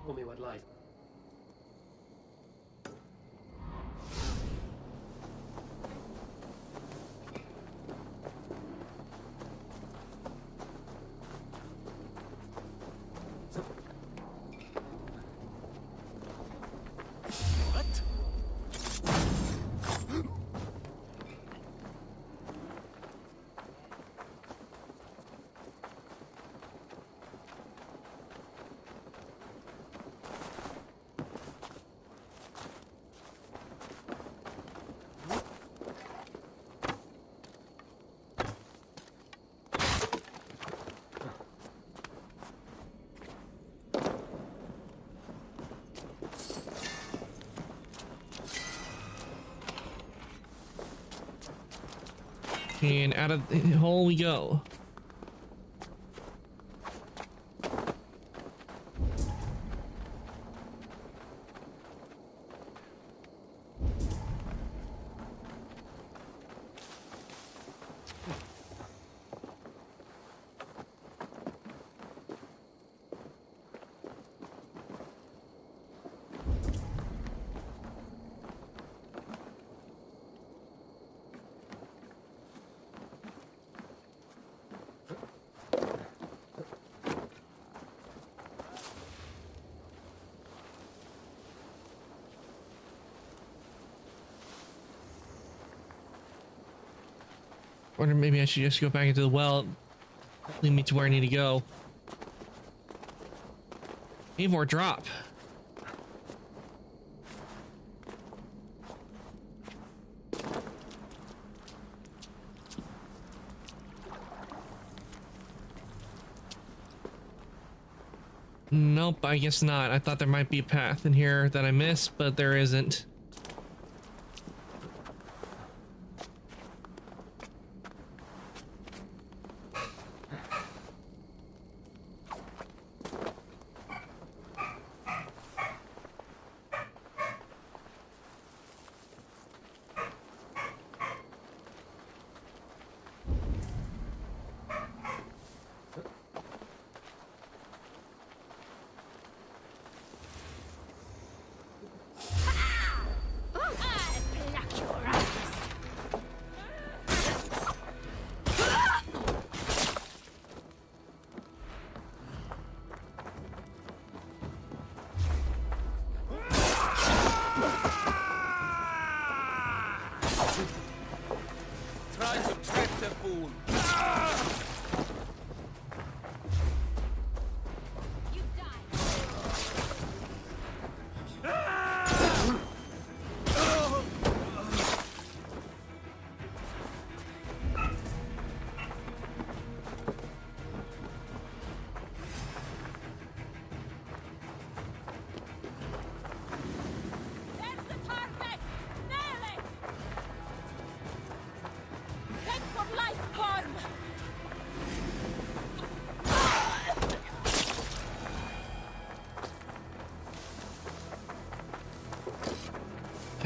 C: Tell me what lies.
A: And out of the hole we go. Or maybe I should just go back into the well. Lead me to where I need to go. Eivor, drop. Nope, I guess not. I thought there might be a path in here that I missed, but there isn't.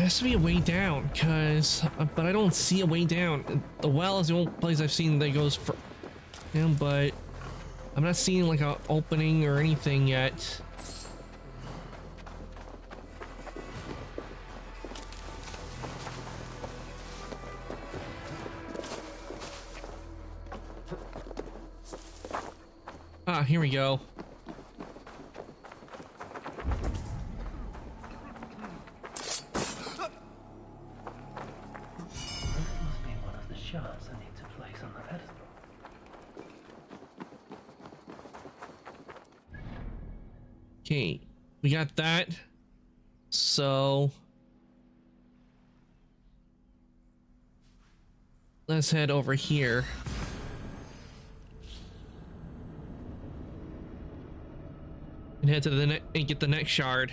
A: has to be a way down, but I don't see a way down. The well is the only place I've seen that goes for, but I'm not seeing like an opening or anything yet. Ah, here we go.
C: Shards I need to place on the pedestal.
A: Okay, we got that. So let's head over here. And head to the and get the next shard.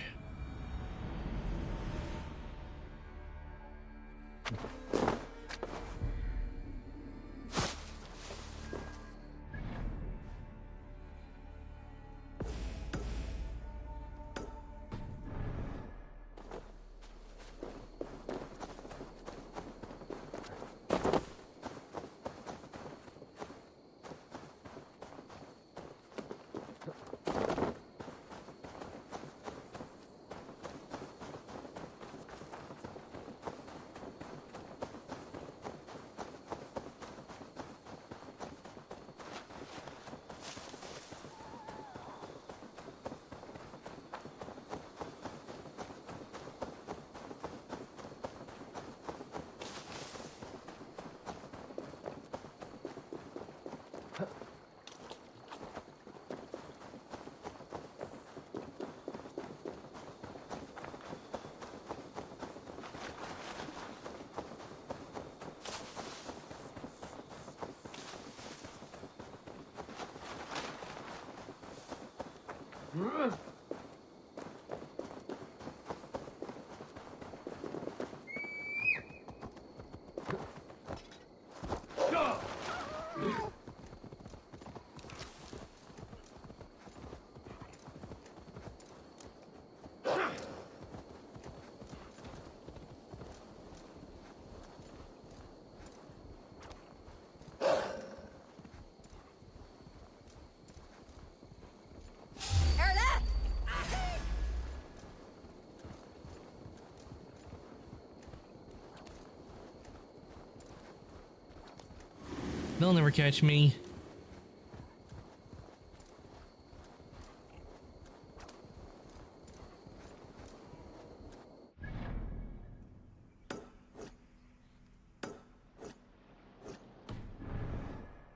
A: They'll never catch me.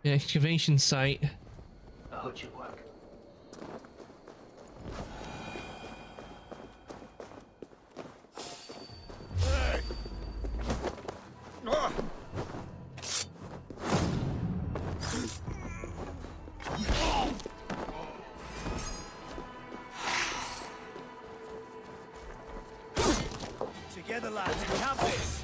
A: The excavation site.
C: I hope you work.
N: Together, lads, we have this.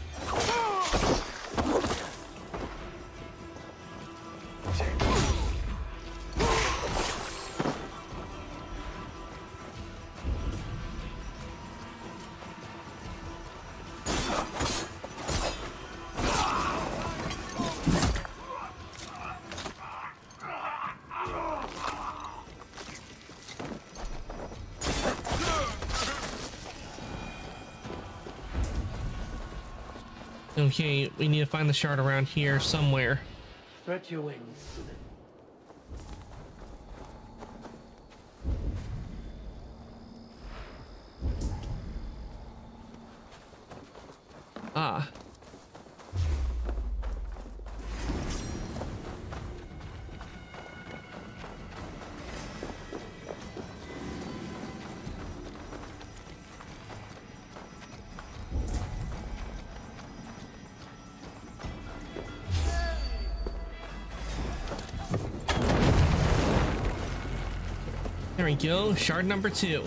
A: Okay, we need to find the shard around here somewhere.
C: Stretch your wings.
A: Ah. There we go, shard number 2.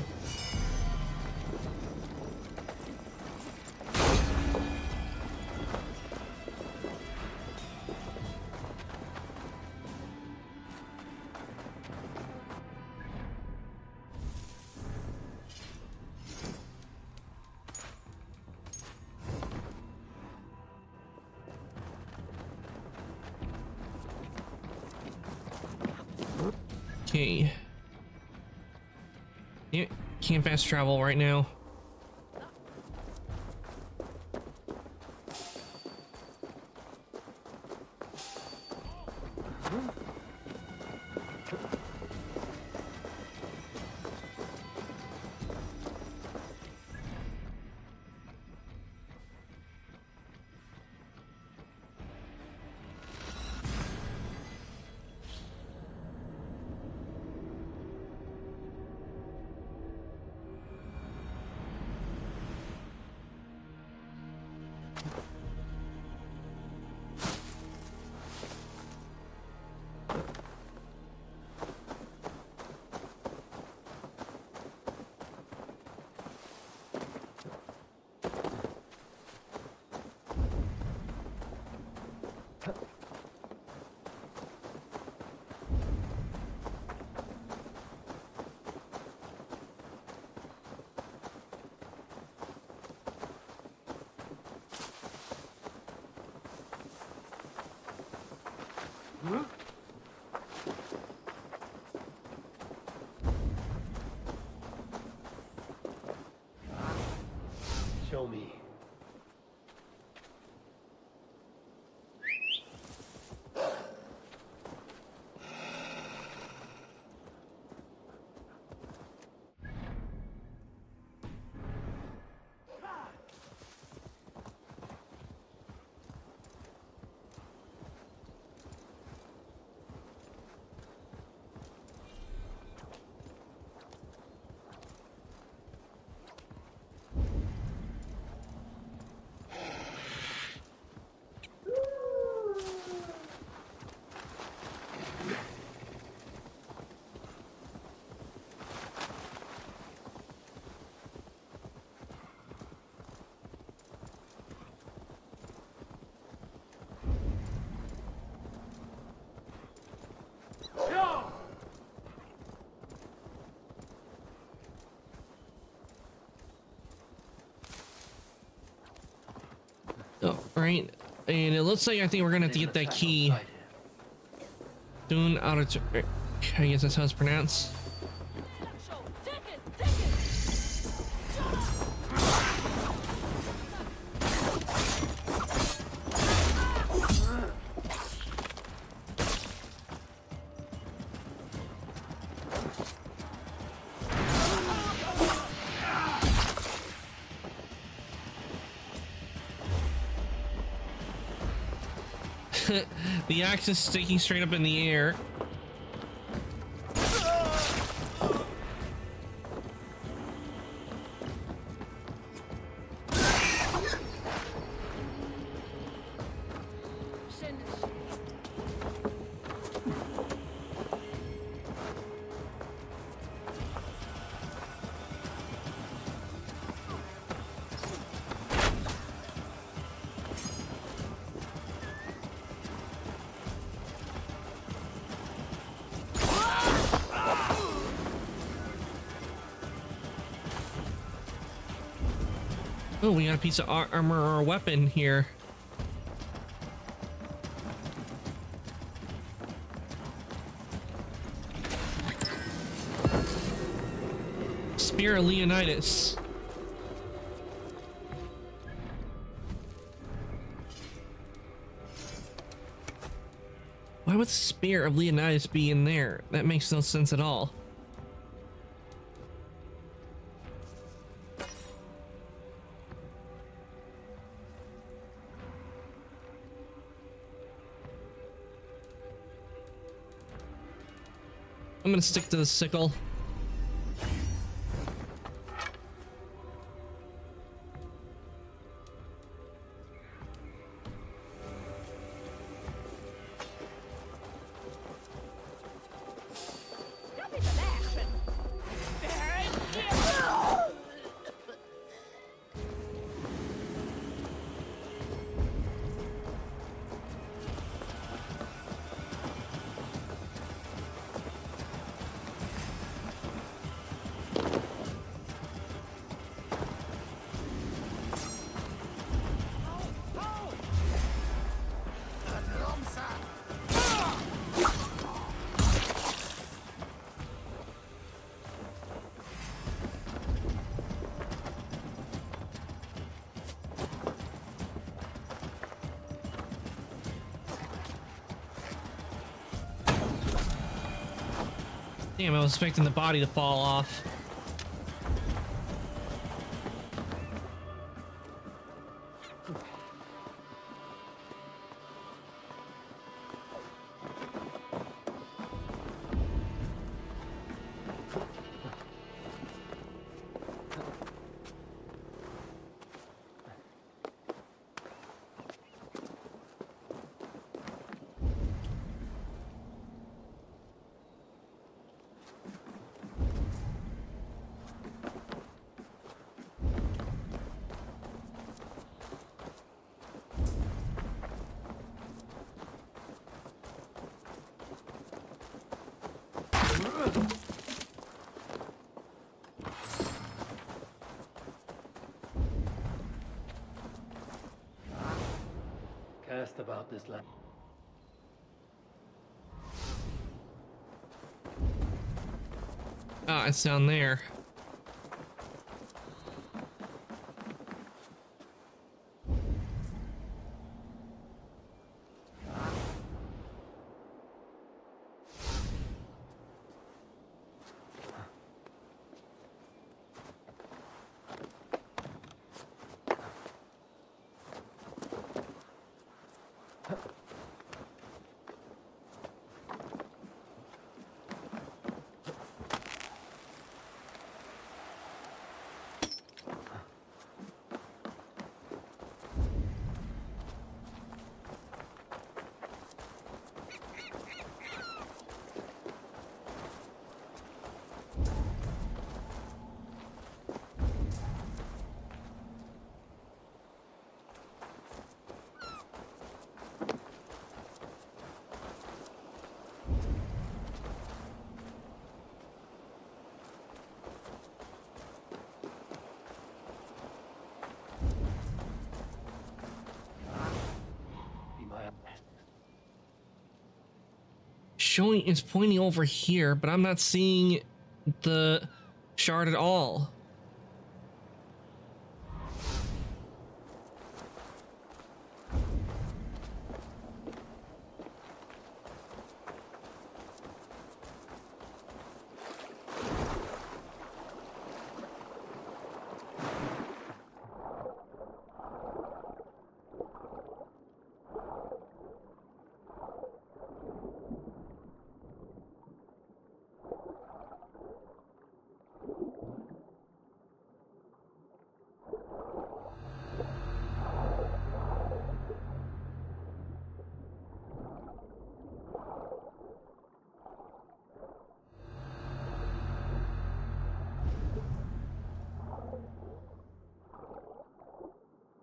A: Okay. Yeah, can't fast travel right now.
C: Show me.
A: Oh, right. And it looks like I think we're gonna have to get that key soon out of. I guess that's how it's pronounced. The axe is sticking straight up in the air. Oh, we got a piece of armor or weapon here. Spear of Leonidas. Why would the Spear of Leonidas be in there? That makes no sense at all. I'm gonna stick to the sickle. Damn, I was expecting the body to fall off.
C: Cast about this land.
A: Ah, it's down there. Showing is pointing over here, but I'm not seeing the shard at all.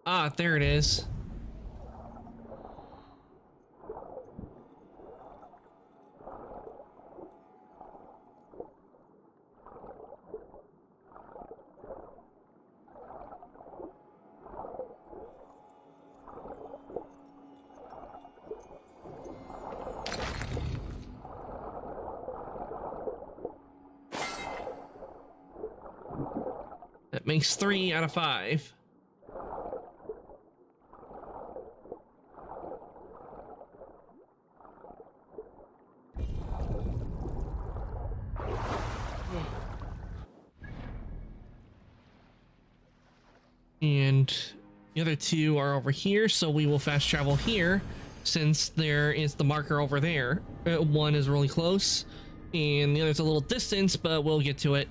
A: Ah, there it is. That makes 3 out of 5. And the other 2 are over here, so we will fast travel here since there is the marker over there. One is really close and the other's a little distance, but we'll get to it.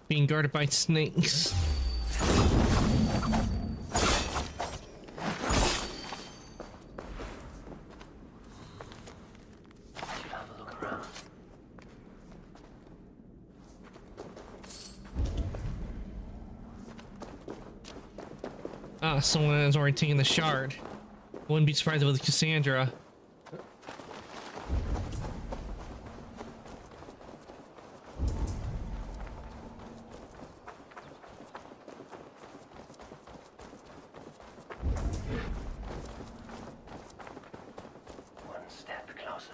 A: Being guarded by snakes. Someone has already taken the shard. Wouldn't be surprised if it was Cassandra.
C: One step closer.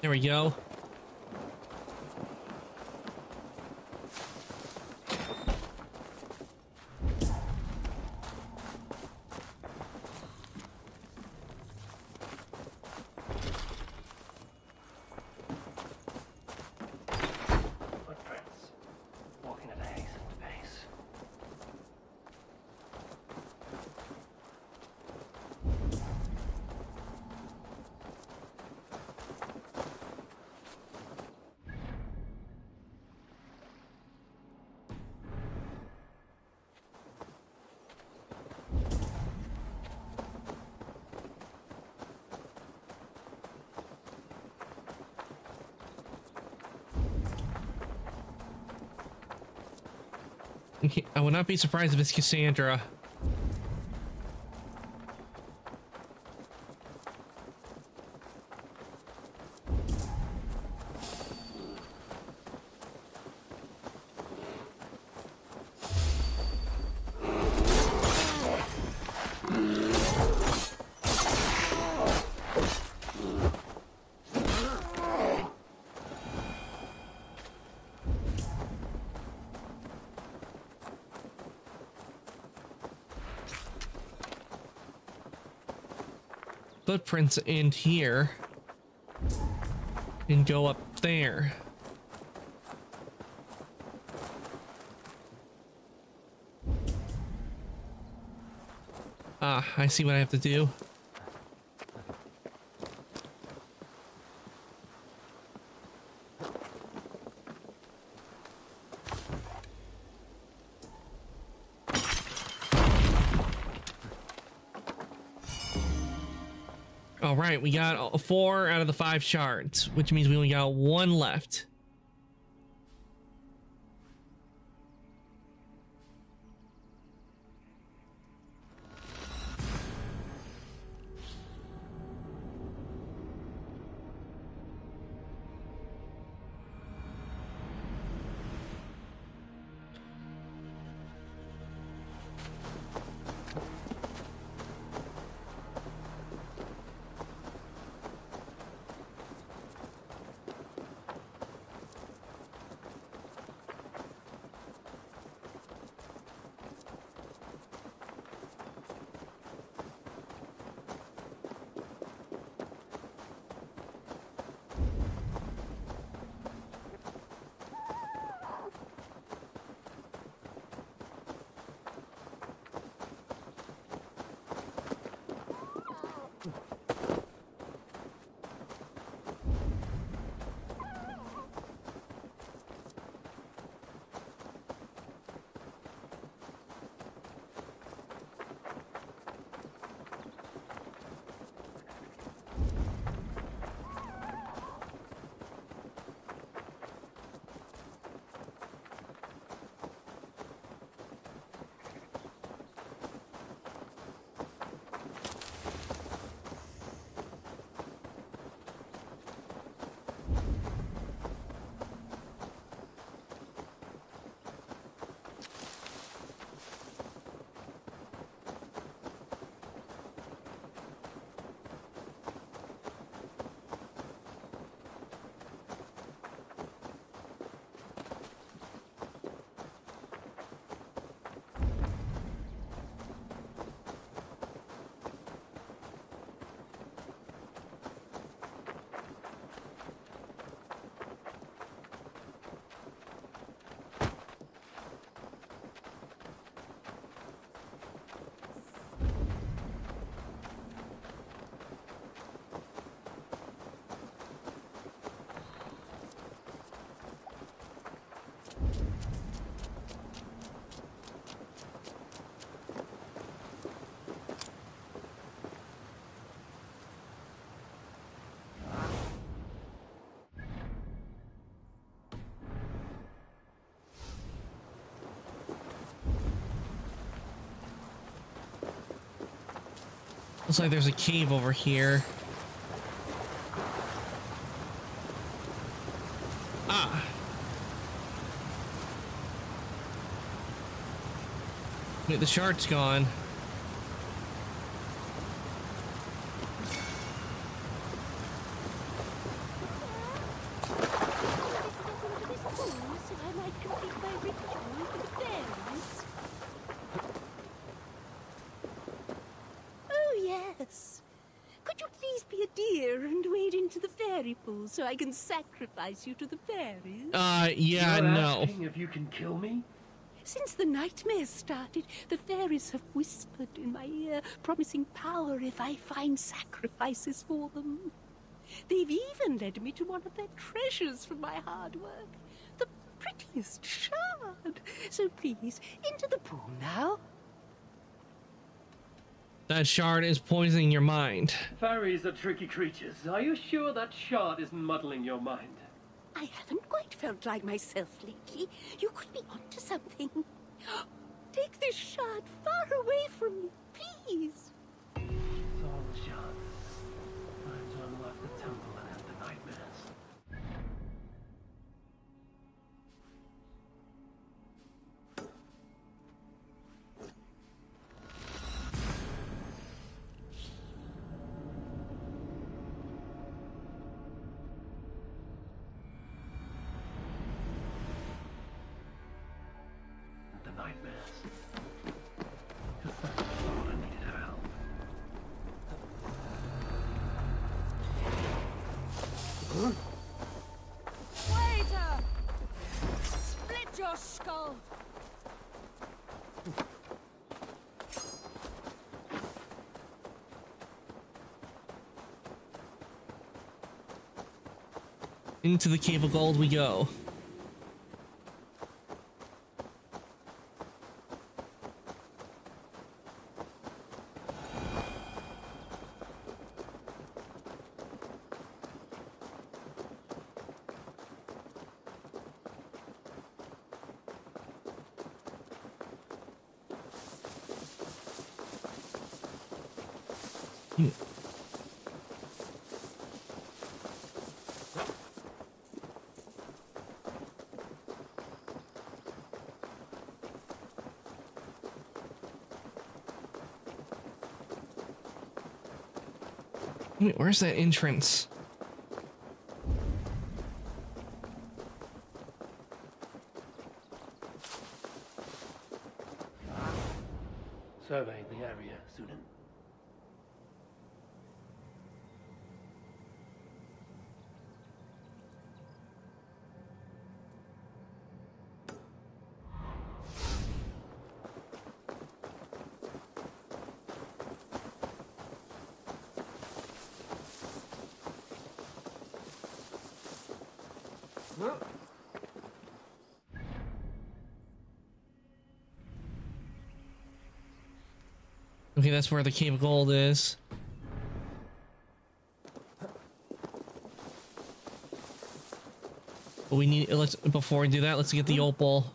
A: There we go.
C: Footprints. Walking at a hastened pace.
A: I would not be surprised if it's Cassandra. Footprints end here and go up there. Ah, I see what I have to do. All right, we got 4 out of the 5 shards, which means we only got 1 left. Looks like there's a cave over here. Ah. Wait, the shard's gone.
U: So I can sacrifice you to the fairies?
A: Yeah,
C: You're
A: no.
C: asking if you can kill me?
U: Since the nightmare started, the fairies have whispered in my ear, promising power if I find sacrifices for them. They've even led me to one of their treasures from my hard work, the prettiest shard. So please, into the pool now.
A: That shard is poisoning your mind.
C: Fairies are tricky creatures. Are you sure that shard isn't muddling your mind?
U: I haven't quite felt like myself lately. You could be onto something. Take this shard far away from me, please.
C: It's all the shard. Time to unlock the temple and end the nightmares. Nightmares. Just I thought I needed her help. Huh?
J: Waiter! Split your skull!
A: Into the Cave of Gold we go. Wait, where's that entrance?
C: Surveying the area, Sunan.
A: Okay, that's where the Cave of Gold is. But we need, before we do that, let's get the opal.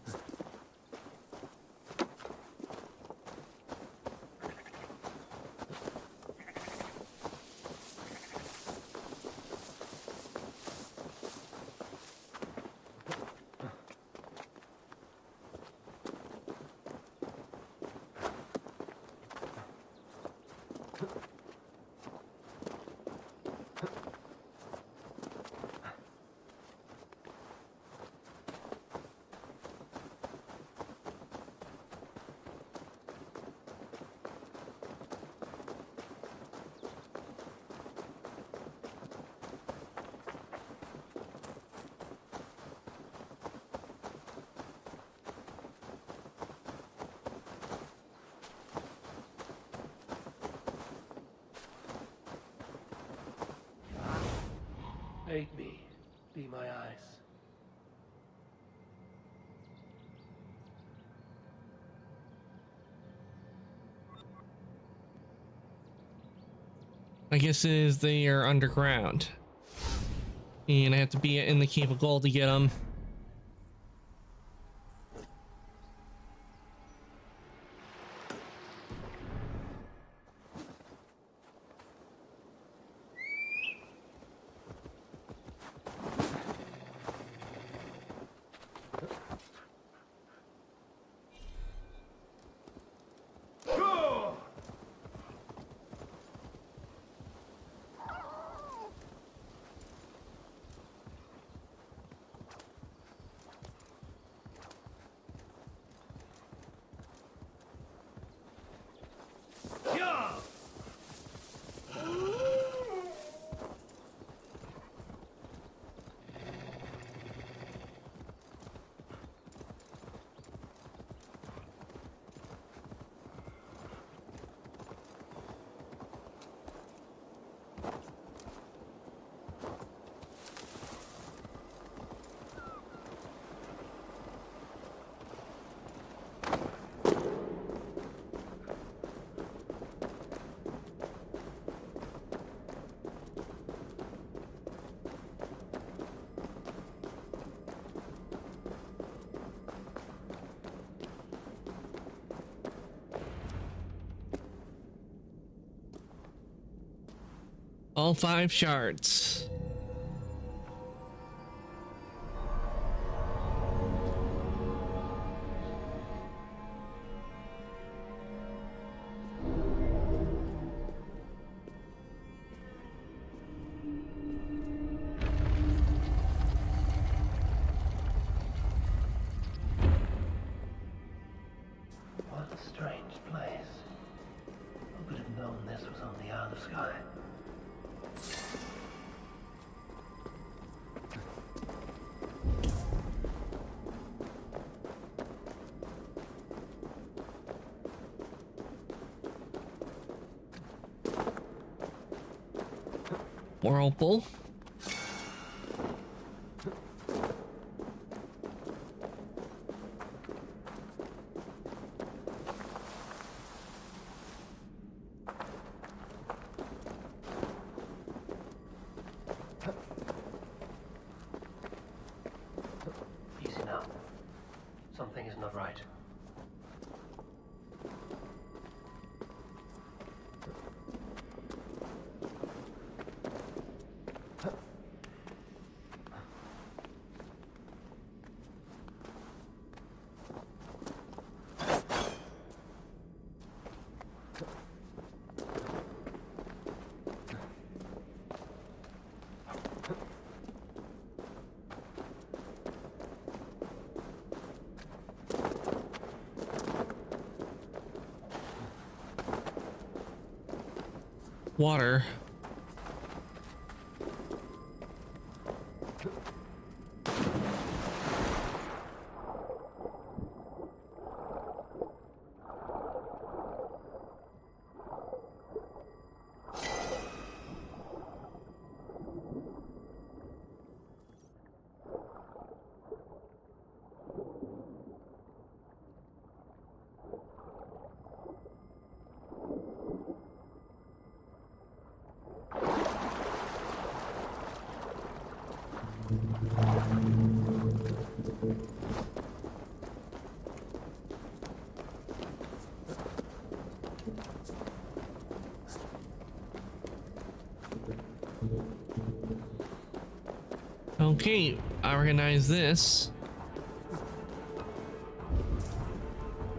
C: Aid me. Be my eyes.
A: I guess they are underground. And I have to be in the Cave of Gold to get them. All 5 shards.
C: What a strange place. Who could have known this was on the outer sky?
A: Whirlpool.
C: Easy now. Something is not right.
A: Water. Okay, I recognize this.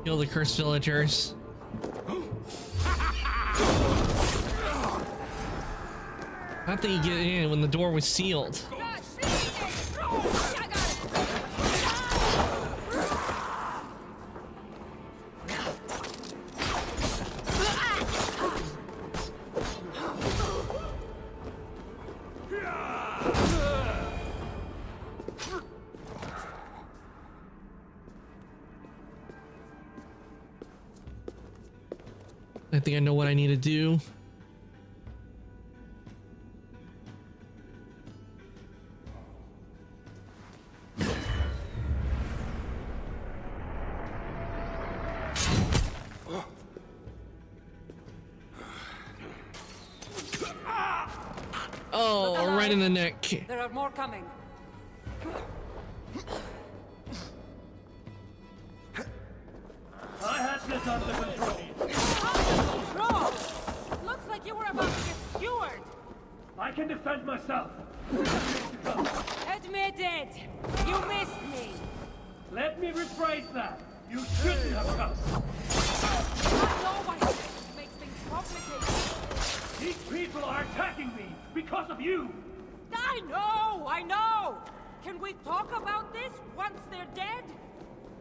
A: Kill the cursed villagers. How did you get in when the door was sealed? I think I know what I need to do. Oh, right in the neck.
S: There are more coming.
C: I have this under control.
S: Control? Looks like you were about to get skewered.
C: I can defend myself.
S: Admit it. You missed me.
C: Let me rephrase that. You shouldn't have come.
S: Not know why this makes things complicated.
C: These people are attacking me because of you.
S: I know. Can we talk about this once they're dead?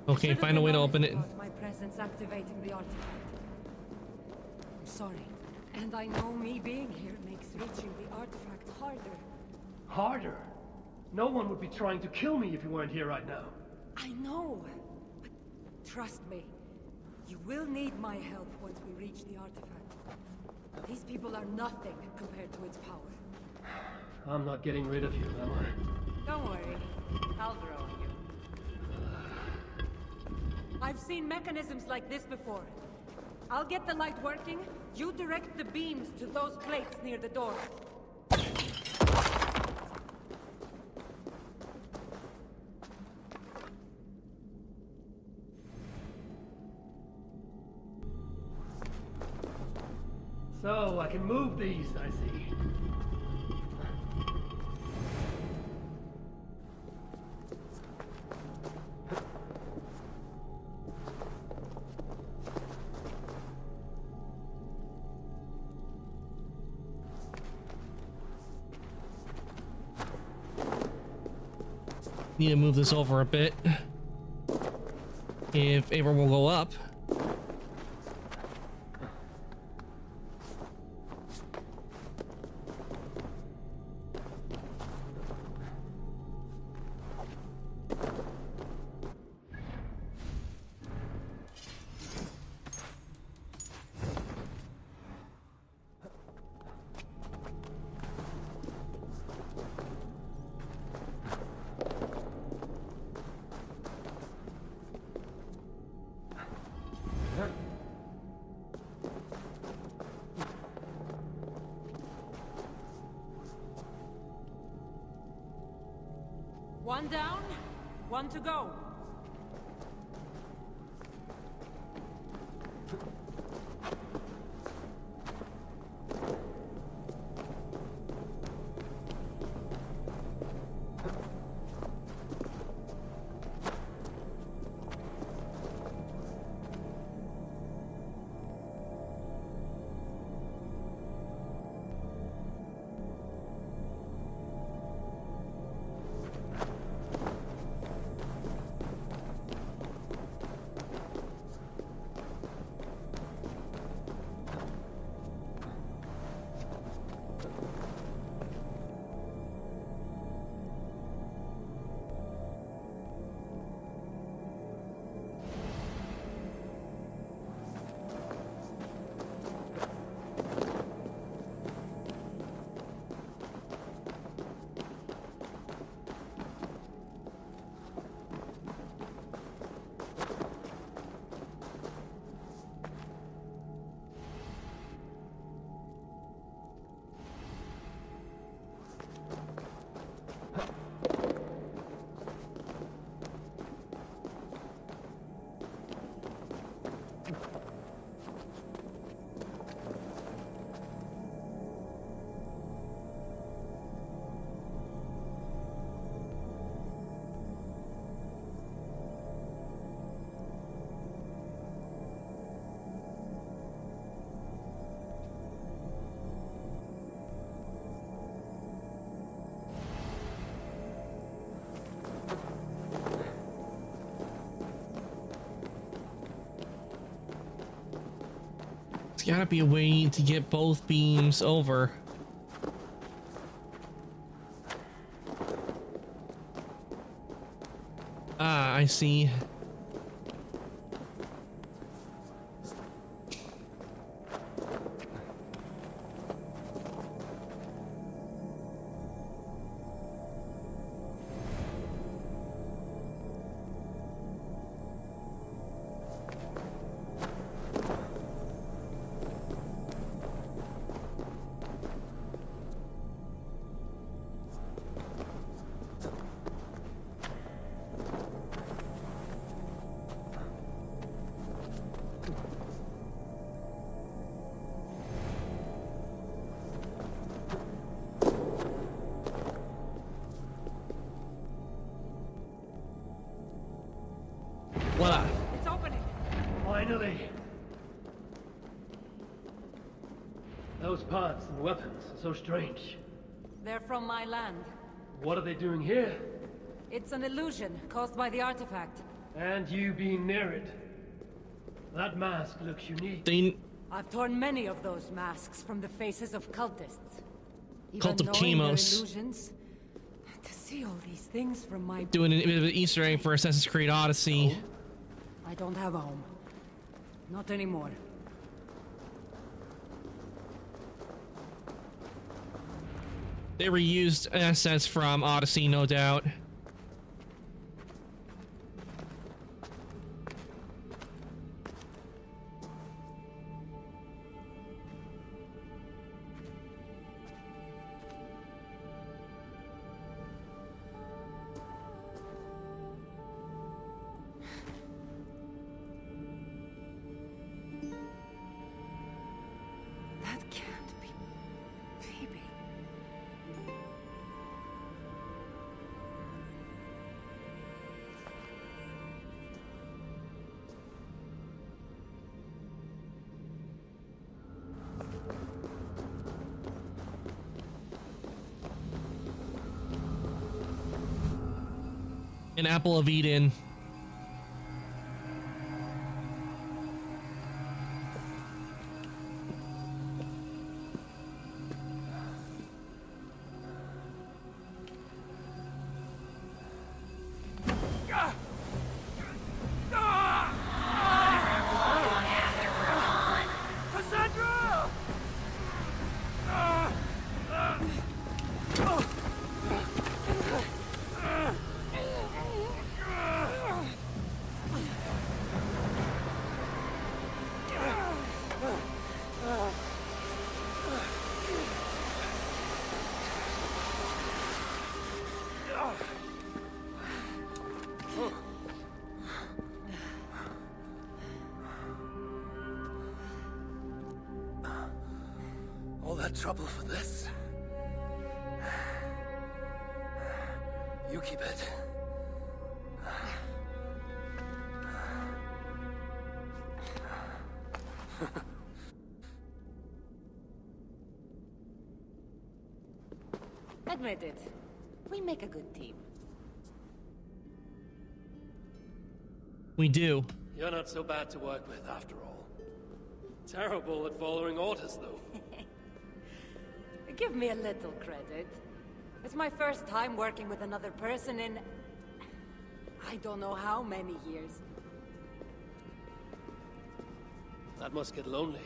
A: Okay, find a way to open it.
S: My presence activating the artifact. I'm sorry. And I know me being here makes reaching the artifact harder.
C: Harder? No one would be trying to kill me if you weren't here right now.
S: I know. But trust me, you will need my help once we reach the artifact. These people are nothing compared to its power.
C: I'm not getting rid of you, am I?
S: Don't worry. I'll grow on you. I've seen mechanisms like this before. I'll get the light working. You direct the beams to those plates near the door.
C: So, I can move these, I see.
A: Need to move this over a bit. If Eivor will go up.
S: One down, one to go.
A: Gotta be a way to get both beams over. Ah, I see. Voila.
S: It's opening.
C: Finally. Those parts and weapons are so strange.
S: They're from my land.
C: What are they doing here?
S: It's an illusion caused by the artifact.
C: And you being near it. That mask looks unique.
S: I've torn many of those masks from the faces of cultists.
A: Cult of
S: Even knowing their
A: Chemos.
S: illusions, to see all these things from my...
A: Doing a bit of an Easter egg for Assassin's Creed Odyssey.
S: I don't have a home. Not anymore.
A: They reused assets from Odyssey, no doubt.
S: That
A: An apple of Eden.
T: All that trouble for this? You keep it.
S: Admit it. We make a good team.
A: We do.
T: You're not so bad to work with, after all. Terrible at following orders, though.
S: Give me a little credit. It's my first time working with another person in... I don't know how many years.
T: That must get lonely.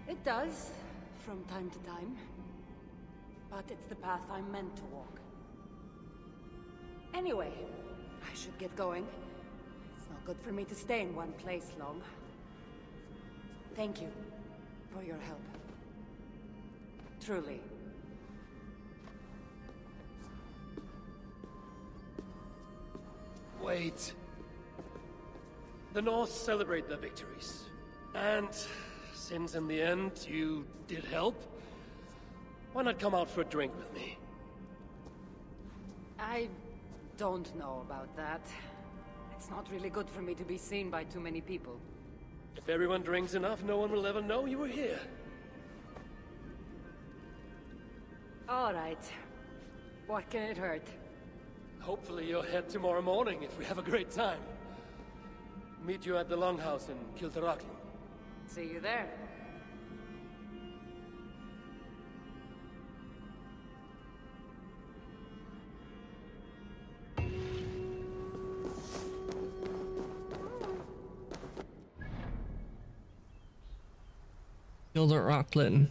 S: It does, from time to time. But it's the path I'm meant to walk. Anyway, I should get going. It's not good for me to stay in one place long. Thank you for your help. Truly.
T: Wait. The North celebrate their victories. And since in the end you did help, why not come out for a drink with me?
S: I don't know about that. It's not really good for me to be seen by too many people.
T: If everyone drinks enough, no one will ever know you were here.
S: All right. What can it hurt?
T: Hopefully you'll head tomorrow morning if we have a great time. Meet you at the Longhouse in Kiltarachlin.
S: See you there.
A: Kiltarachlin.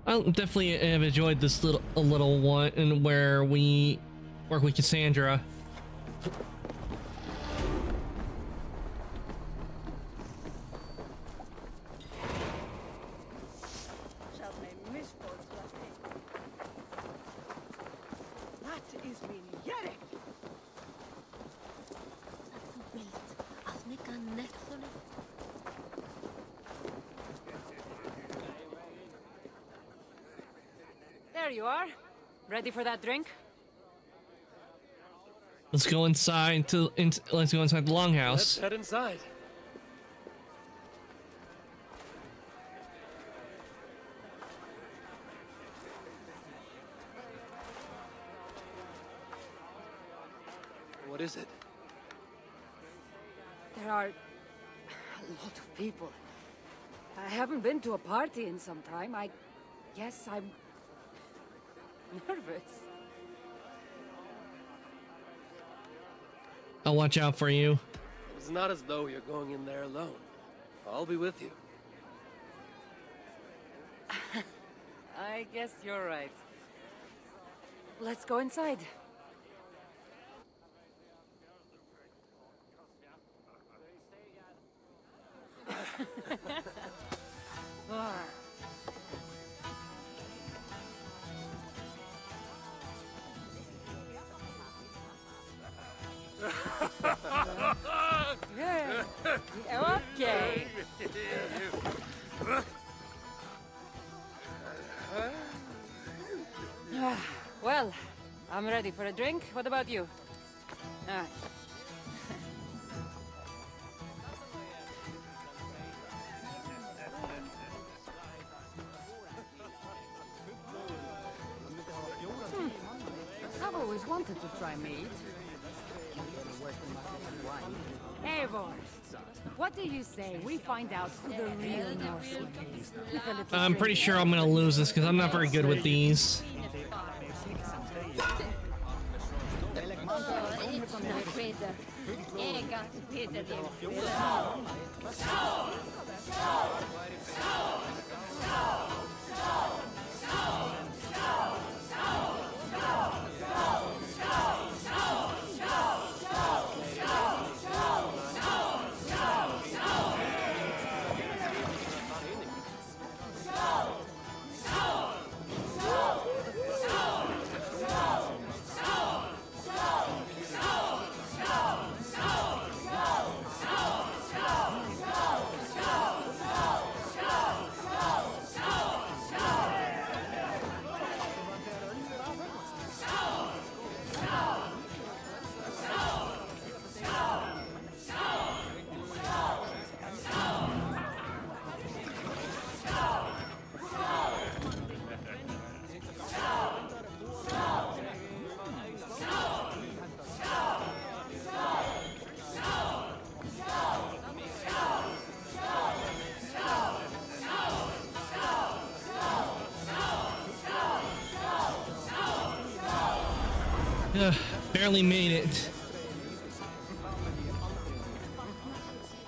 A: I definitely have enjoyed this little one where we work with Cassandra.
S: There you are. Ready for that drink?
A: Let's go inside let's go inside the Longhouse.
T: Let's head inside. What is it?
S: There are a lot of people. I haven't been to a party in some time. I guess I'm nervous.
A: I'll watch out for you.
T: It's not as though you're going in there alone. I'll be with you.
S: I guess you're right. Let's go inside. Okay. Well, I'm ready for a drink. What about you? Ah.
J: I've always wanted to try meat.
S: Eivor, what do you say we find out who the real Norseman is? With a little
A: I'm pretty sure I'm gonna lose this because I'm not very good with these. Barely made it.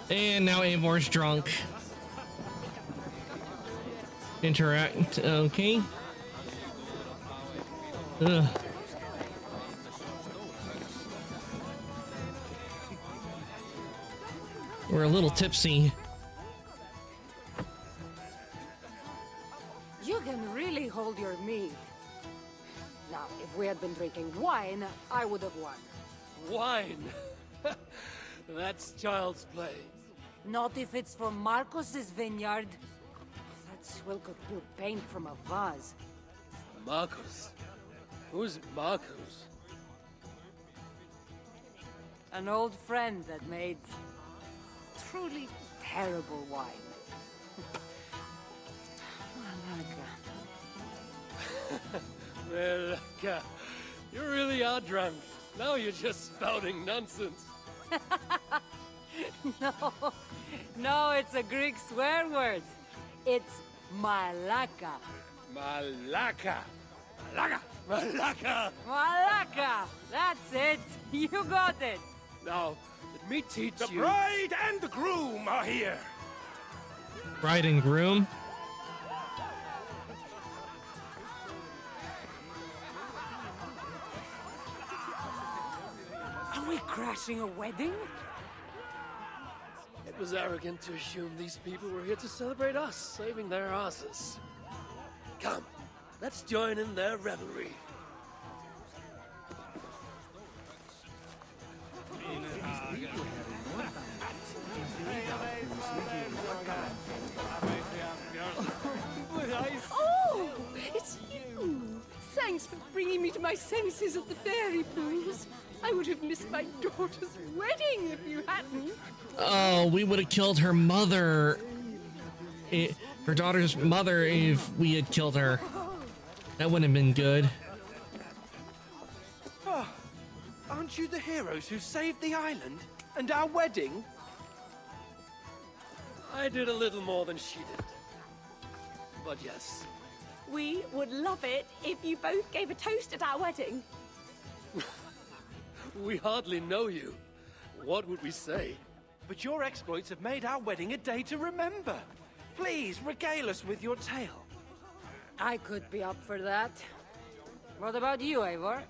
A: And now Eivor's drunk. Interact, okay. Ugh. We're a little tipsy.
S: You can really hold your mead. Now, if we had been drinking wine, I would have won.
T: Wine? That's child's play.
S: Not if it's from Marcos's vineyard. That swill could pull paint from a vase.
T: Marcos? Who's Marcos?
S: An old friend that made truly terrible wine.
T: Well, you really are drunk. Now you're just spouting nonsense.
S: No, it's a Greek swear word. It's malaka.
T: Malaka. Malaka. Malaka.
S: Malaka. That's it. You got it.
T: Now, let me teach you.
N: The bride and the groom are here.
A: Bride and groom?
S: Are we crashing a wedding?
T: It was arrogant to assume these people were here to celebrate us, saving their asses. Come, let's join in their revelry.
U: Oh, it's you! Thanks for bringing me to my senses at the fairy pools. I would have missed my daughter's wedding if you hadn't.
A: Oh, we would have killed her mother. Her daughter's mother if we had killed her. That wouldn't have been good.
N: Oh, aren't you the heroes who saved the island and our wedding?
T: I did a little more than she did. But yes.
U: We would love it if you both gave a toast at our wedding.
T: We hardly know you. What would we say?
N: But your exploits have made our wedding a day to remember. Please, regale us with your tale.
S: I could be up for that. What about you, Eivor?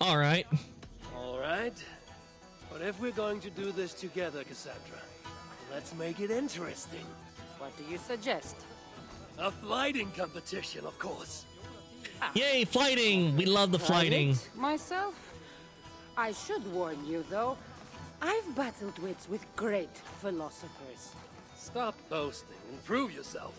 A: All right.
T: All right. But if we're going to do this together, Cassandra, let's make it interesting.
S: What do you suggest?
T: A fighting competition, of course.
A: Yay, fighting! We love the fighting.
S: Myself? I should warn you, though. I've battled wits with great philosophers.
T: Stop boasting and prove yourself.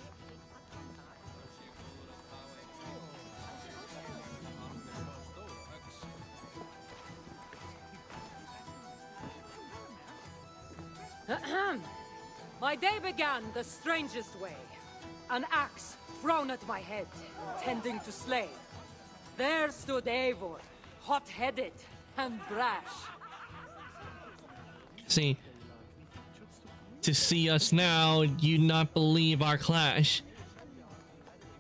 S: My day began the strangest way. An axe thrown at my head, tending to slay. There stood Eivor, hot-headed and brash.
A: See, to see us now, you'd not believe our clash.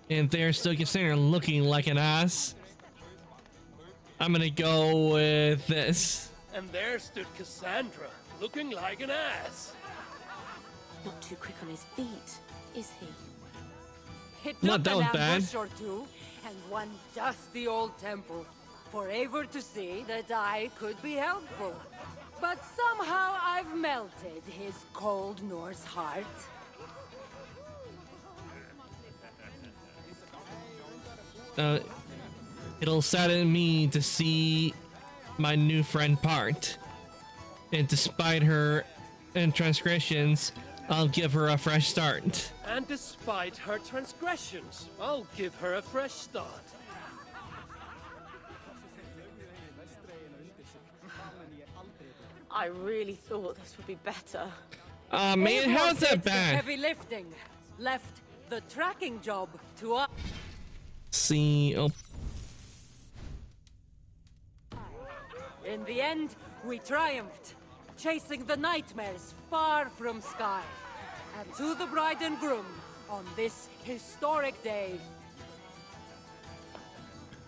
A: And there stood Cassandra looking like an ass. I'm gonna go with this.
T: And there stood Cassandra, looking like an ass.
J: Not too quick on his feet, is he?
S: It
A: No,
S: took
A: that
S: an
A: was bad.
S: ambush or two, and one dusty old temple, for Eivor to see that I could be helpful. But somehow I've melted his cold Norse heart.
A: It'll sadden me to see my new friend part. And despite her transgressions, I'll give her a fresh start.
T: And despite her transgressions, I'll give her a fresh start.
J: I really thought this would be better.
A: Man, how's that
S: did the
A: bad?
S: heavy lifting, left the tracking job to us.
A: See, oh,
S: In the end, we triumphed, chasing the nightmares far from Sky. And to the bride and groom, on this historic day.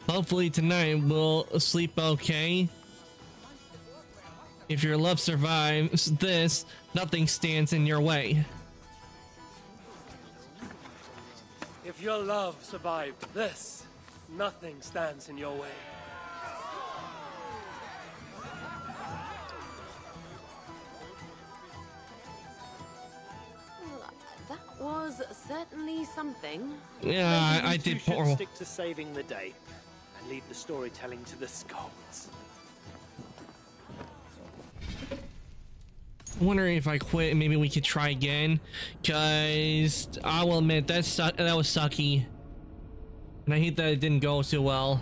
A: hopefully tonight we'll sleep okay. If your love survives this, nothing stands in your way.
T: If your love survived this, nothing stands in your way.
J: Well, that was certainly something.
A: Yeah, I
G: You
A: did
G: should
A: poor.
G: stick to saving the day and leave the storytelling to the skulls.
A: I'm wondering if I quit and maybe we could try again, cause I will admit that was sucky, and I hate that it didn't go too well.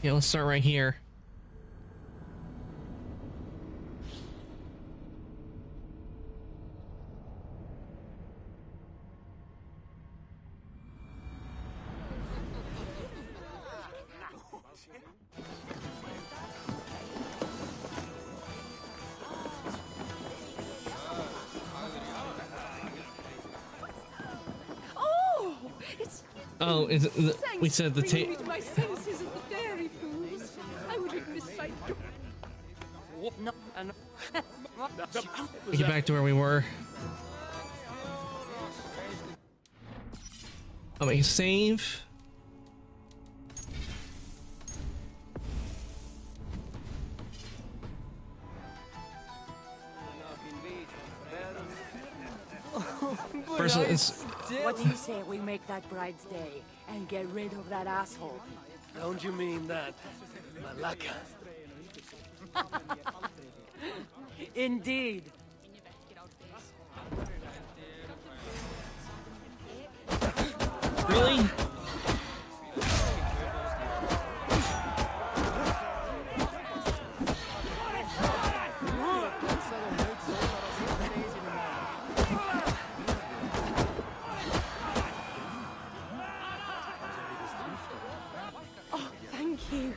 A: Yeah, let's start right here.
U: Oh, it's
A: Oh, is it the, we said the
U: bringing me
A: tape.
U: to my senses of the fairy foods. I would have miscited.
S: No,
A: Get back to where we were. I'll make a save. First,
S: what do you say we make that bride's day and get rid of that asshole?
T: Don't you mean that, Malaka?
S: Indeed.
A: Really?
U: Oh, thank you.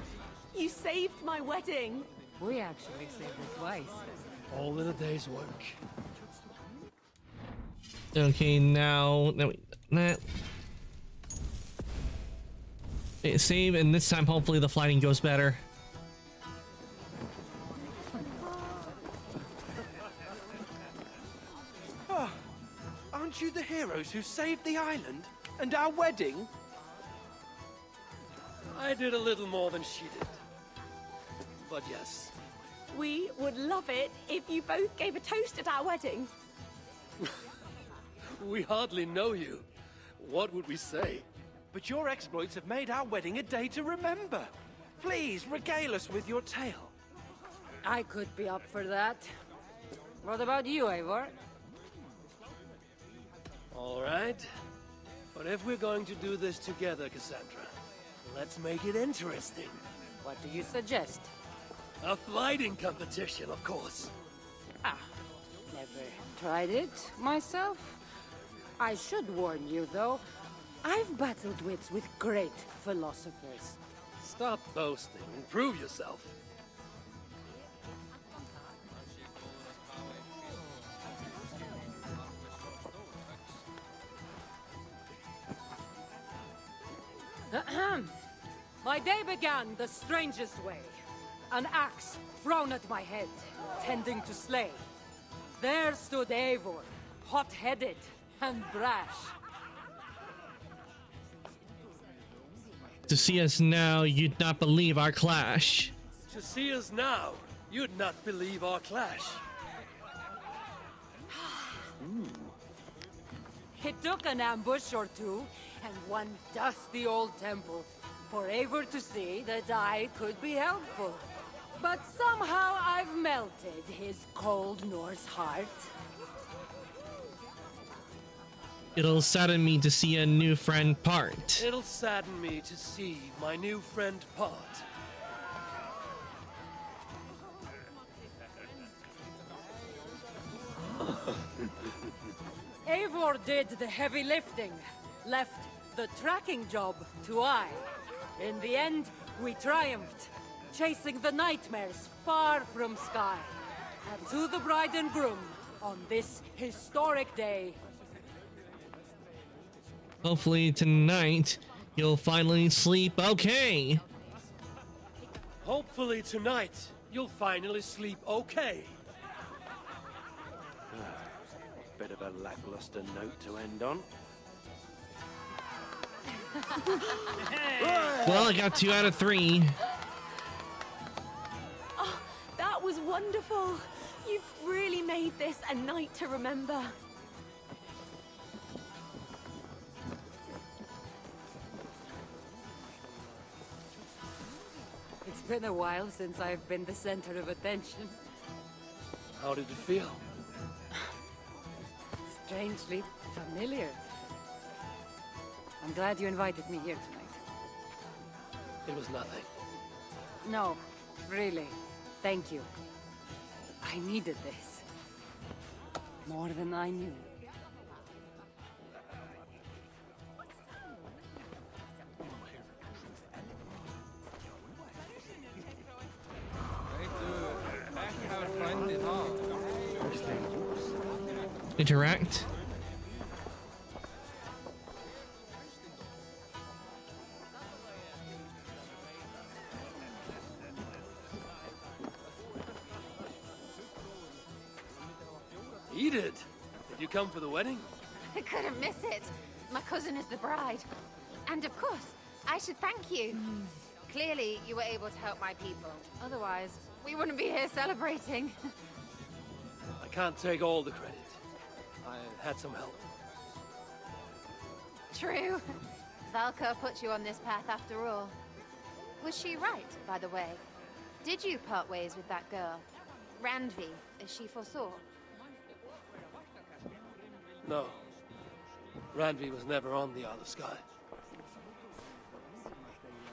U: You saved my wedding.
S: We actually saved it twice.
T: All in a day's work.
A: Okay, now that save, and this time hopefully the flying goes better.
G: Oh, aren't you the heroes who saved the island and our wedding?
T: I did a little more than she did. But yes.
U: We would love it if you both gave a toast at our wedding.
T: We hardly know you. What would we say?
G: But your exploits have made our wedding a day to remember. Please, regale us with your tale.
S: I could be up for that. What about you, Eivor?
T: All right. But if we're going to do this together, Cassandra, let's make it interesting.
S: What do you suggest?
T: A fighting competition, of course.
S: Never tried it myself. I should warn you, though. I've battled wits with great philosophers.
T: Stop boasting and prove yourself.
S: My day began the strangest way. An axe thrown at my head, tending to slay. There stood Eivor, hot-headed and brash.
A: To see us now, you'd not believe our clash.
T: To see us now, you'd not believe our clash.
S: It took an ambush or two, and one dusty old temple, for Eivor to see that I could be helpful. But somehow I've melted his cold Norse heart.
A: It'll sadden me to see a new friend part.
T: It'll sadden me to see my new friend part.
S: Eivor did the heavy lifting, left the tracking job to I. In the end, we triumphed, chasing the nightmares far from Sky. And to the bride and groom, on this historic day.
A: Hopefully tonight, you'll finally sleep okay.
T: Hopefully tonight, you'll finally sleep okay.
G: Bit of a lackluster note to end on.
A: Well, I got 2 out of 3.
U: Oh, that was wonderful. You've really made this a night to remember.
S: It's been a while since I've been the center of attention.
T: How did it feel?
S: Strangely familiar. I'm glad you invited me here tonight.
T: It was nothing.
S: No, really. Thank you. I needed this. More than I knew.
A: Interact.
T: Edith, did you come for the wedding?
B: I couldn't miss it. My cousin is the bride. And of course, I should thank you. Clearly, you were able to help my people. Otherwise, we wouldn't be here celebrating.
T: I can't take all the credit. I had some help.
B: True. Valka put you on this path after all. Was she right, by the way? Did you part ways with that girl? Randvi, as she foresaw?
T: No. Randvi was never on the Isle of Skye.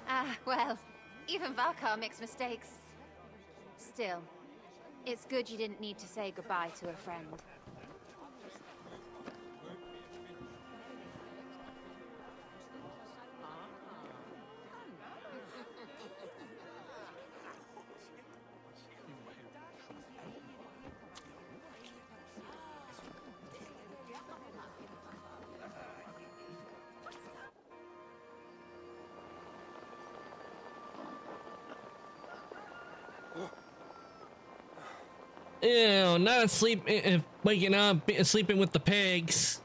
B: Ah, well, even Valkar makes mistakes. Still, it's good you didn't need to say goodbye to a friend.
A: Ew, not waking up, sleeping with the pigs.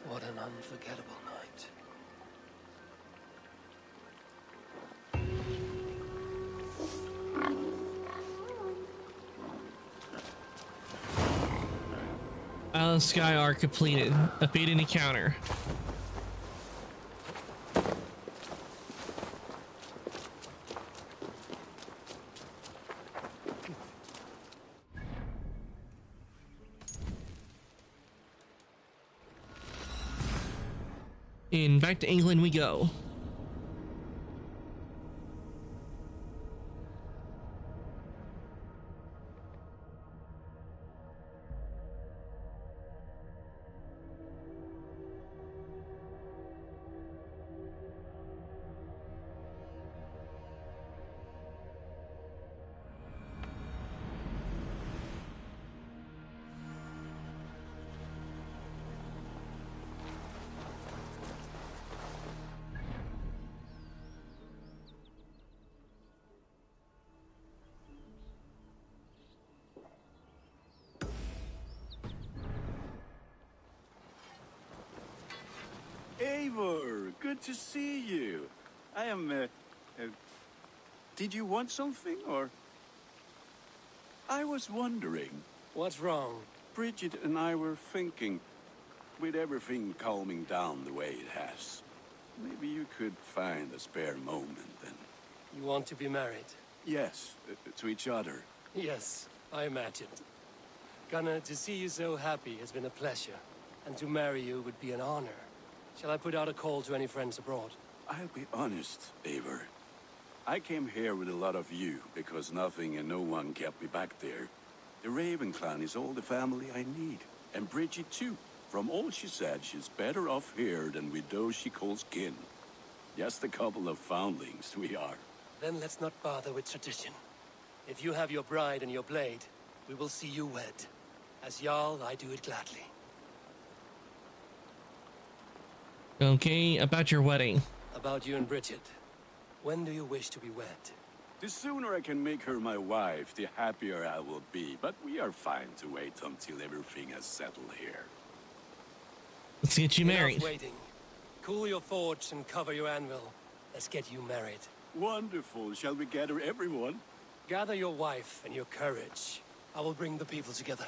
T: What an unforgettable night.
A: Island Sky Arc completed. A fated encounter. And back to England we go.
F: Eivor, good to see you. I am, did you want something, or? I was wondering.
T: What's wrong?
F: Bridget and I were thinking, with everything calming down the way it has, maybe you could find a spare moment and...
T: You want to be married?
F: Yes, to each other.
T: Yes, I imagined. Gunnar, to see you so happy has been a pleasure, and to marry you would be an honor. Shall I put out a call to any friends abroad?
F: I'll be honest, Eivor. I came here with a lot of you, because nothing and no one kept me back there. The Raven clan is all the family I need. And Bridget too. From all she said, she's better off here than with those she calls kin. Just a couple of foundlings we are.
T: Then let's not bother with tradition. If you have your bride and your blade, we will see you wed. As Jarl, I do it gladly.
A: Okay, about your wedding.
T: About you and Bridget. When do you wish to be wed?
F: The sooner I can make her my wife, the happier I will be. But we are fine to wait until everything has settled here.
A: Let's get you married.
T: Enough waiting. Cool your forge and cover your anvil. Let's get you married.
F: Wonderful. Shall we gather everyone?
T: Gather your wife and your courage. I will bring the people together.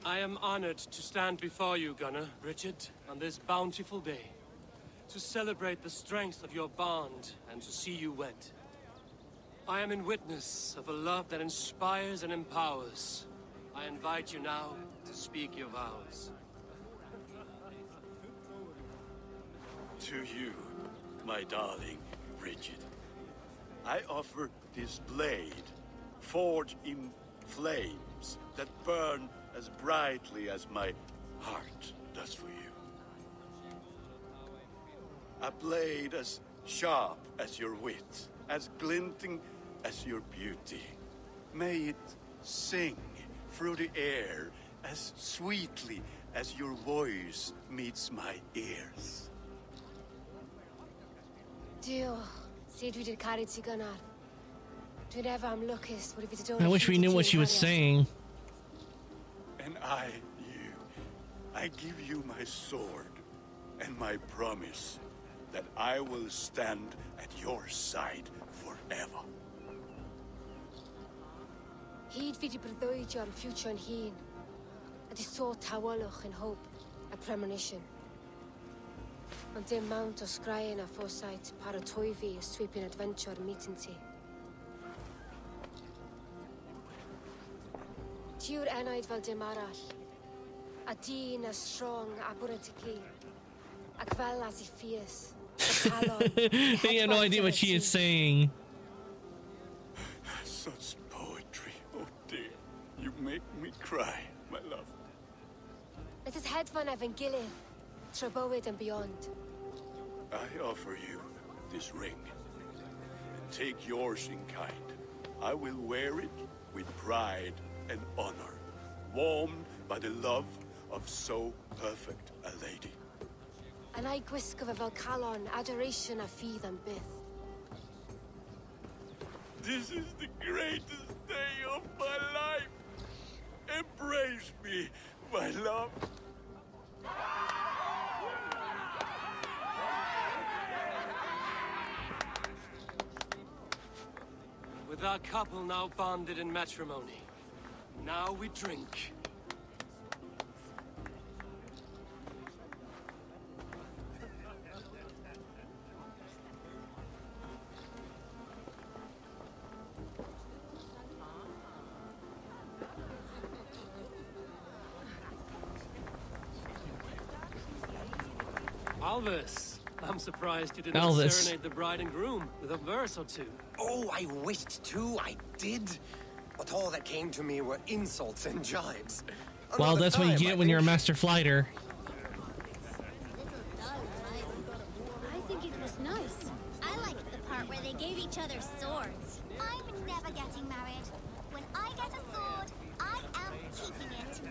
T: I am honored to stand before you, Gunnar, Bridget, on this bountiful day, to celebrate the strength of your bond and to see you wed. I am in witness of a love that inspires and empowers. I invite you now to speak your vows.
F: To you, my darling Bridget, I offer this blade, forged in flames that burn as brightly as my heart does for you. A blade as sharp as your wit, as glinting as your beauty. May it sing through the air as sweetly as your voice meets my ears.
V: Dio, see did carry to Gunnar. Did ever am luckiest, but if you don't.
A: I wish we knew what she was saying.
F: And I give you my sword and my promise that I will stand at your side forever.
V: He'd fi di breuddwyd your future yn hun. A di so tawalwch yn hope, a premonition. Ond dim mount o sgraen a foresight paratoi fi a sweeping adventure meeting ti. Tiwr enaid fel dim arall. A dyn as strong a bwrdd y ci. Ac fel as I fierce.
A: They have no idea what she is saying.
F: Such poetry, oh dear. You make me cry, my love.
V: Let us head van Evan Gilead, Trebowid and beyond.
F: I offer you this ring. And take yours in kind. I will wear it with pride and honor, warmed by the love of so perfect a lady.
V: And I gwisg of a fel calon, adoration a ffydd am byth.
H: This is the greatest day of my life. Embrace me, my love.
T: With our couple now bonded in matrimony, now we drink. Alvis, I'm surprised you didn't serenade the bride and groom with a verse or two.
M: Oh, I wished to, I did. But all that came to me were insults and jibes.
A: Well, that's what you get when you're a master flighter.
D: I think it was nice. I liked the part where they gave each other swords. I'm never getting married. When I get a sword, I am keeping it.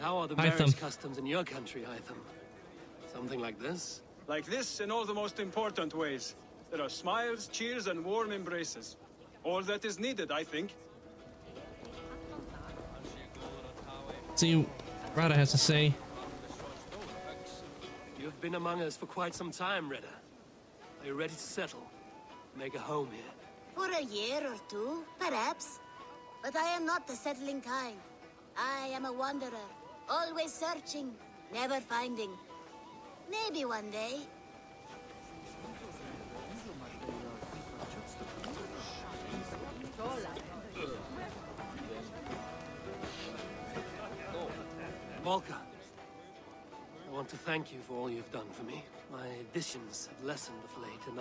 T: How are the marriage customs in your country, Hytham? Something like this?
P: Like this in all the most important ways. There are smiles, cheers, and warm embraces. All that is needed, I think.
A: See what Rada has to say.
T: You've been among us for quite some time, Reda. Are you ready to settle? Make a home here?
D: For a year or two, perhaps. But I am not the settling kind. I am a wanderer, always searching, never finding. Maybe one day.
T: Volka, I want to thank you for all you've done for me. My visions have lessened of late, and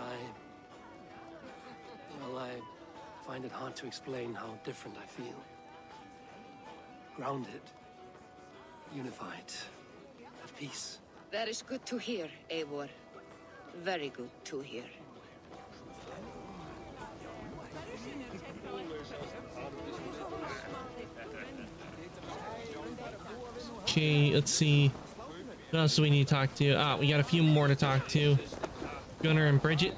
T: well, I find it hard to explain how different I feel. Grounded, unified, at peace.
Q: That is good to hear, Eivor. Very good to hear.
A: Okay, let's see. What else do we need to talk to? Ah, we got a few more to talk to. Gunnar and Bridget.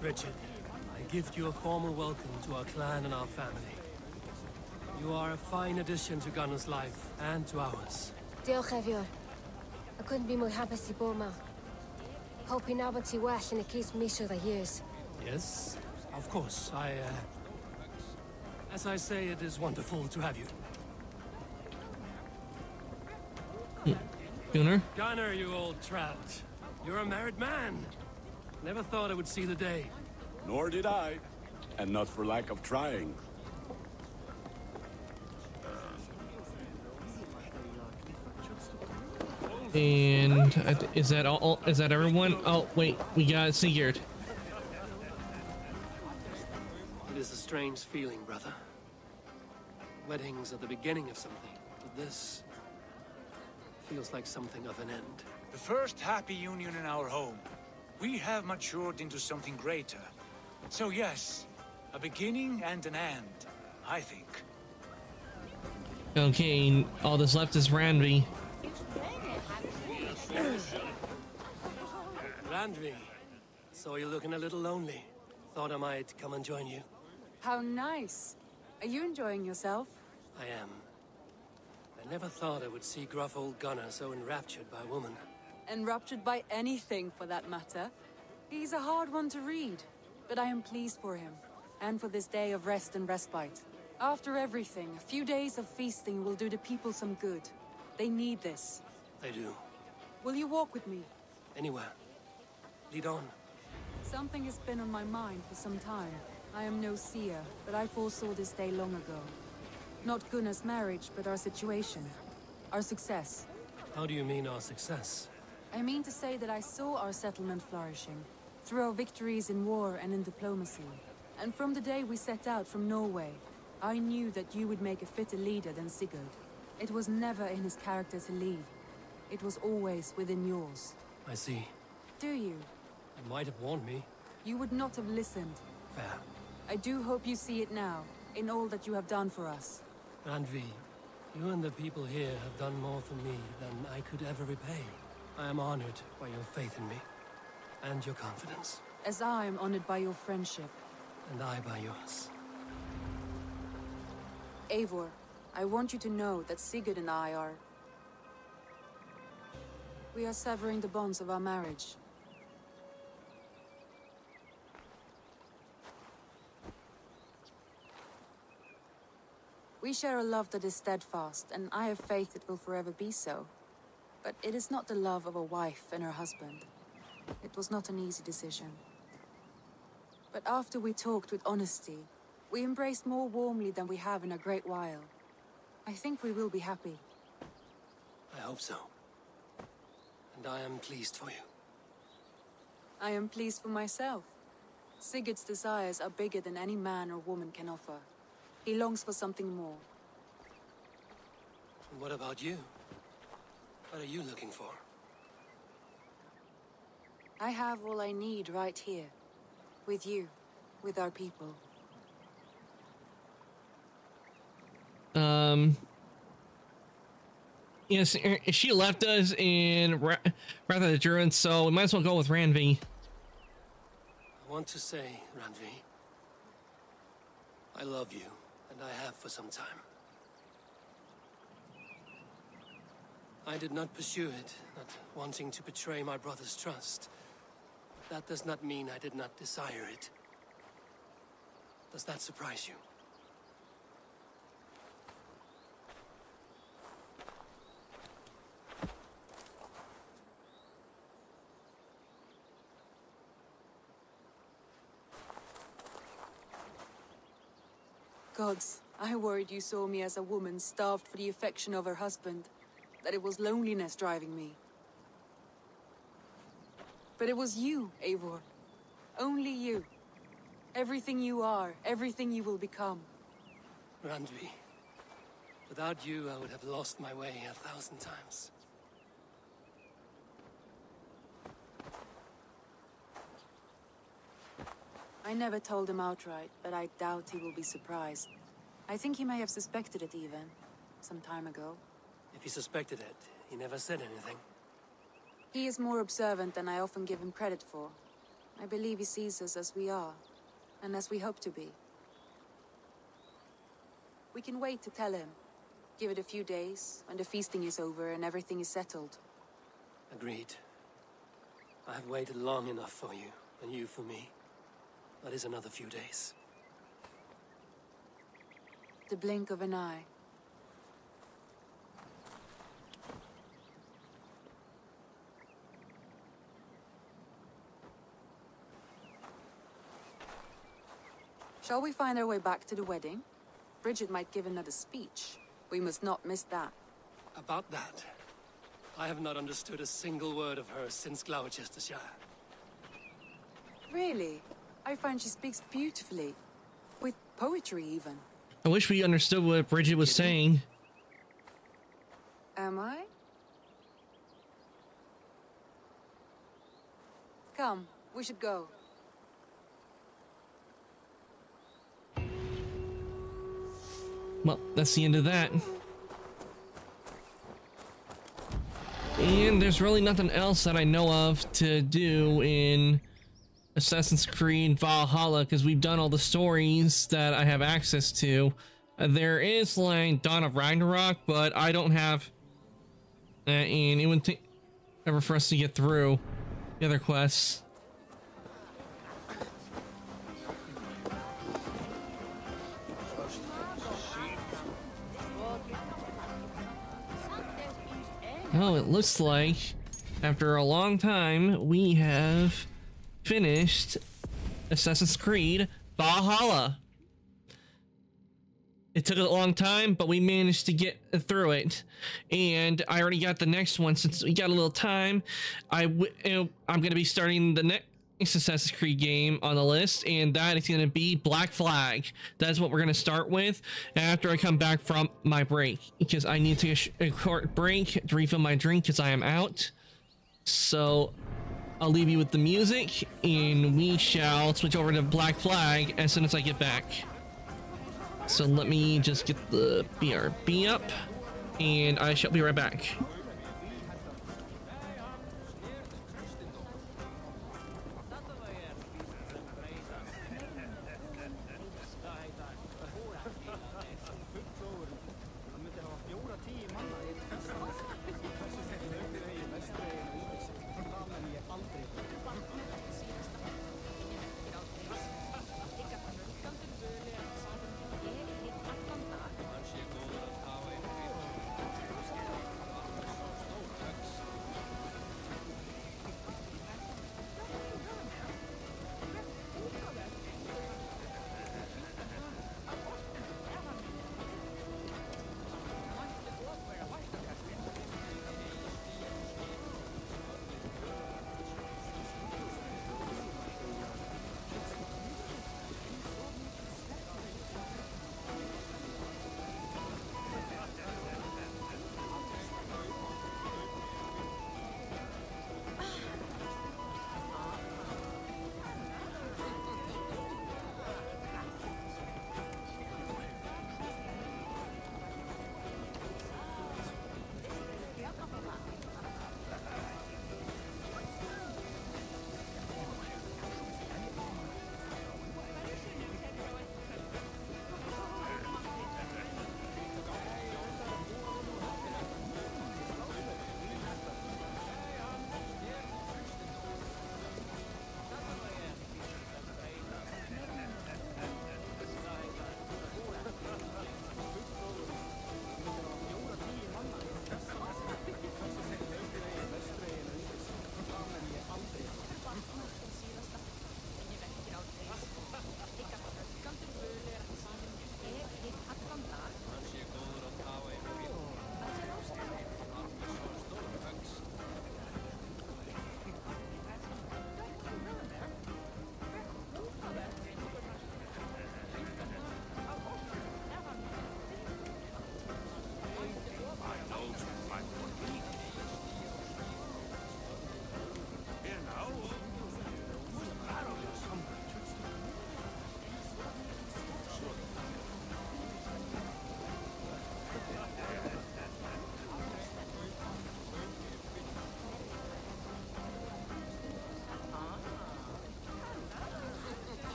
T: Richard, I give you a formal welcome to our clan and our family. You are a fine addition to Gunnar's life and to ours.
V: Diolch, Evior. I couldn't be more happy to bo ma. Hope now but well in a case Misha the years.
T: Yes, of course. As I say, it is wonderful to have you.
A: Gunnar?
T: Gunnar, you old trout. You're a married man. Never thought I would see the day.
F: Nor did I. And not for lack of trying.
A: And is that all? Is that everyone? Oh, wait, we got Sigurd.
T: It is a strange feeling, brother. Weddings are the beginning of something, but this feels like something of an end.
W: The first happy union in our home. We have matured into something greater. So yes, a beginning and an end, I think.
A: Okay, all that's left is Randvi.
T: Randvi, saw you looking a little lonely. Thought I might come and join you.
S: How nice. Are you enjoying yourself?
T: I am. I never thought I would see gruff old Gunnar so enraptured by a woman.
S: Enraptured by anything, for that matter. He's a hard one to read, but I am pleased for him, and for this day of rest and respite. After everything, a few days of feasting will do the people some good. They need this.
T: They do.
S: Will you walk with me?
T: Anywhere. Lead on.
S: Something has been on my mind for some time. I am no seer, but I foresaw this day long ago. Not Gunnar's marriage, but our situation. Our success.
T: How do you mean our success?
S: I mean to say that I saw our settlement flourishing, through our victories in war and in diplomacy. And from the day we set out from Norway, I knew that you would make a fitter leader than Sigurd. It was never in his character to lead. It was always within yours.
T: I see.
S: Do you?
T: You might have warned me.
S: You would not have listened.
T: Fair.
S: I do hope you see it now. in all that you have done for us.
C: Randvi, you and the people here have done more for me than I could ever repay. I am honored by your faith in me, and your confidence.
S: As I am honored by your friendship.
C: And I by yours.
S: Eivor, I want you to know that Sigurd and I are... We are severing the bonds of our marriage. We share a love that is steadfast, and I have faith it will forever be so. But it is not the love of a wife and her husband. It was not an easy decision. But after we talked with honesty, we embraced more warmly than we have in a great while. I think we will be happy.
C: I hope so. And I am pleased for you.
S: I am pleased for myself. Sigurd's desires are bigger than any man or woman can offer. He longs for something more.
C: And what about you? What are you looking for?
S: I have all I need right here. With you. With our people.
A: Yes, she left us in rather the Druids, so we might as well go with Randvi.
C: I want to say, Randvi, I love you, and I have for some time. I did not pursue it, not wanting to betray my brother's trust. That does not mean I did not desire it. Does that surprise you?
S: Gods, I worried you saw me as a woman starved for the affection of her husband. That it was loneliness driving me. But it was you, Eivor. Only you. Everything you are, everything you will become.
C: Randvi, without you, I would have lost my way 1,000 times.
S: I never told him outright, but I doubt he will be surprised. I think he may have suspected it even, some time ago.
C: If he suspected it, he never said anything.
S: He is more observant than I often give him credit for. I believe he sees us as we are, and as we hope to be. We can wait to tell him. Give it a few days, when the feasting is over and everything is settled.
C: Agreed. I have waited long enough for you, and you for me. That is another few days.
S: The blink of an eye. Shall we find our way back to the wedding? Bridget might give another speech. We must not miss that.
C: About that, I have not understood a single word of hers since Gloucestershire.
S: Really? I find she speaks beautifully. With poetry, even.
A: I wish we understood what Bridget was saying.
S: Am I? Come, we should go.
A: Well, that's the end of that. And there's really nothing else that I know of to do in Assassin's Creed Valhalla, because we've done all the stories that I have access to. There is like Dawn of Ragnarok, but I don't have and it wouldn't take ever for us to get through the other quests. Oh, it looks like after a long time we have finished Assassin's Creed Valhalla. It took a long time, but we managed to get through it, and I already got the next one. Since we got a little time, I'm gonna be starting the next Assassin's Creed game on the list, and that is gonna be Black Flag. That's what we're gonna start with after I come back from my break, because I need to take a short break to refill my drink because I am out. So I'll leave you with the music, and we shall switch over to Black Flag as soon as I get back. So let me just get the BRB up, and I shall be right back.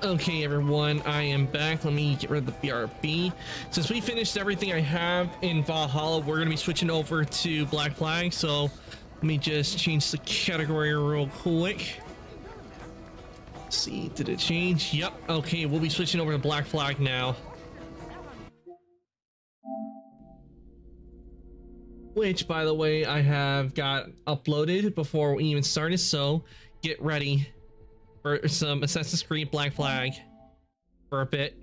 A: Okay, everyone, I am back. Let me get rid of the BRB. Since we finished everything I have in Valhalla, we're gonna be switching over to Black Flag. So let me just change the category real quick. Let's see, did it change? Yep. Okay, we'll be switching over to Black Flag now. Which, by the way, I have got uploaded before we even started, so get ready for some Assassin's Creed Black Flag for a bit.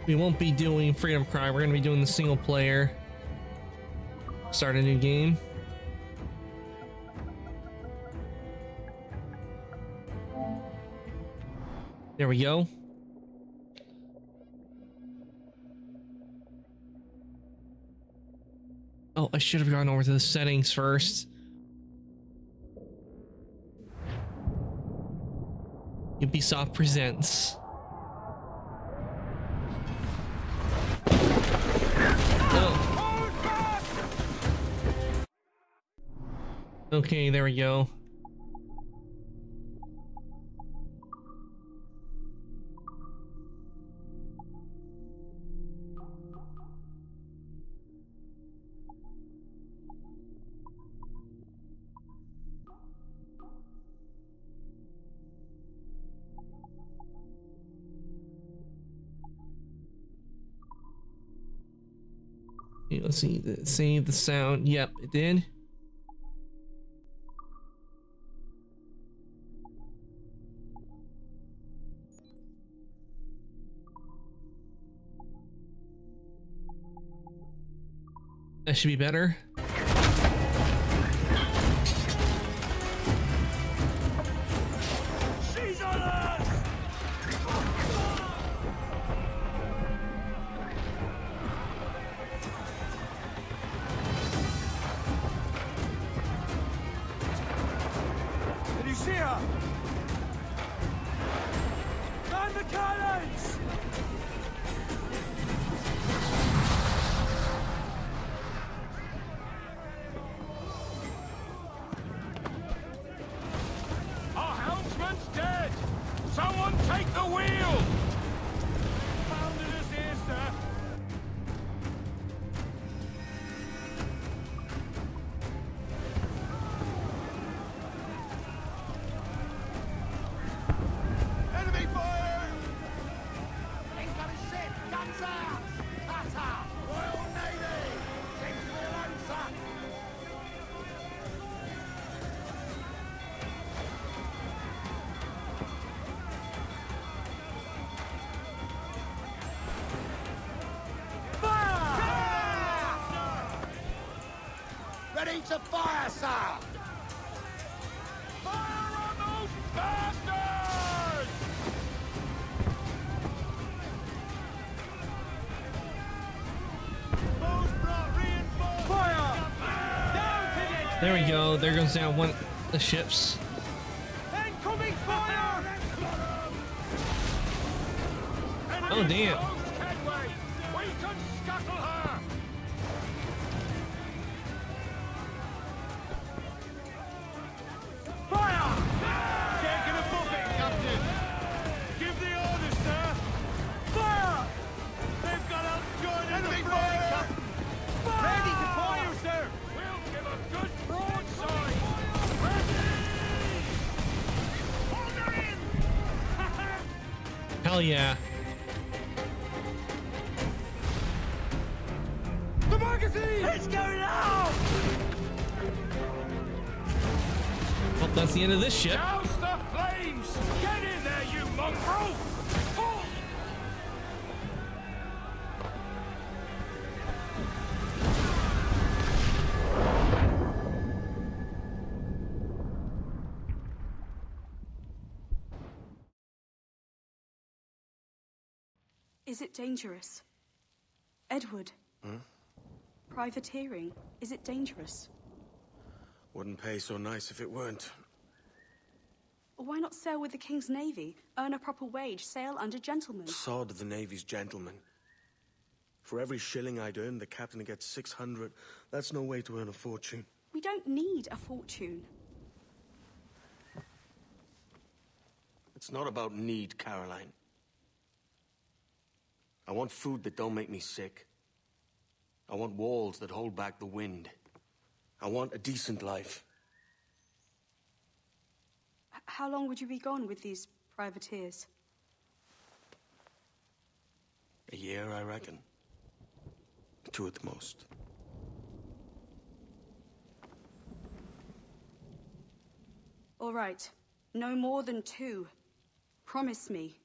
A: We won't be doing Freedom Cry, we're gonna be doing the single player. Start a new game. There we go. Oh, I should have gone over to the settings first. Ubisoft presents. Okay, there we go. Okay, let's see, save the sound. Yep, it did. That should be better.
N: She's on us! Did you see her? Man the cannons!
H: Someone take the wheel!
N: Founded us here, sir.
H: Enemy fire! Incoming ship! Guns out! Cutter! Royal Navy! Take me alone, son! Ready to fire, sir! Fire on those bastards! Those brought reinforcements! Fire! Down to the...
A: There we go. There goes down one of the ships.
N: Incoming fire!
A: Oh, damn.
N: We can scuttle her! Fire! Taking a buffet, Captain! Give the order, sir! Fire! They've got outgunned in the fray, Captain! Ready to fire, sir! We'll give a good broadside! Ready! Hold her in!
A: Hell yeah.
N: The magazine! It's going out!
A: that's the end of this ship.
N: Douse the flames! Get in there, you mongrel! Oh!
E: Is it dangerous? Edward? Privateering, is it dangerous?
I: Wouldn't pay so nice if it weren't.
E: Why not sail with the King's Navy? Earn a proper wage, sail under gentlemen.
I: Sod the Navy's gentlemen. For every shilling I'd earn, the captain gets 600. That's no way to earn a fortune.
E: We don't need a fortune.
I: It's not about need, Caroline. I want food that don't make me sick. I want walls that hold back the wind. I want a decent life.
E: How long would you be gone with these privateers?
I: A year, I reckon. 2 at the most.
E: All right. No more than 2. Promise me.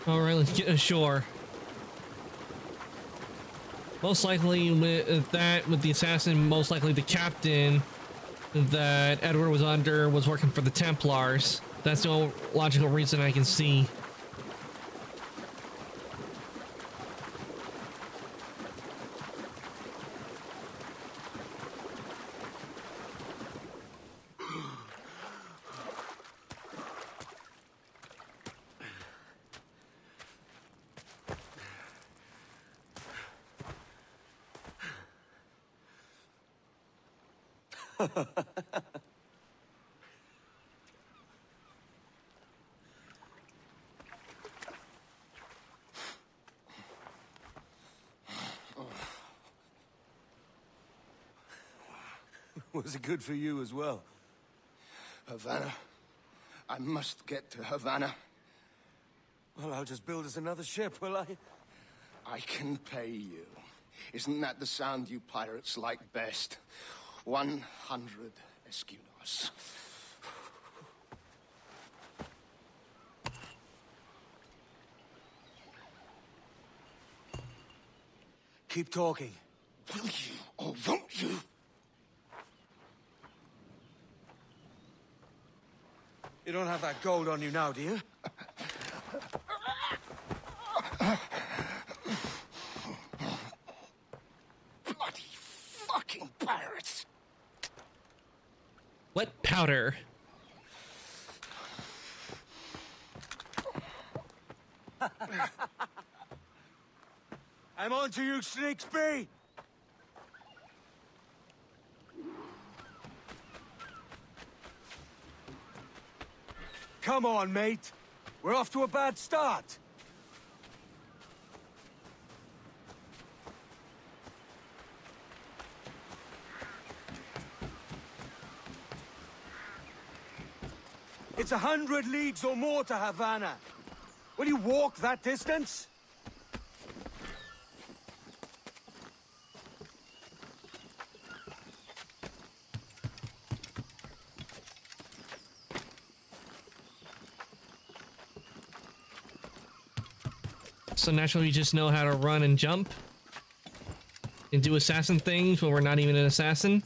A: All right, let's get ashore. Most likely with that, with the assassin, most likely the captain that Edward was under was working for the Templars. That's the only logical reason I can see.
I: Was it good for you as well?
O: Havana. I must get to Havana.
I: Well, I'll just build us another ship, will I?
O: I can pay you. Isn't that the sound you pirates like best? 100 escudos.
I: Keep talking.
O: Will you or won't you?
I: You don't have that gold on you now, do you?
O: Bloody fucking pirates!
A: What powder?
I: I'm on to you, Snakesby! Come on, mate. We're off to a bad start. It's 100 leagues or more to Havana. Will you walk that distance?
A: So naturally we just know how to run and jump and do assassin things when we're not even an assassin.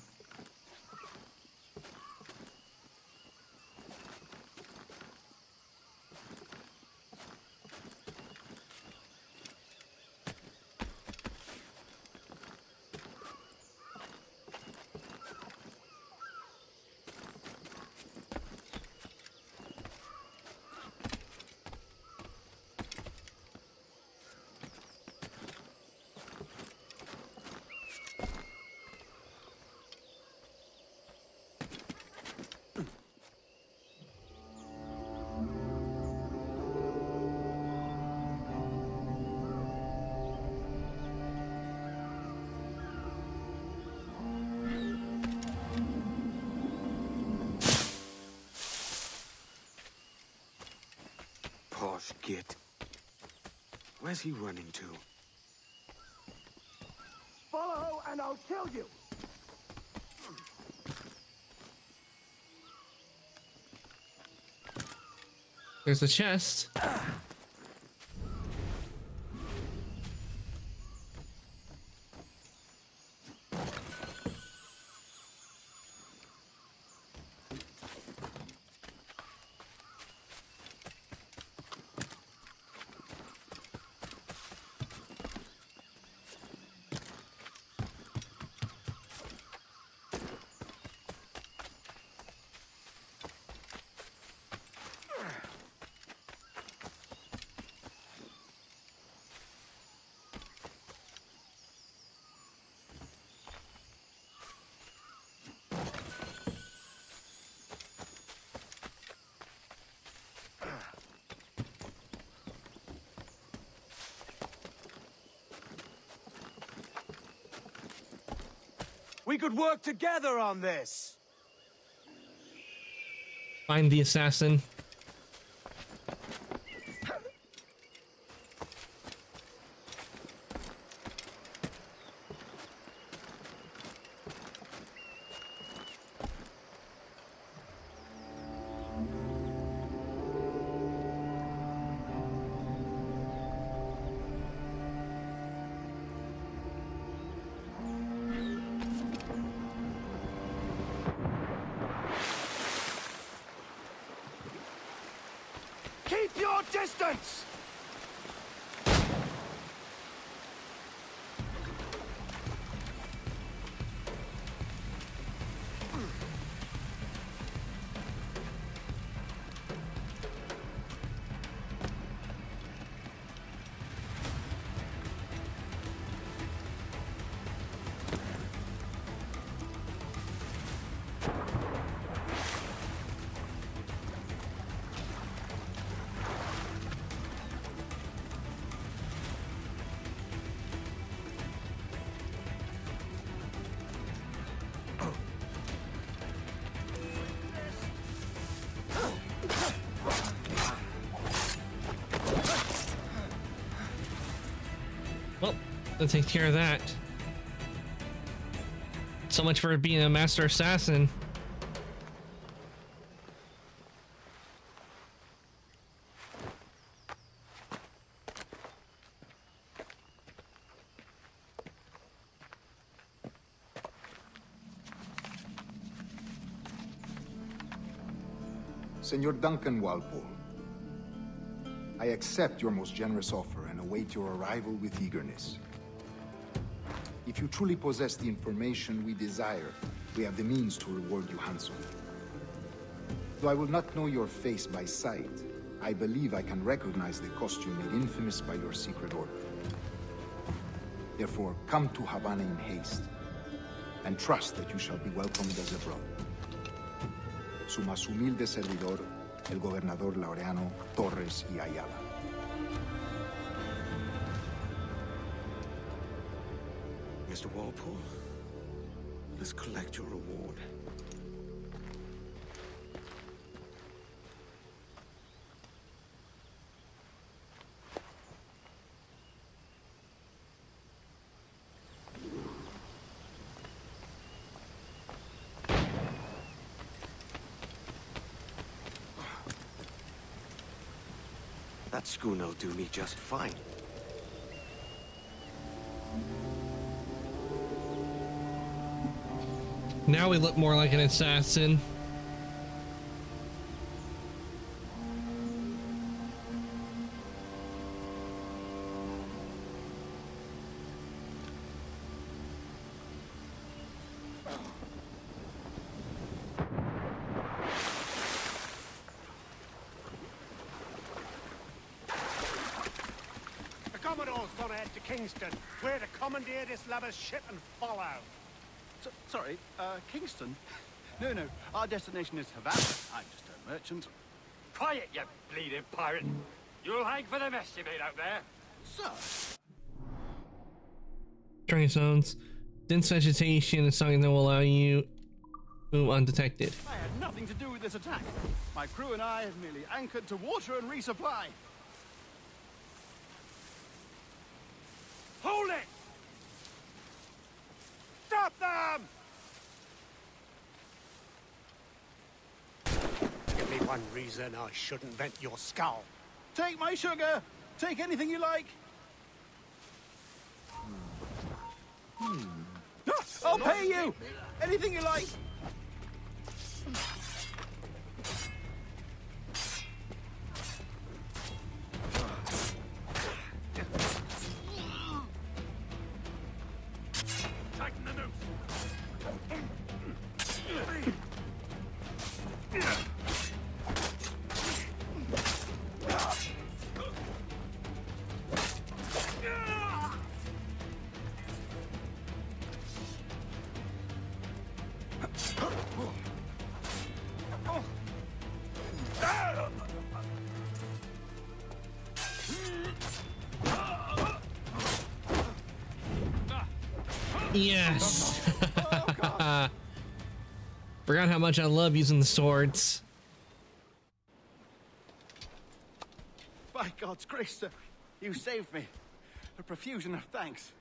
I: Posh git. Where's he running to?
O: Follow and I'll kill you!
A: There's a chest.
N: We could work together on this.
A: Find the assassin.
O: Keep your distance!
A: Well, that takes care of that. So much for being a master assassin.
K: Senor Duncan Walpole, I accept your most generous offer and await your arrival with eagerness. If you truly possess the information we desire, we have the means to reward you handsomely. Though I will not know your face by sight, I believe I can recognize the costume made infamous by your secret order. Therefore, come to Havana in haste, and trust that you shall be welcomed as a brother. Su más humilde servidor, el gobernador Laureano Torres y Ayala.
I: Mr. Walpole, let's collect your reward. That schooner'll do me just fine.
A: Now we look more like an assassin.
N: The Commodore's gonna head to Kingston. We're to commandeer this lover's ship and follow.
G: Sorry, Kingston? No, our destination is Havana. I'm just a merchant.
L: Quiet, you bleeding pirate! You'll hang for the mess you made out there.
G: Sir?
A: Training zones. Dense vegetation is something that will allow you to move undetected.
G: I had nothing to do with this attack. My crew and I have merely anchored to water and resupply. one reason I shouldn't vent your skull. Take my sugar! Take anything you like! I'll pay you! Anything you like!
N: Tighten the noose.
A: Yes. Forgot how much I love using the swords.
G: By God's grace, sir, you saved me. A profusion of thanks.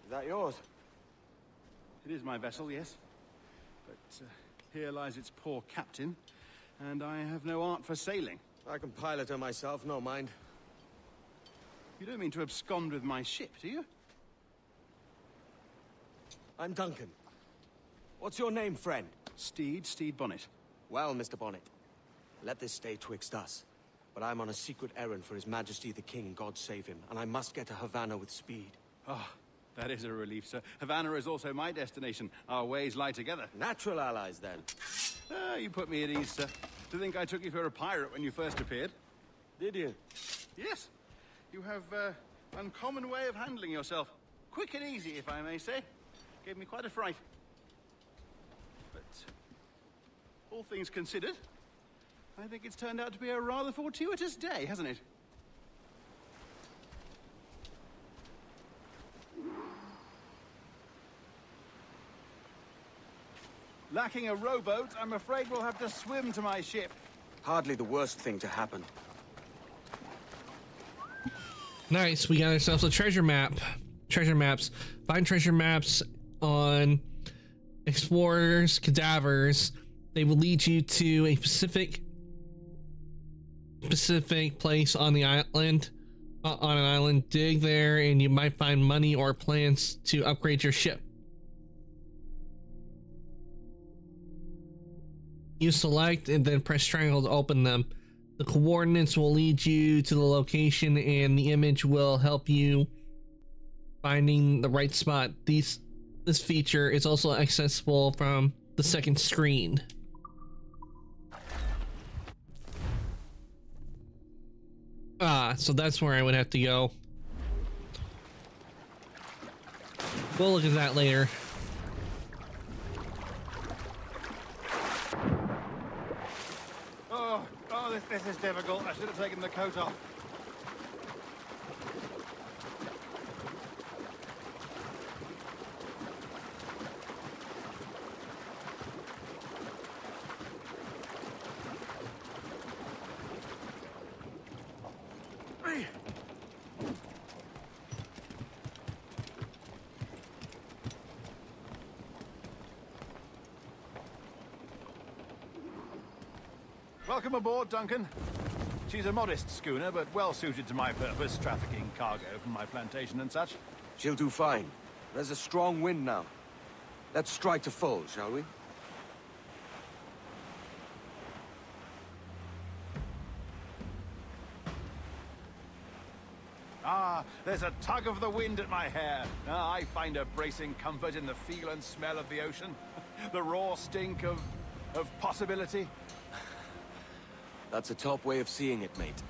I: Is that yours?
G: It is my vessel, yes. But here lies its poor captain, and I have no art for sailing.
I: I can pilot her myself, no mind.
G: You don't mean to abscond with my ship, do you?
I: I'm Duncan. What's your name, friend?
G: Steed Bonnet.
I: Well, Mr. Bonnet, let this stay twixt us. But I'm on a secret errand for His Majesty the King, God save him, and I must get to Havana with speed.
G: Ah, that is a relief, sir. Havana is also my destination. Our ways lie together.
I: Natural allies, then.
G: Ah, you put me at ease, sir. To think I took you for a pirate when you first appeared.
I: Did you?
G: Yes. You have uncommon way of handling yourself. Quick and easy, if I may say. Gave me quite a fright. But all things considered, I think it's turned out to be a rather fortuitous day, hasn't it? Lacking a rowboat, I'm afraid we'll have to swim to my ship.
I: Hardly the worst thing to happen.
A: Nice, we got ourselves a treasure map. Treasure maps. Find treasure maps on Explorers Cadavers. They will lead you to a specific place on the island. On an island, dig there, and you might find money or plans to upgrade your ship. You select and then press triangle to open them. The coordinates will lead you to the location, and the image will help you finding the right spot. This feature is also accessible from the second screen. So that's where I would have to go. We'll look at that later.
G: Oh, this is difficult. I should have taken the coat off. Welcome aboard, Duncan. She's a modest schooner, but well suited to my purpose, trafficking cargo from my plantation and such.
I: She'll do fine. There's a strong wind now. Let's strike to full, shall we?
G: Ah, there's a tug of the wind at my hair. I find a bracing comfort in the feel and smell of the ocean. The raw stink of possibility.
I: That's a top way of seeing it, mate.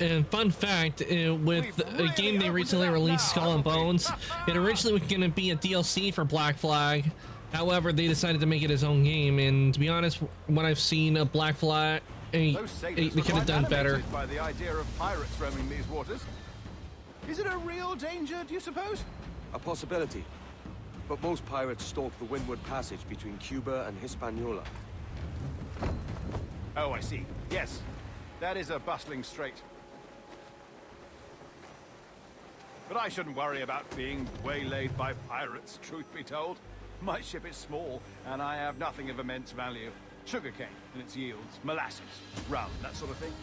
A: And fun fact, with a game they recently released, Skull and Bones, it originally was going to be a DLC for Black Flag. However, they decided to make it his own game, and to be honest, when I've seen a Black Flag, they could have done better.
G: By the idea of pirates roaming these waters. Is it a real danger, do you suppose?
I: A possibility. But most pirates stalk the Windward Passage between Cuba and Hispaniola.
G: Oh, I see. Yes. That is a bustling strait. But I shouldn't worry about being waylaid by pirates, truth be told.
N: My ship is small, and I have nothing of immense value. Sugarcane and its yields, molasses, rum, that sort of thing.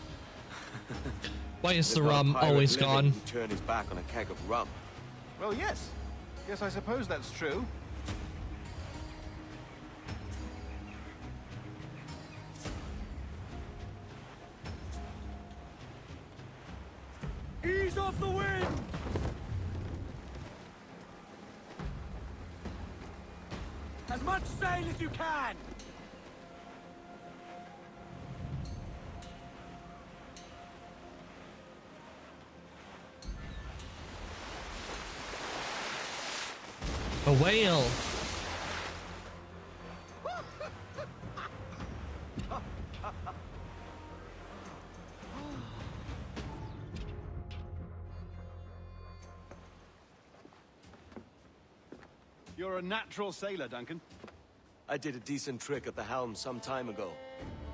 A: Why is the
I: There's not a
A: rum
I: pirate
A: always
I: living
A: gone?
I: who'd turn his back on a keg of rum.
N: Well, yes. Yes, I suppose that's true. Ease off the wind! As much sail as you can!
A: A whale.
N: You're a natural sailor, Duncan.
I: I did a decent trick at the helm some time ago.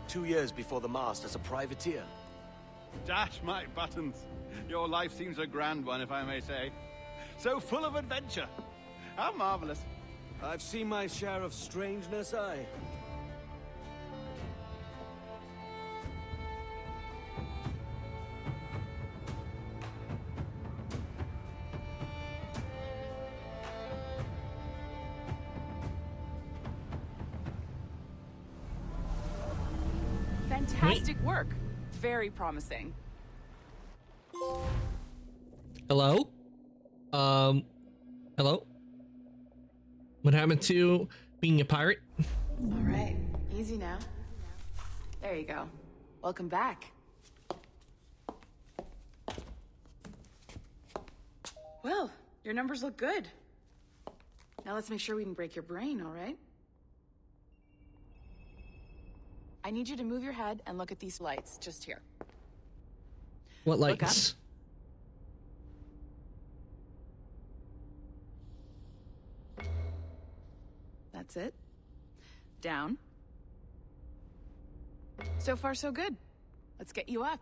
I: 2 years before the mast as a privateer.
N: Dash my buttons. Your life seems a grand one, if I may say. So full of adventure. How marvelous.
I: I've seen my share of strangeness, aye.
E: Fantastic work. Very promising.
A: Hello? Hello? What happened to being a pirate?
E: All right, easy now. There you go. Welcome back. Well, your numbers look good. Now let's make sure we can break your brain, all right? I need you to move your head and look at these lights just here.
A: What
E: Look
A: lights?
E: That's it. Down. So far, so good. Let's get you up.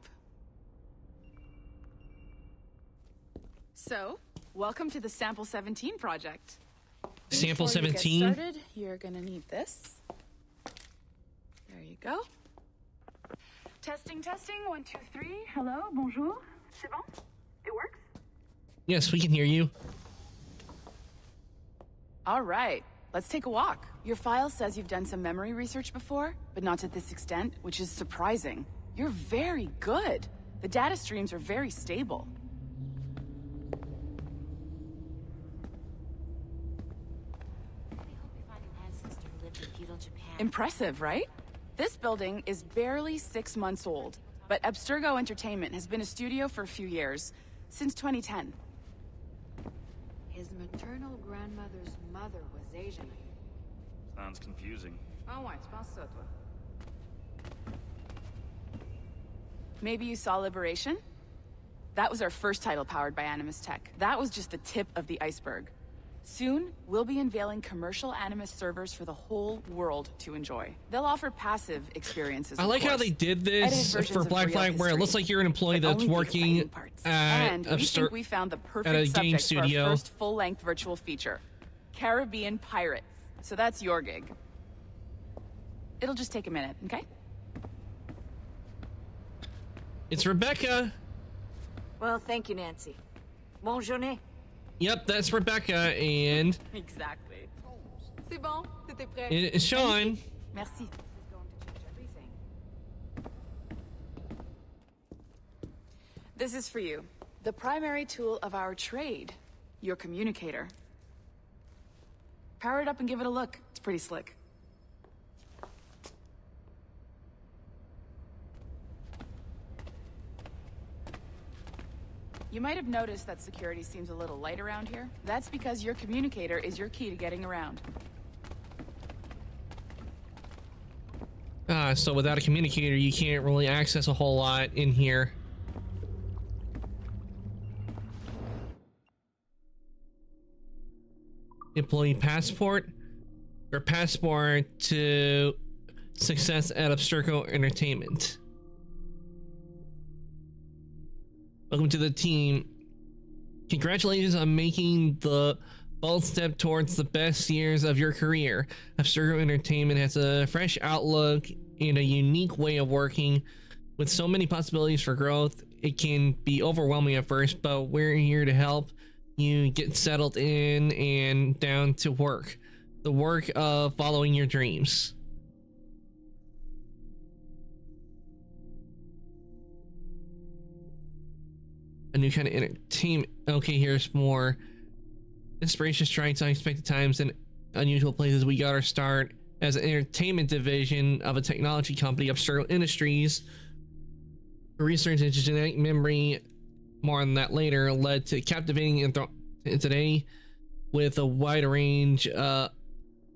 E: So, welcome to the Sample 17 project.
A: Sample
E: Before you get
A: 17?
E: started, you're gonna need this. There you go. Testing, testing. 1, 2, 3. Hello, bonjour. C'est bon? It works?
A: Yes, we can hear you.
E: All right, let's take a walk. Your file says you've done some memory research before, but not to this extent, which is surprising. You're very good. The data streams are very stable. Impressive, right? This building is barely 6 months old, but Abstergo Entertainment has been a studio for a few years, since 2010.
Q: His maternal grandmother's mother was Asian.
J: Sounds confusing.
Q: Oh, ouais, tu penses ça, toi?
E: Maybe you saw Liberation? That was our first title powered by Animus Tech. That was just the tip of the iceberg. Soon, we'll be unveiling commercial Animus servers for the whole world to enjoy. They'll offer passive experiences.
A: I like how they did this for Black Flag, where it looks like you're an employee that's working at
E: we think we found the perfect
A: a game
E: subject for our
A: studio.
E: first full-length virtual feature, Caribbean Pirates. So that's your gig. It'll just take a minute, okay?
A: It's Rebecca.
R: Well, thank you, Nancy. Bonne journée.
A: Yep, that's Rebecca, and
E: Exactly.
Q: C'est bon, c'était prêt.
A: it's Sean.
E: Merci. This is for you. The primary tool of our trade, your communicator. Power it up and give it a look. It's pretty slick. You might have noticed that security seems a little light around here. That's because your communicator is your key to getting around.
A: So without a communicator, you can't really access a whole lot in here. Employee passport or passport to success at Abstergo Entertainment. Welcome to the team. Congratulations on making the bold step towards the best years of your career. Abstergo Entertainment has a fresh outlook and a unique way of working. With so many possibilities for growth, it can be overwhelming at first, but we're here to help you get settled in and down to work. The work of following your dreams. A new kind of entertainment. Okay, here's more. Inspiration strikes unexpected times and unusual places. We got our start as an entertainment division of a technology company, Abstergo Industries. Research into genetic memory, more on that later, led to captivating and today with a wide range of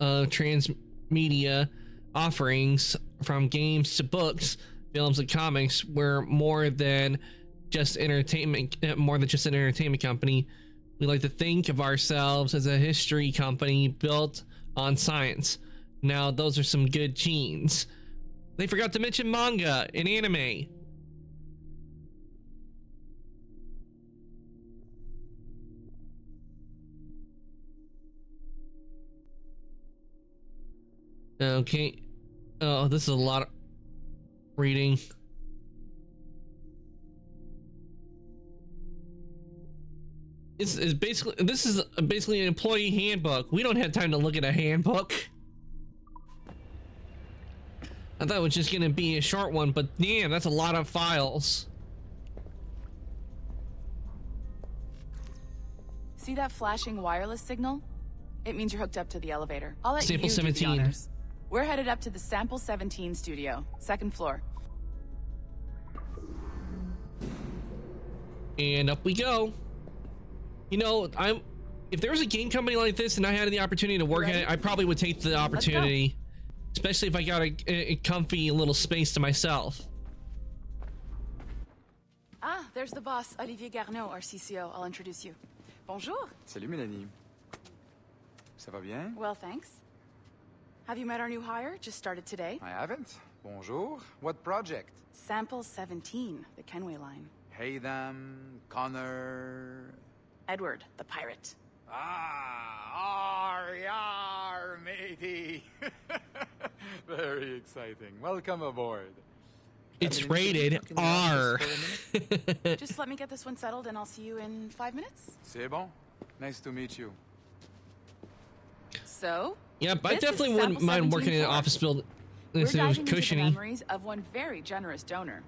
A: transmedia offerings, from games to books, films, and comics. We're more than just entertainment, more than just an entertainment company. We like to think of ourselves as a history company built on science. Now, those are some good genes. They forgot to mention manga and anime. Okay. Oh, this is a lot of reading. This is basically an employee handbook. We don't have time to look at a handbook. I thought it was just gonna be a short one, but damn, that's a lot of files.
E: See that flashing wireless signal? It means you're hooked up to the elevator. I'll let
A: Sample
E: you do
A: 17.
E: the honors. We're headed up to the Sample 17 studio, 2nd floor.
A: And up we go. You know, if there was a game company like this and I had the opportunity to work at it, I probably would take the opportunity, especially if I got a comfy little space to myself.
E: Ah, there's the boss, Olivier Garneau, our CCO. I'll introduce you. Bonjour.
B: Salut, Mélanie. Ça va bien?
E: Well, thanks. Have you met our new hire? Just started today.
B: I haven't. Bonjour. What project?
E: Sample 17, the Kenway line.
B: Haytham, Connor...
E: Edward, the pirate.
B: Ah, yar, matey. Very exciting. Welcome aboard.
A: It's rated R.
E: Just let me get this one settled and I'll see you in 5 minutes.
B: C'est bon. Nice to meet you.
E: So?
A: Yep, I definitely wouldn't mind working in an office building.
E: We're
A: Instead of
E: diving into the
A: cushiony.
E: memories of one very generous donor,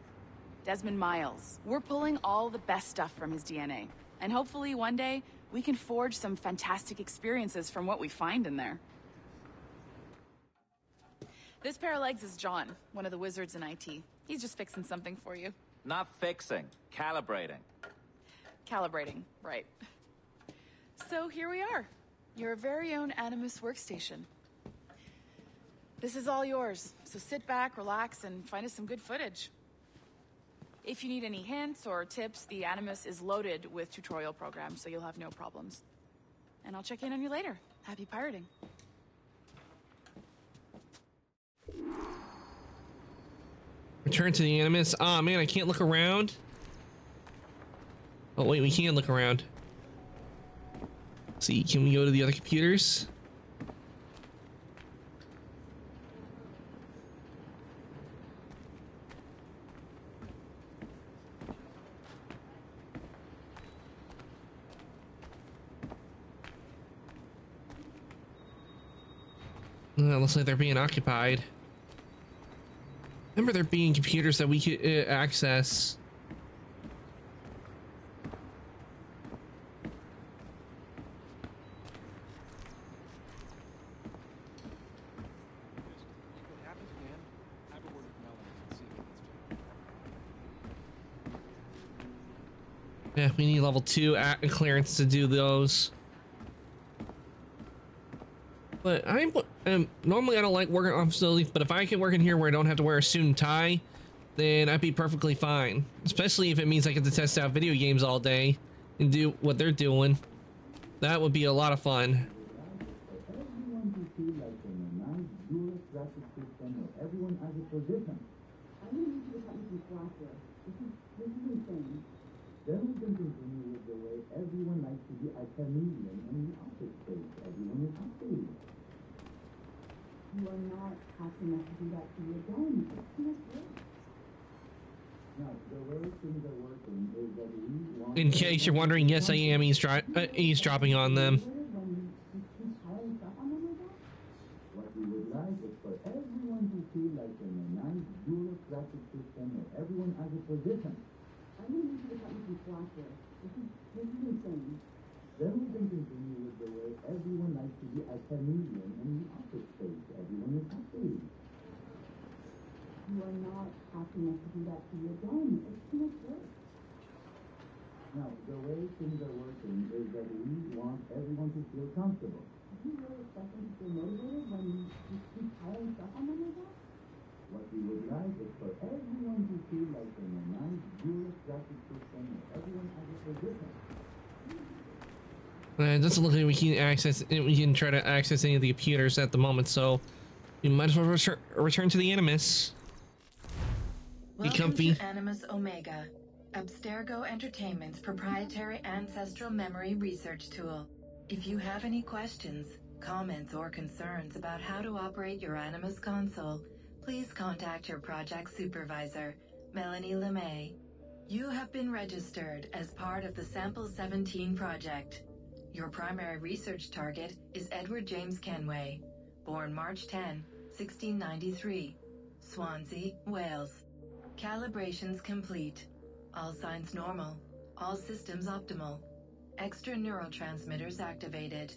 E: Desmond Miles. We're pulling all the best stuff from his DNA. And hopefully one day, we can forge some fantastic experiences from what we find in there. This pair of legs is John, one of the wizards in IT. He's just fixing something for you.
M: Not fixing, calibrating.
E: Calibrating, right. So here we are, your very own Animus workstation. This is all yours, so sit back, relax, and find us some good footage. If you need any hints or tips, the Animus is loaded with tutorial programs, so you'll have no problems. And I'll check in on you later. Happy pirating.
A: Return to the Animus. Ah, man, I can't look around. Oh, wait, we can look around. Let's see, can we go to the other computers? Looks like they're being occupied. Remember there being computers that we could access. Yeah, we need level 2 clearance to do those. But normally I don't like working on facilities, but if I can work in here where I don't have to wear a suit and tie, then I'd be perfectly fine. Especially if it means I get to test out video games all day and do what they're doing. That would be a lot of fun.
U: Everyone has a position. I need you to cut me some slack here. This is insane. Then we can continue with the way everyone likes to be a comedian in the office space. You are not asking us to do that to you again. It's too much work.
D: Now, the way things are working is that we want...
A: In case you're wondering, yes, I am eavesdropping on them.
D: What we would like is for everyone to feel like in a nice bureaucratic system where everyone has a position.
U: I really need you to help me some slack here. This is insane.
D: Then we can continue with the way everyone likes to be a chameleon in the office space. Everyone is happy.
U: You are not asking us to do that to you again. It's too much work.
D: Now, the way things are working is that we want everyone to feel comfortable.
U: Do you really expect them to feel motivated when you keep piling stuff on them like that?
D: What we would like is for everyone to feel like in a nice bureaucratic system where everyone has a position.
A: It doesn't look like we can try to access any of the computers at the moment, so we might as well return to the Animus. Be comfy.
P: Welcome to Animus Omega, Abstergo Entertainment's proprietary ancestral memory research tool. If you have any questions, comments, or concerns about how to operate your Animus console, please contact your project supervisor, Melanie LeMay. You have been registered as part of the Sample 17 project. Your primary research target is Edward James Kenway, born March 10, 1693, Swansea, Wales. Calibrations complete. All signs normal. All systems optimal. Extra neurotransmitters activated.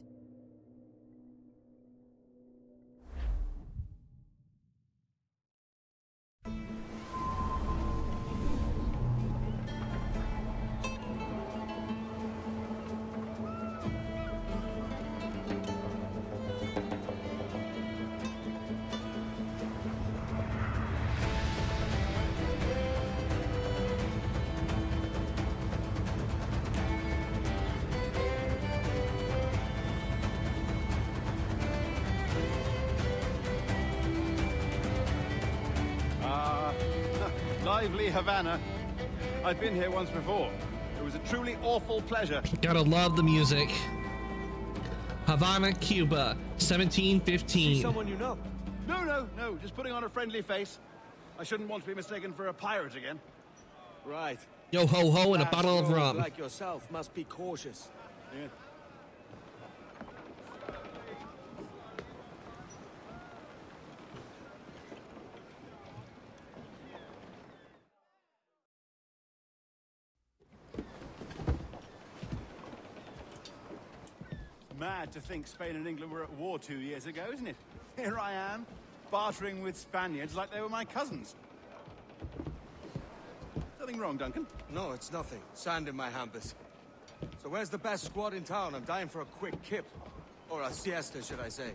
G: Lively Havana. I've been here once before. It was a truly awful pleasure.
A: Gotta love the music. Havana, Cuba, 1715.
G: See someone you know? No. Just putting on a friendly face. I shouldn't want to be mistaken for a pirate again.
I: Right.
A: Yo ho ho and a bottle of rum.
I: Like yourself must be cautious.
G: Yeah. Mad to think Spain and England were at war 2 years ago, isn't it? Here I am, bartering with Spaniards like they were my cousins. Nothing wrong, Duncan?
I: No, it's nothing. Sand in my hampers. So where's the best squad in town? I'm dying for a quick kip. Or a siesta, should I say.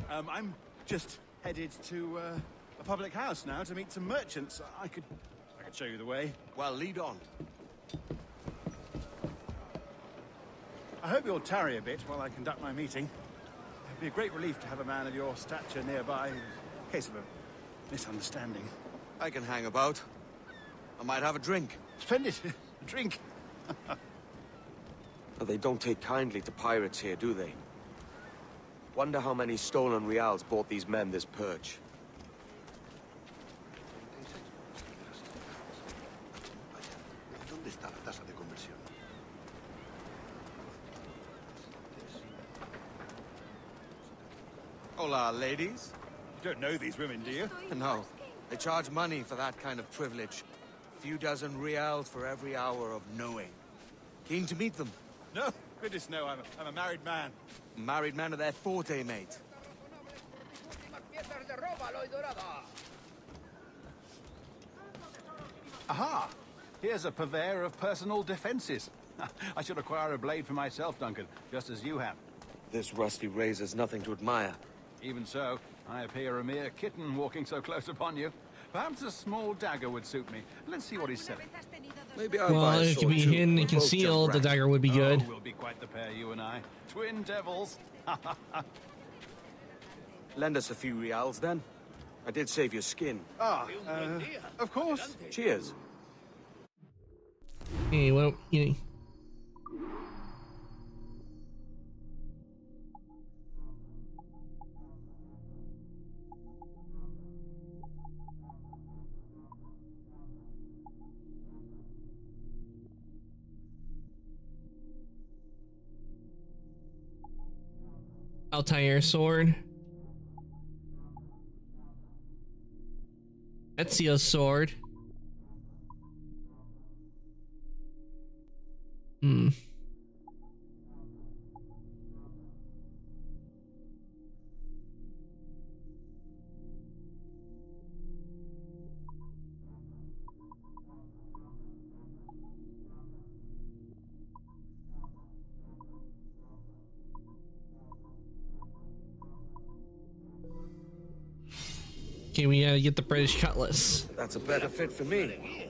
G: I'm just headed to a public house now to meet some merchants. I could show you the way.
I: Well, lead on.
G: I hope you'll tarry a bit while I conduct my meeting. It'd be a great relief to have a man of your stature nearby in case of a misunderstanding.
I: I can hang about. I might have a drink.
G: Splendid. A drink.
I: But they don't take kindly to pirates here, do they? Wonder how many stolen reals bought these men this perch. Hola, ladies.
G: You don't know these women, do you?
I: No. They charge money for that kind of privilege. A few dozen reals for every hour of knowing. Keen to meet them?
G: No. Goodness, no. I'm a married man.
I: Married man of their forte, mate.
G: Aha! Here's a purveyor of personal defenses. I should acquire a blade for myself, Duncan, just as you have.
I: This rusty razor's nothing to admire.
G: Even so, I appear a mere kitten walking so close upon you. Perhaps a small dagger would suit me. Let's see what he's selling.
I: Maybe
A: well, if it can be hidden and concealed, the dagger would be good.
G: We'll be quite the pair, you and I. Twin devils.
I: Lend us a few reals, then. I did save your skin.
G: Of course.
I: Cheers.
A: Hey, well, you know. Altair sword. Ezio's sword. Okay, we gotta get the British cutlass.
I: That's a better fit for me.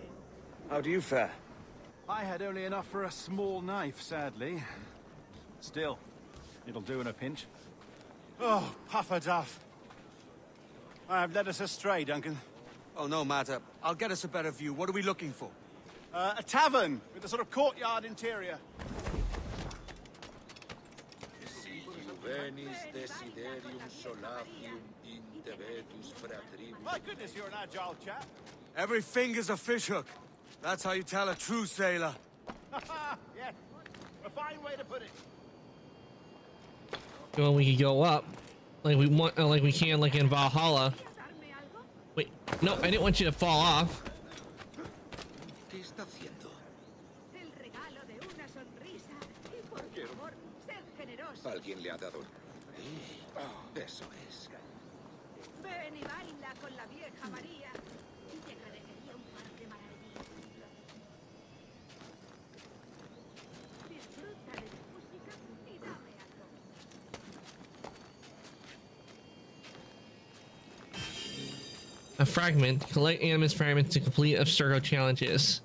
I: How do you fare?
G: I had only enough for a small knife, sadly. Still, it'll do in a pinch. Oh, Puffer-Duff. I have led us astray, Duncan.
I: Oh, no matter. I'll get us a better view. What are we looking for?
G: A tavern with a sort of courtyard interior. My goodness, you're an agile chap.
I: Every finger's a fishhook. That's how you tell a true sailor.
G: Yes, a fine way to put it.
A: Well, we could go up, like we want, like we can, like in Valhalla. Wait, no, I didn't want you to fall off.
F: Alguien le ha dado. Eso es.
V: Ven y baila con la vieja María y te agradecería un par de maravillas. Disfruta de la música y dame algo.
A: A fragment. Collect Animus fragments to complete Abstergo challenges.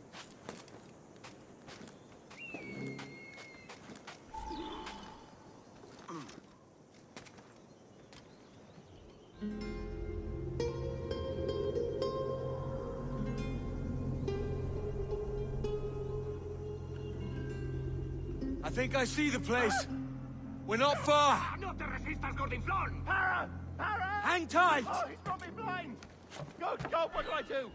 I: I think I see the place. We're not far.
L: No te resistas, Gordinflón!
G: Para! Para!
I: Hang tight!
G: Oh, he's got me blind! Go, go, what do I do?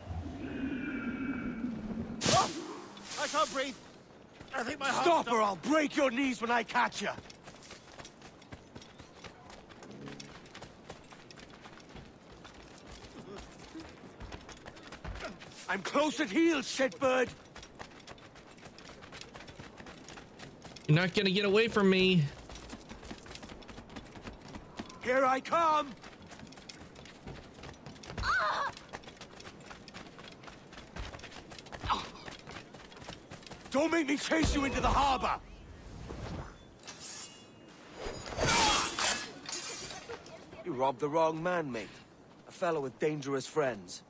G: Oh, I can't breathe. I think my heart...
I: Stop or I'll break your knees when I catch you. I'm close at heel, shitbird.
A: You're not gonna get away from me.
I: Here I come. Don't make me chase you into the harbor. You robbed the wrong man, mate. A fellow with dangerous friends.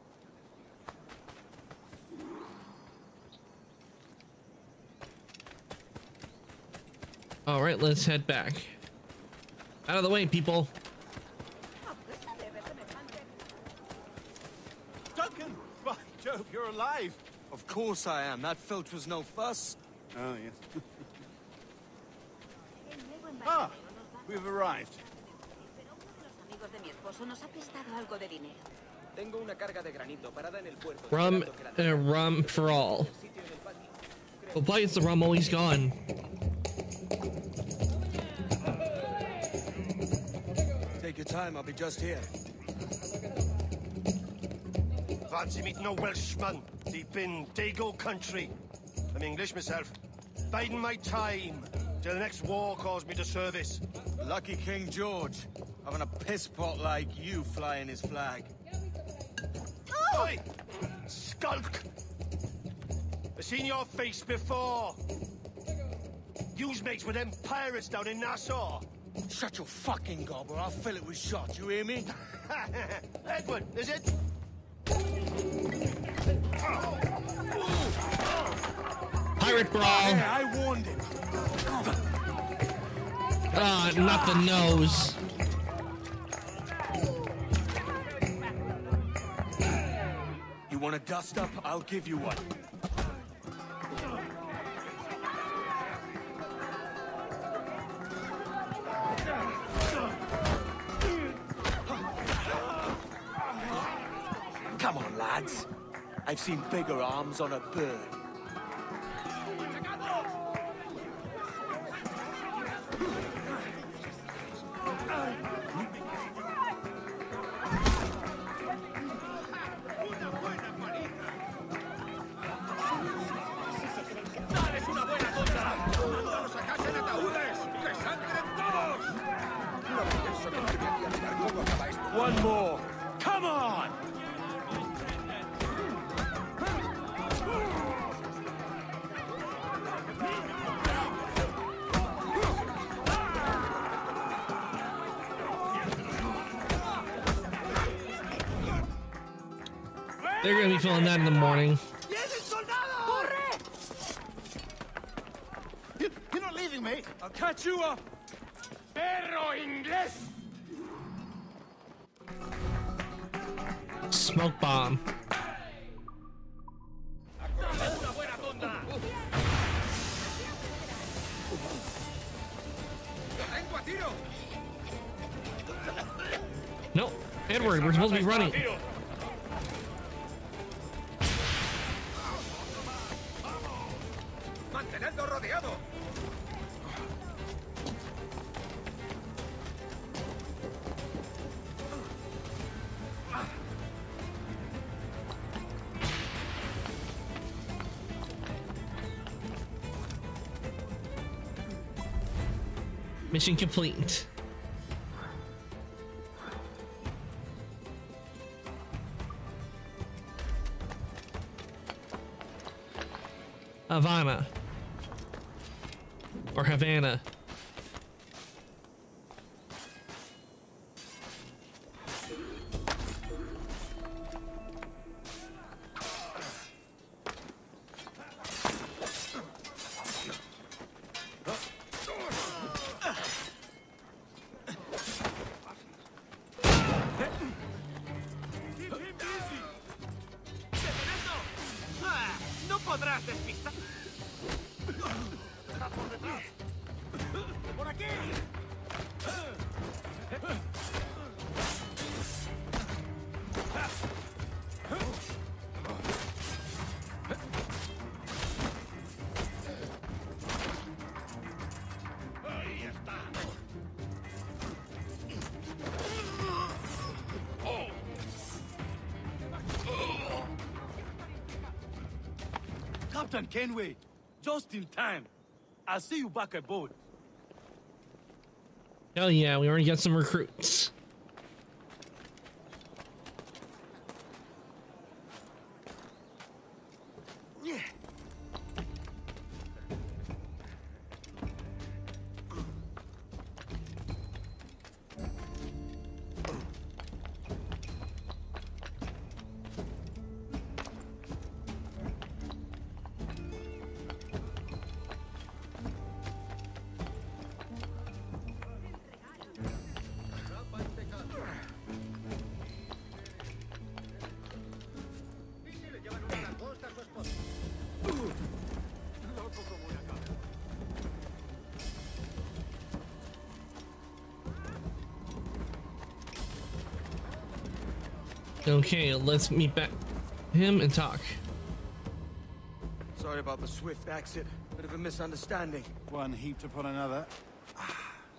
A: All right, let's head back. Out of the way, people.
G: Duncan! By Jove, you're alive!
I: Of course I am. That filch was no fuss.
G: Oh, yes. Ah, we've arrived.
A: Rum for all. But why is the rum always gone?
I: Take your time, I'll be just here.
O: Fancy meeting a Welshman deep in Dago country. I'm English myself. Biding my time till the next war calls me to service.
I: Lucky King George, having a piss pot like you flying his flag.
O: Oi! Skulk! I've seen your face before. You's mates with them pirates down in Nassau.
I: Shut your fucking gob or I'll fill it with shot, you hear me?
O: Edward, is it?
A: Pirate brawl!
I: Yeah, I warned him.
A: Ah, not the nose.
I: You want a dust up? I'll give you one. Come on, lads. I've seen bigger arms on a bird.
N: One more. Come on!
A: They're gonna be feeling that in the morning.
N: You're not leaving me. I'll catch you up. Perro inglés.
A: Smoke bomb. No, Edward, we're supposed to be running.
F: Mantenedlo rodeado.
A: Mission complete. Havana. Or Havana.
N: No podrás despistar. Por detrás. Por aquí. Ahí está.
C: Captain Kenway, just in time. I'll see you back aboard.
A: Hell yeah, we already got some recruits. Okay, let's meet back him and talk.
I: Sorry about the swift exit. Bit of a misunderstanding.
G: One heaped upon another.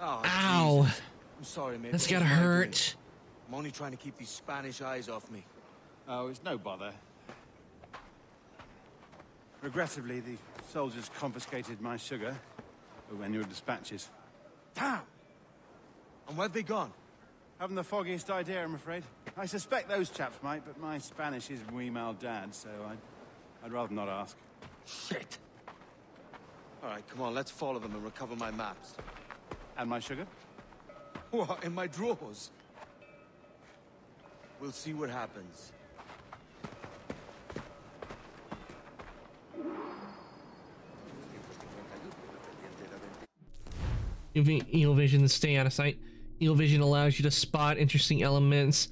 I: Oh,
A: Ow.
I: Jesus. I'm sorry, mate.
A: That's
I: It
A: gotta
I: was my
A: hurt.
I: doing. I'm only trying to keep these Spanish eyes off me.
G: Oh, it's no bother. Regrettably, the soldiers confiscated my sugar when your dispatches.
I: Damn! And where've they gone?
G: Haven't the foggiest idea, I'm afraid. I suspect those chaps might, but my Spanish is muy mal dad, so I'd rather not ask.
I: Shit! All right, come on, let's follow them and recover my maps.
G: And my sugar?
I: What, in my drawers? We'll see what happens.
A: Using Eagle Vision to stay out of sight. Eagle Vision allows you to spot interesting elements,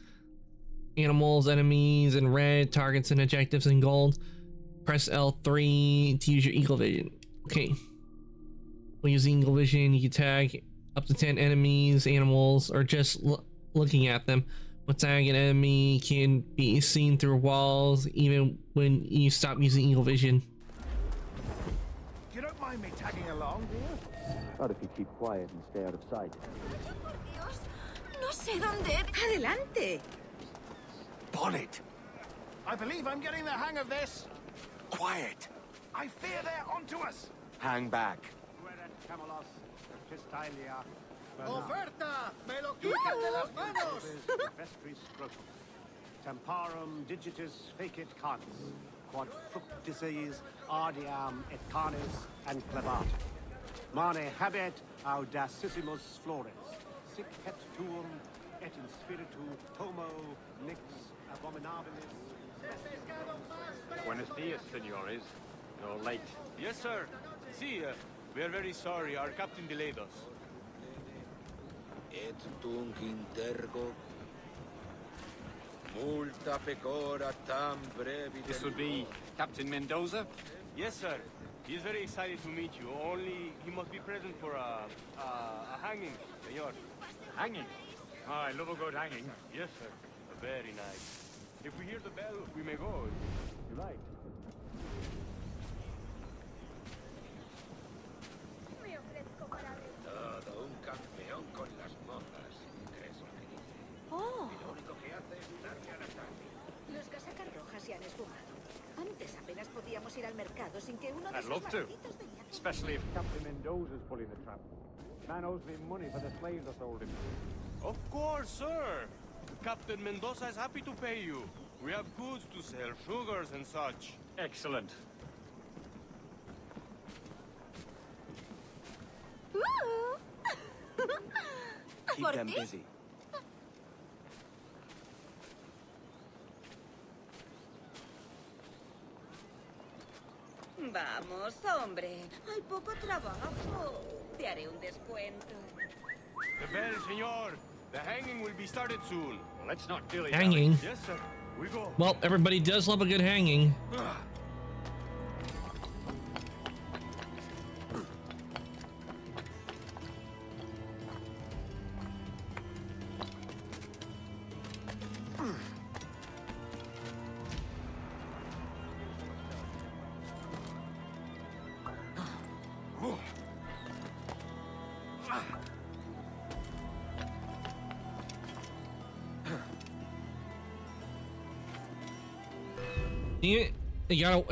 A: animals, enemies in red, targets and objectives in gold. Press L3 to use your Eagle Vision. Okay. When using Eagle Vision, you can tag up to 10 enemies, animals, or just looking at them. When tagging an enemy can be seen through walls, even when you stop using Eagle Vision.
C: You don't mind me tagging along, do you?
D: Not if you keep quiet and stay out of sight.
V: No sé dónde. Adelante.
C: Bonnet. I believe I'm getting the hang of this.
I: Quiet.
C: I fear they're onto us.
I: Hang back.
C: ¡Oferta! ¡Me lo quitas de las manos!
S: Vestris scrotum. Temparum digitis fecit canis. Quod fructices ardiam et canis and clevata. Mane habet audacissimus flores. Sic et tuum et in spiritu homo nix abominabilis.
L: Buenos dias, senores. You're late.
T: Yes, sir. See, we are very sorry. Our captain delayed us.
F: Et tunc intergo multa pecora tam brevi.
L: This would be Captain Mendoza?
T: Yes, sir. He is very excited to meet you. Only he must be present for a hanging, senor.
L: Hanging? Oh, I love a good hanging.
T: Yes, sir. Very nice. If we hear the bell, we may go. You like?
F: Todo un campeón con las mozas. ¿Crees lo que dice?
V: Oh.
F: Y lo único que hace es darle al ataque.
V: Los casacas rojas se han esfumado. Antes apenas podíamos ir al mercado sin que uno de
L: I'd
V: esos
L: love to.
V: malditos venía.
S: Especially if Captain Mendoza's pulling the trap. Man owes me money for the slaves I sold him.
T: Of course, sir. Captain Mendoza is happy to pay you. We have goods to sell, sugars and such.
L: Excellent.
I: Keep them busy.
V: Vamos, hombre. Hay poco trabajo. Te haré un descuento.
T: The bell, senor. The hanging will be started soon.
L: Well, let's not dilly.
A: Hanging.
T: Yes, sir. We go.
A: Well, everybody does love a good hanging.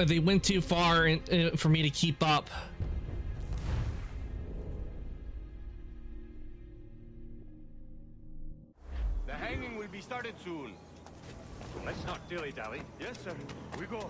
A: They went too far for me to keep up.
T: The hanging will be started soon.
L: Let's not dilly-dally.
T: Yes, sir. We go.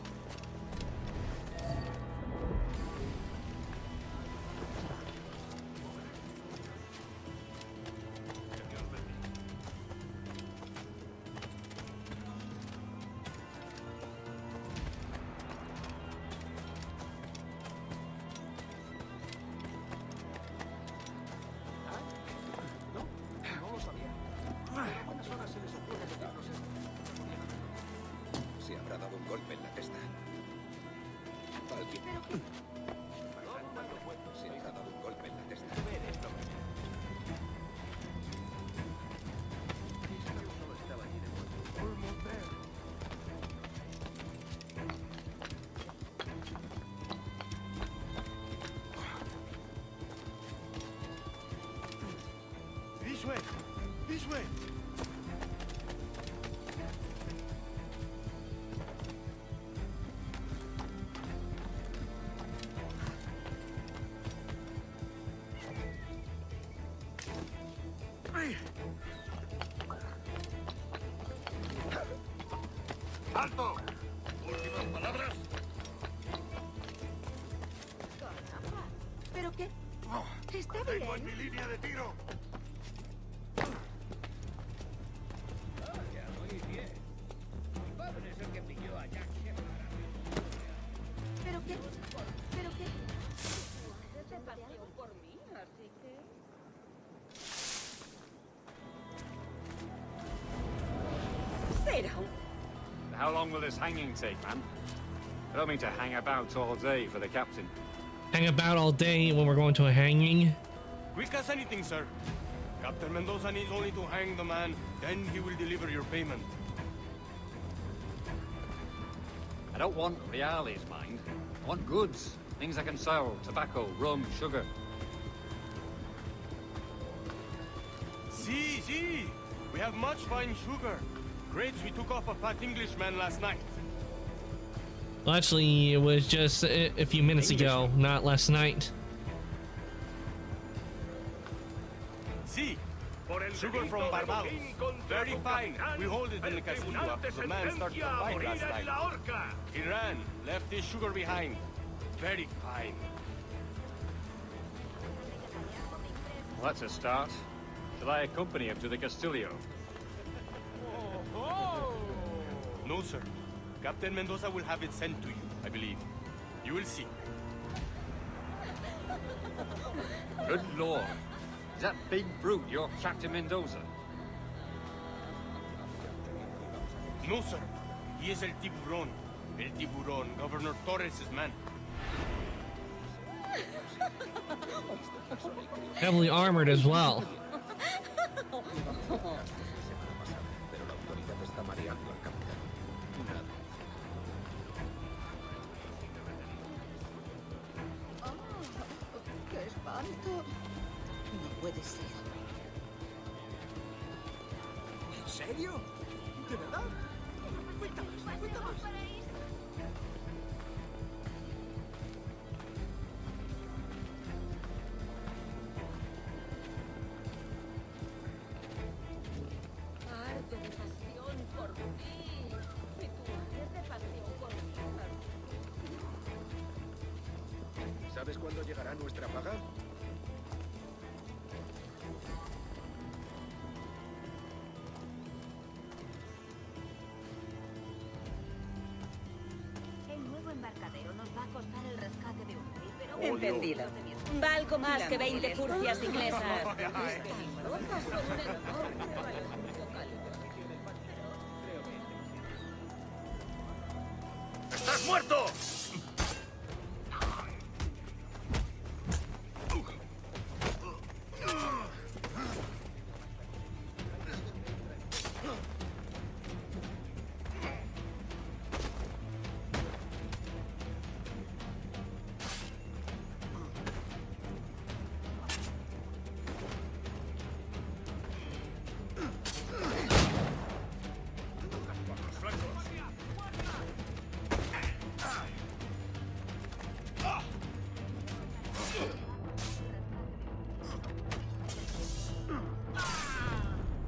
F: Se habrá dado un golpe en la testa. Alguien. Se habrá dado un golpe en la testa.
G: This way! This way!
H: ¡Alto! ¿Últimas palabras?
V: Caramba. ¿Pero qué? Está
H: ¡Tengo en mi
V: bien.
H: línea de tiro!
F: Vaya, muy bien. Mi padre es el que pilló a Jack Shepard.
V: ¿Pero qué? ¿Pero qué? Tú haces de pasión por mí, así que... Será un...
L: How long will this hanging take, man? I don't mean to hang about all day for the captain.
A: Hang about all day when we're going to a hanging.
T: Quick as anything, sir. Captain Mendoza needs only to hang the man, then he will deliver your payment.
L: I don't want reales, mind. I want goods. Things I can sell. Tobacco, rum, sugar.
T: See. We have much fine sugar. Crates we took off a fat Englishman last night.
A: Well, actually, it was just a few minutes ago, not last night.
T: See, Sugar from Barbados. Very fine. We hold it in the castillo after the man started to fight last night. He ran, left his sugar behind. Very fine.
L: Well, that's a start. Shall I accompany him to the Castillo?
T: No, sir. Captain Mendoza will have it sent to you, I believe. You will see.
L: Good lord. Is that big brute your Captain Mendoza?
T: No, sir. He is El Tiburon. El Tiburon, Governor Torres' man.
A: Heavily armored as well.
V: ¡Qué espanto! No puede ser.
C: ¿En serio? ¿De verdad? Cuéntanos, cuéntanos.
V: Arde de pasión por mí. Y tú ardes de pasión por mí.
F: ¿Sabes cuándo llegará nuestra paga?
V: El nuevo embarcadero nos va a costar el rescate de un rey, pero...
R: Entendido. Valgo más que 20 furcias inglesas.
F: ¡Estás muerto!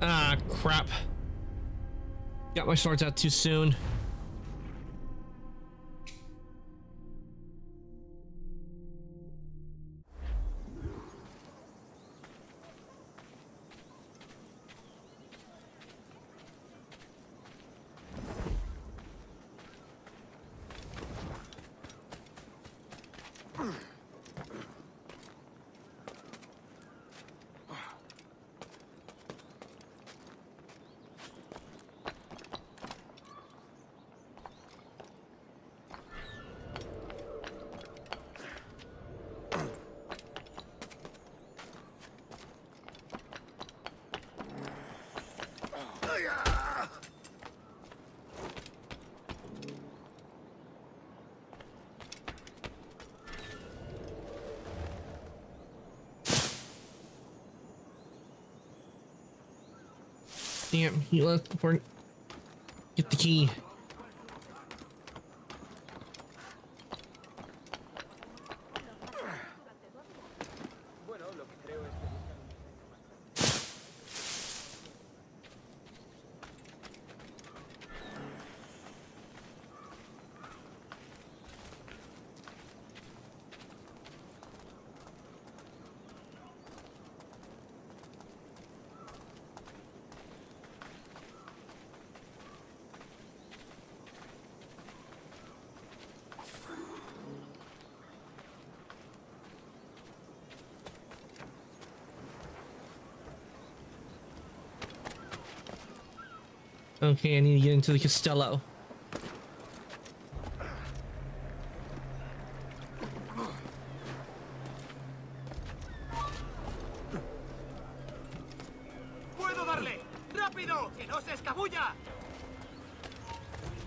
A: Ah, crap. Got my swords out too soon. Damn, he left before. Get the key. Okay, I need to get into the Castello.
C: ¡Puedo darle! ¡Rápido! ¡Que no se escabulla!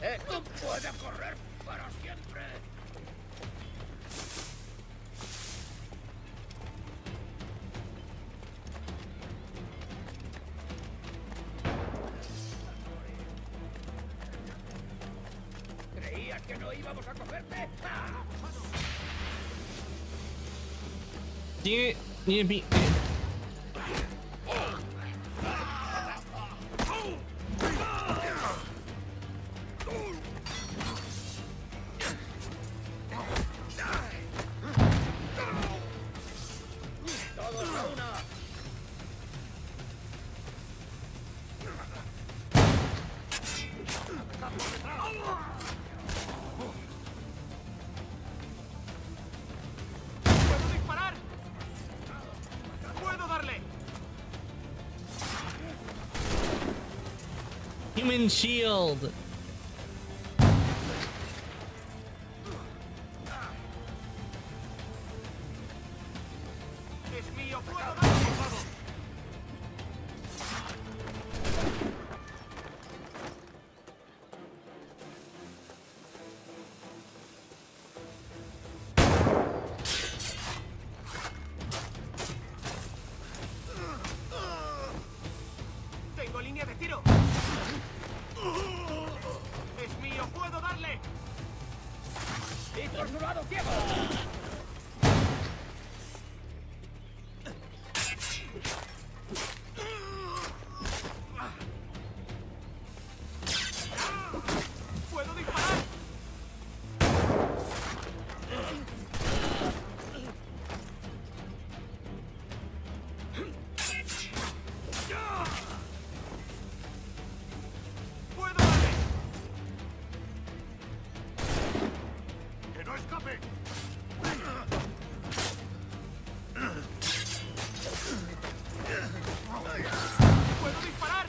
F: ¡No puede correr para siempre! ¿Creías que no íbamos a cogerte? ¡Ah!
A: Damn it! Need to be.
N: ¡Puedo disparar! ¡Puedo darle!
A: Human shield.
N: ¡Es mío! ¡Puedo darle! ¡Vamos! ¡Tengo línea de tiro! ¡Es mío! ¡Puedo darle! ¡Y por su lado, ciego! ¡Puedo disparar! ¡Puedo darle!
C: ¡Que no escape!
N: ¡Puedo disparar!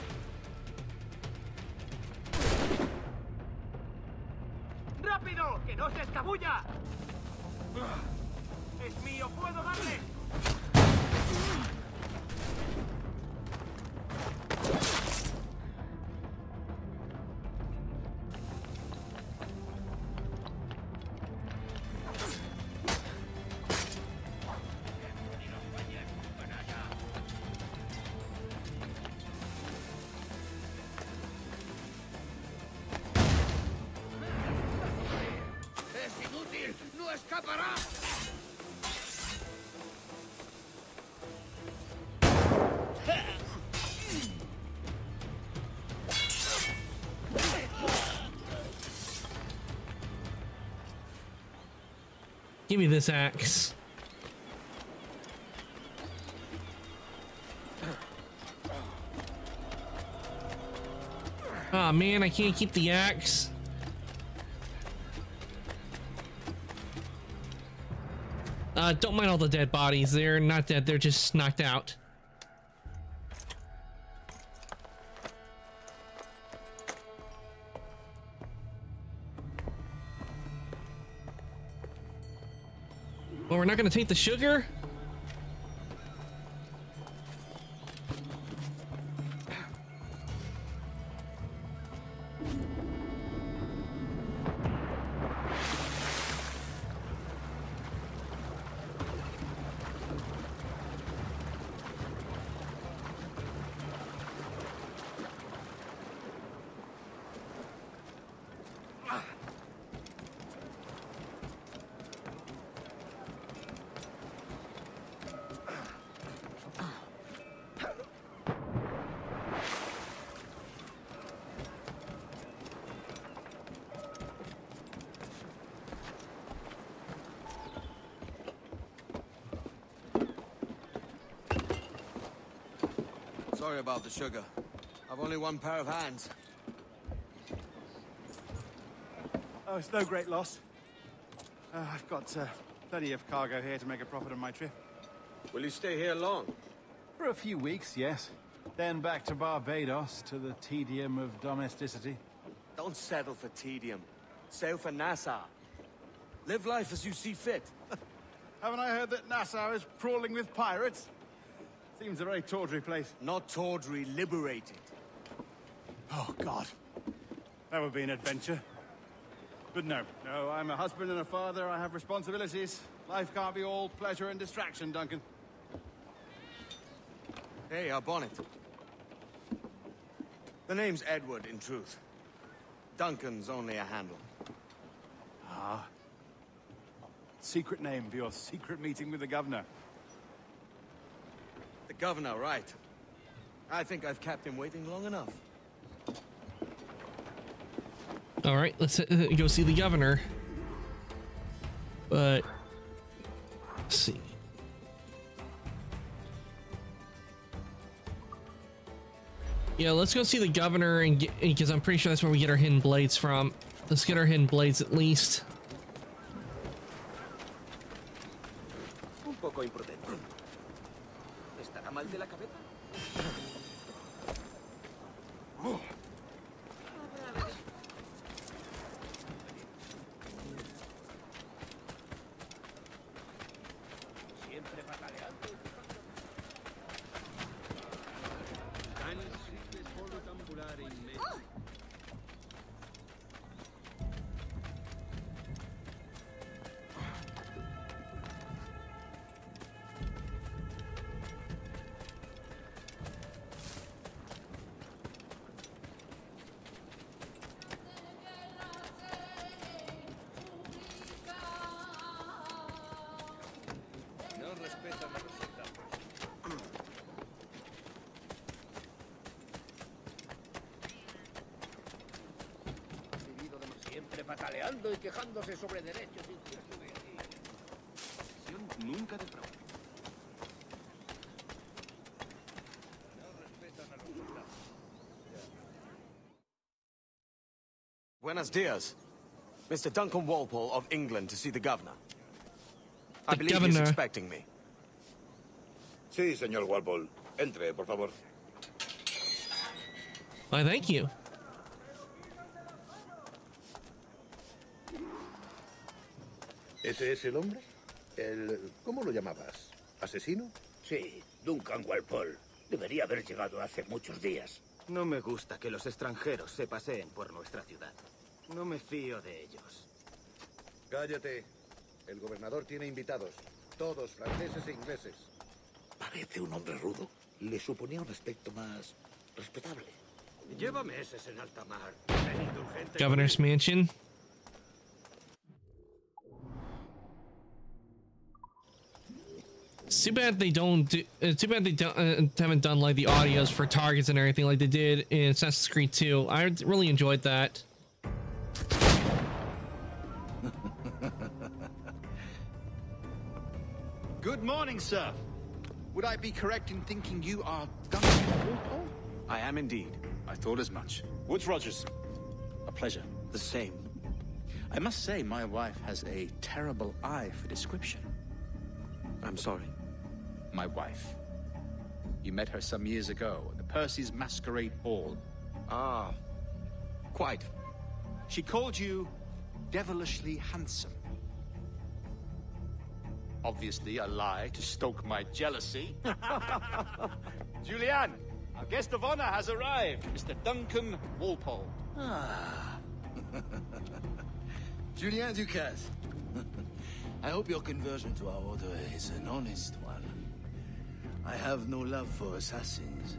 N: ¡Rápido! ¡Que no se escabulla! ¡Es mío! ¡Puedo darle!
C: ¡Es inútil! ¡No escapará!
A: Give me this axe. Oh man, I can't keep the axe. Don't mind all the dead bodies. They're not dead, they're just knocked out. Well, we're not gonna take the sugar?
I: Sorry about the sugar. I've only one pair of hands.
G: Oh, it's no great loss. I've got plenty of cargo here to make a profit on my trip.
I: Will you stay here long?
G: For a few weeks, yes. Then back to Barbados, to the tedium of domesticity.
I: Don't settle for tedium. Sail for Nassau. Live life as you see fit.
G: Haven't I heard that Nassau is crawling with pirates? Seems a very tawdry place.
I: Not tawdry, liberated.
G: Oh, God. That would be an adventure. But no, I'm a husband and a father. I have responsibilities. Life can't be all pleasure and distraction, Duncan.
I: Hey, our bonnet. The name's Edward, in truth. Duncan's only a handle.
G: Ah. Secret name for your secret meeting with the governor.
I: The governor, right. I think I've kept him waiting long enough.
A: All right, let's go see the governor. But let's see. Yeah, let's go see the governor and get, because I'm pretty sure that's where we get our hidden blades from. Let's get our hidden blades at least.
F: Un poco imprudente. ¿Estará mal de la cabeza? Siempre pataleando. No respetan la receta. Siempre pataleando y quejándose sobre derechos y nunca de fraude. No respetan a los soldados.
I: Buenos dias. Mr. Duncan Walpole of England to see the governor. I believe he's expecting me.
H: Sí, señor Walpole. Entre, por favor.
A: Why, thank you.
J: ¿Ese es el hombre? ¿Cómo lo llamabas? ¿Asesino?
F: Sí, Duncan Walpole. Debería haber llegado hace muchos días.
C: No me gusta que los extranjeros se paseen por nuestra ciudad. No me fío de ellos.
J: Cállate. El gobernador tiene invitados. Todos franceses e ingleses.
F: Parece un hombre rudo. Le suponía un aspecto más respetable.
C: Lleva meses en alta mar.
A: Governor's Mansion. It's too bad they don't do, too bad they don't haven't done like the audios for targets and everything like they did in Assassin's Creed 2. I really enjoyed that.
G: Good morning, sir. Would I be correct in thinking you are Duncan Walpole?
I: I am indeed.
G: I thought as much. Woods Rogers. A pleasure.
I: The same.
G: I must say, my wife has a terrible eye for description.
I: I'm sorry.
G: My wife. You met her some years ago at the Percy's Masquerade Ball.
I: Ah, quite.
G: She called you devilishly handsome. Obviously a lie to stoke my jealousy. Julianne, our guest of honor has arrived, Mr. Duncan Walpole.
K: Ah. Julien Ducasse. I hope your conversion to our order is an honest one. I have no love for assassins,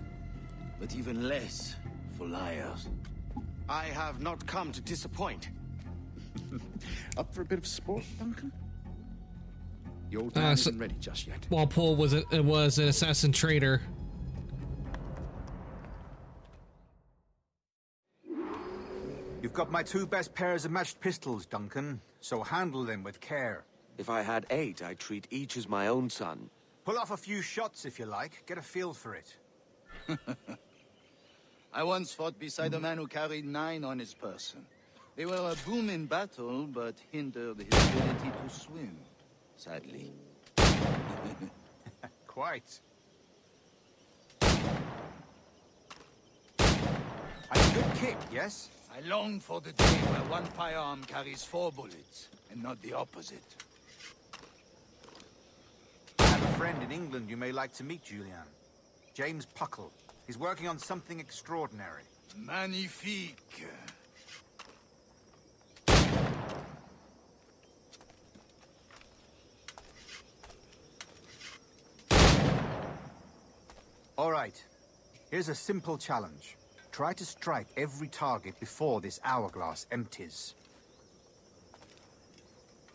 K: but even less for liars.
I: I have not come to disappoint.
G: Up for a bit of sport, Duncan? The old man isn't ready just yet.
A: Walpole was an assassin traitor.
B: You've got my 2 best pairs of matched pistols, Duncan, so handle them with care.
I: If I had 8, I'd treat each as my own son.
B: Pull off a few shots if you like. Get a feel for it.
K: I once fought beside a man who carried 9 on his person. They were a boom in battle, but hindered his ability to swim, sadly.
B: Quite. A good kick, yes?
K: I long for the day where one firearm carries 4 bullets, and not the opposite.
B: I have a friend in England you may like to meet, Julian. James Puckle. He's working on something extraordinary.
K: Magnifique.
B: All right. Here's a simple challenge. Try to strike every target before this hourglass empties.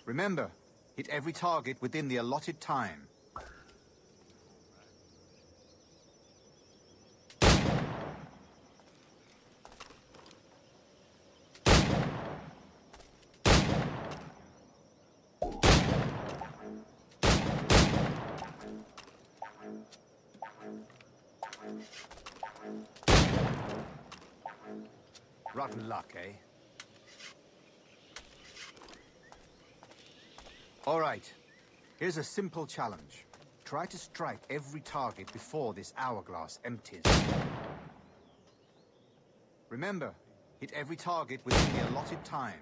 B: Remember, hit every target within the allotted time. Rotten luck, eh? All right. Here's a simple challenge. Try to strike every target before this hourglass empties. Remember, hit every target within the allotted time.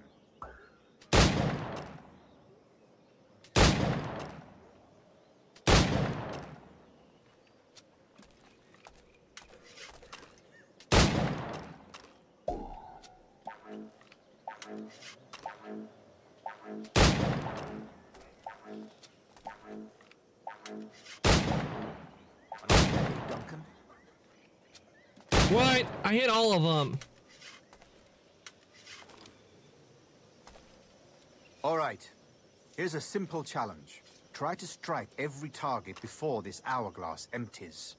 A: What? I hit all of them.
B: All right. Here's a simple challenge. Try to strike every target before this hourglass empties.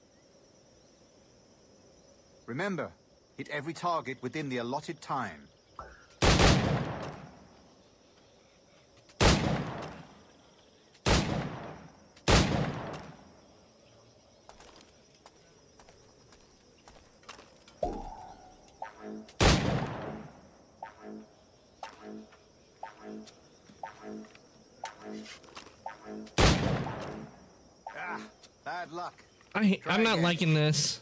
B: Remember, hit every target within the allotted time. Bad luck.
A: I'm not liking this.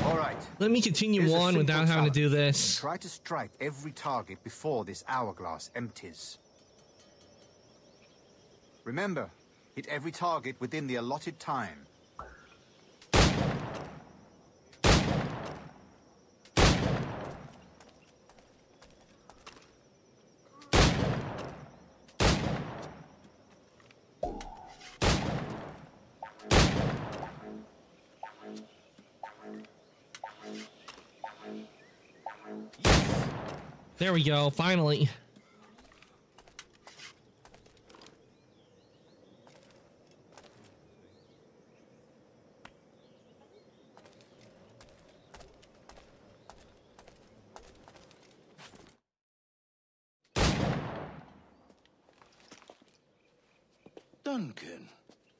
B: All right.
A: Let me continue on without having to do this.
B: Try to strike every target before this hourglass empties. Remember, hit every target within the allotted time.
A: There we go, finally.
K: Duncan,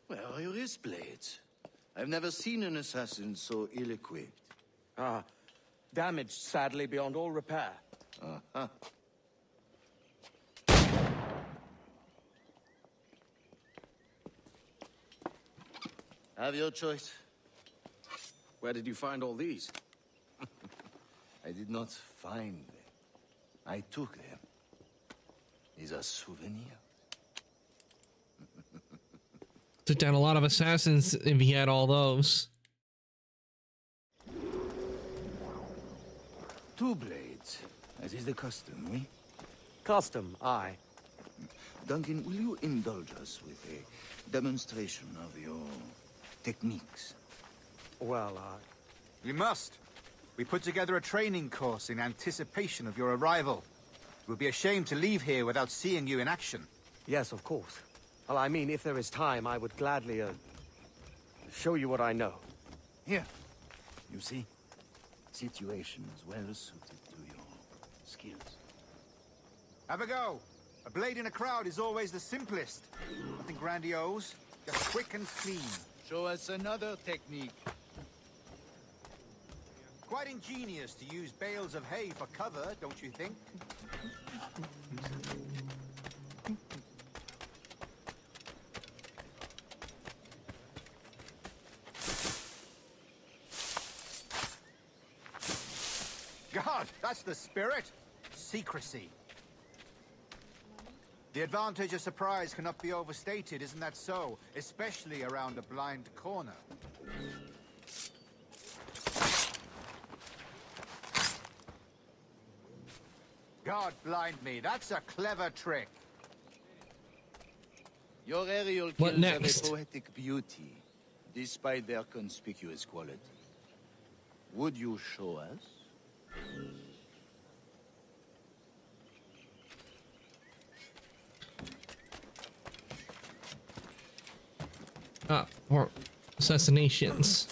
K: where are your wrist blades? I've never seen an assassin so ill-equipped.
I: Ah, damaged sadly beyond all repair.
K: Uh-huh. Have your choice.
I: Where did you find all these?
K: I did not find them. I took them. These are souvenirs.
A: Took down a lot of assassins if he had all those.
K: 2 blades, as is the custom, eh?
I: Custom, aye.
K: Duncan, will you indulge us with a demonstration of your techniques?
I: Well,
B: You must. We put together a training course in anticipation of your arrival. It would be a shame to leave here without seeing you in action.
I: Yes, of course. Well, I mean, if there is time, I would gladly, show you what I know.
K: Here. You see? Situation is well suited to your skills.
B: Have a go. A blade in a crowd is always the simplest. Nothing grandiose, just quick and clean.
K: Show us another technique.
B: Quite ingenious to use bales of hay for cover, don't you think? God, that's the spirit. Secrecy. The advantage of surprise cannot be overstated, isn't that so? Especially around a blind corner. God blind me, that's a clever trick.
K: Your aerial
A: What
K: kills have
A: next?
K: a poetic beauty, despite their conspicuous quality. Would you show us?
A: Or assassinations.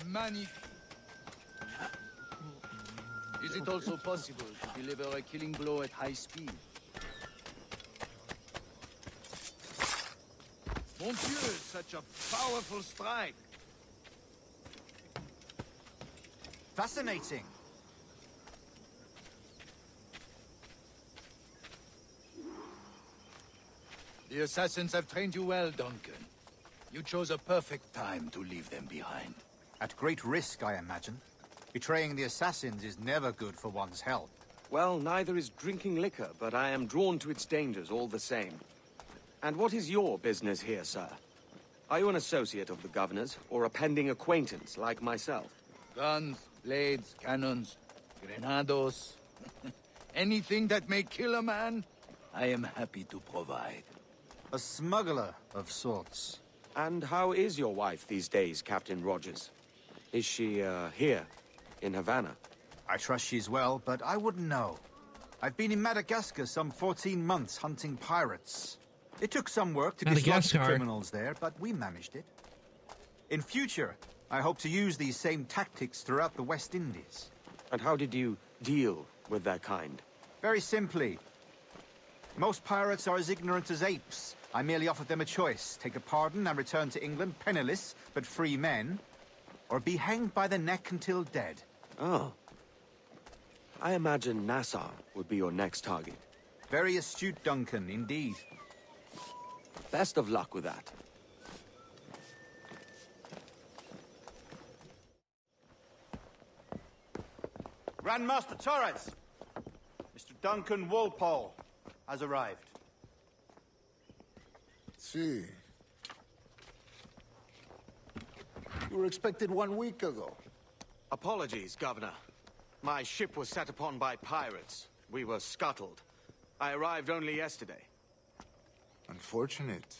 K: Magnifique. Is it also possible to deliver a killing blow at high speed? Mon Dieu, such a powerful strike.
B: Fascinating.
K: The assassins have trained you well, Duncan. You chose a perfect time to leave them behind.
B: At great risk, I imagine. Betraying the assassins is never good for one's health.
I: Well, neither is drinking liquor, but I am drawn to its dangers all the same. And what is your business here, sir? Are you an associate of the governor's, or a pending acquaintance like myself?
K: Guns, blades, cannons, grenados. Anything that may kill a man, I am happy to provide.
B: A smuggler of sorts.
I: And how is your wife these days, Captain Rogers? Is she, here, in Havana?
B: I trust she's well, but I wouldn't know. I've been in Madagascar some 14 months hunting pirates. It took some work to dislodge the criminals there, but we managed it. In future, I hope to use these same tactics throughout the West Indies.
I: And how did you deal with that kind?
B: Very simply. Most pirates are as ignorant as apes. I merely offered them a choice. Take a pardon and return to England penniless, but free men. Or be hanged by the neck until dead.
I: Oh. I imagine Nassau would be your next target.
B: Very astute, Duncan, indeed.
I: Best of luck with that.
B: Grandmaster Torres! Mr. Duncan Walpole has arrived.
J: See. You were expected 1 week ago.
I: Apologies, Governor. My ship was set upon by pirates. We were scuttled. I arrived only yesterday.
J: Unfortunate.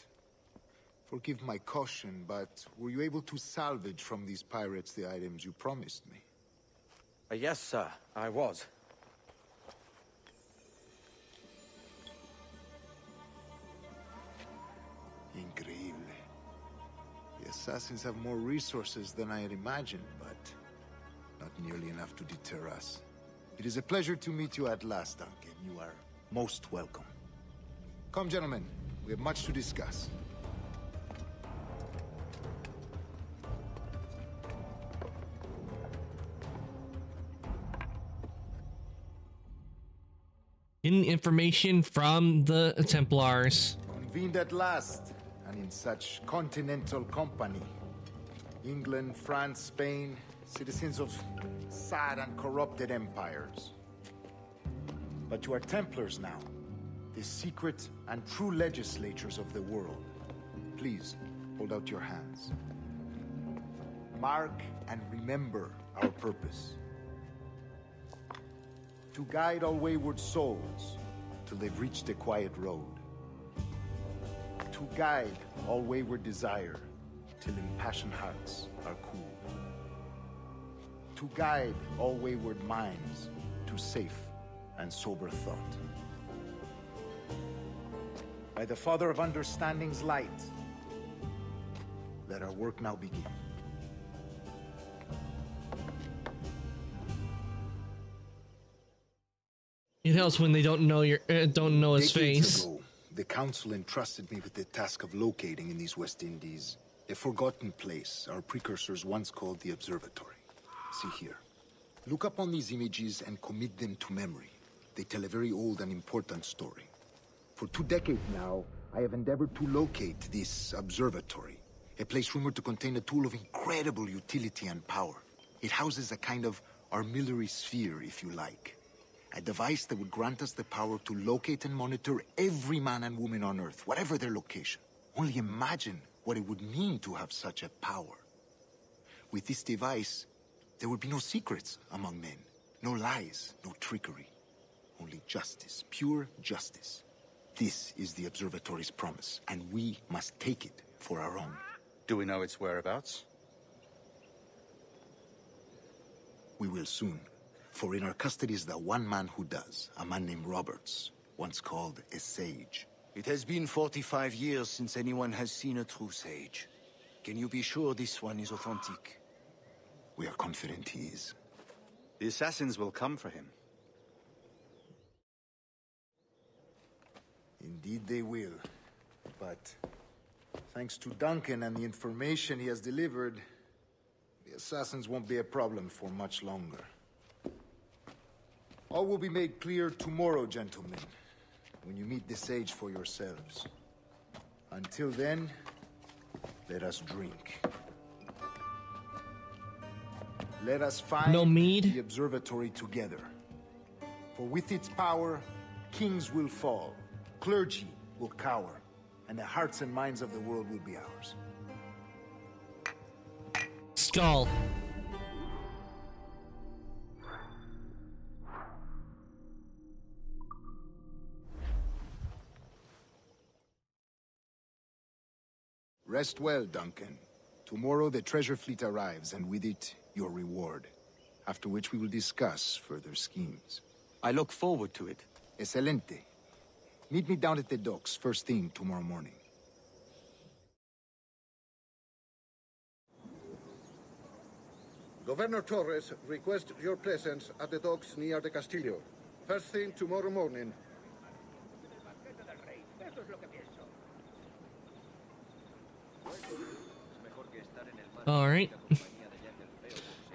J: Forgive my caution, but were you able to salvage from these pirates the items you promised me?
I: Yes, sir, I was.
J: Increíble. The assassins have more resources than I had imagined, but not nearly enough to deter us. It is a pleasure to meet you at last, Duncan. You are most welcome. Come, gentlemen. We have much to discuss.
A: Getting information from the Templars.
J: Convened at last, and in such continental company. England, France, Spain, citizens of sad and corrupted empires. But you are Templars now, the secret and true legislators of the world. Please, hold out your hands. Mark and remember our purpose. To guide all wayward souls till they've reached the quiet road. To guide all wayward desire till impassioned hearts are cooled. To guide all wayward minds to safe and sober thought. By the Father of Understanding's light, let our work now begin.
A: It helps when they don't know his face.
J: Ago, the Council entrusted me with the task of locating in these West Indies a forgotten place our precursors once called the Observatory. See here. Look up on these images and commit them to memory. They tell a very old and important story. For 2 decades now, I have endeavored to locate this observatory, a place rumored to contain a tool of incredible utility and power. It houses a kind of armillary sphere, if you like. A device that would grant us the power to locate and monitor every man and woman on Earth, whatever their location. Only imagine what it would mean to have such a power. With this device, there would be no secrets among men, no lies, no trickery. Only justice, pure justice. This is the Observatory's promise, and we must take it for our own.
B: Do we know its whereabouts?
J: We will soon. For in our custody is the one man who does, a man named Roberts, once called a sage.
K: It has been 45 years since anyone has seen a true sage. Can you be sure this one is authentic?
J: We are confident he is.
B: The assassins will come for him.
J: Indeed they will. But Thanks to Duncan and the information he has delivered, the assassins won't be a problem for much longer. All will be made clear tomorrow, gentlemen, when you meet the sage for yourselves. Until then, let us drink. Let us find the observatory together. For with its power, kings will fall, clergy will cower, and the hearts and minds of the world will be ours.
A: Skull.
J: Rest well, Duncan. Tomorrow the treasure fleet arrives, and with it, your reward. After which we will discuss further schemes.
I: I look forward to it.
J: Excelente. Meet me down at the docks first thing tomorrow morning.
M: Governor Torres requests your presence at the docks near the Castillo. First thing tomorrow morning.
A: All right.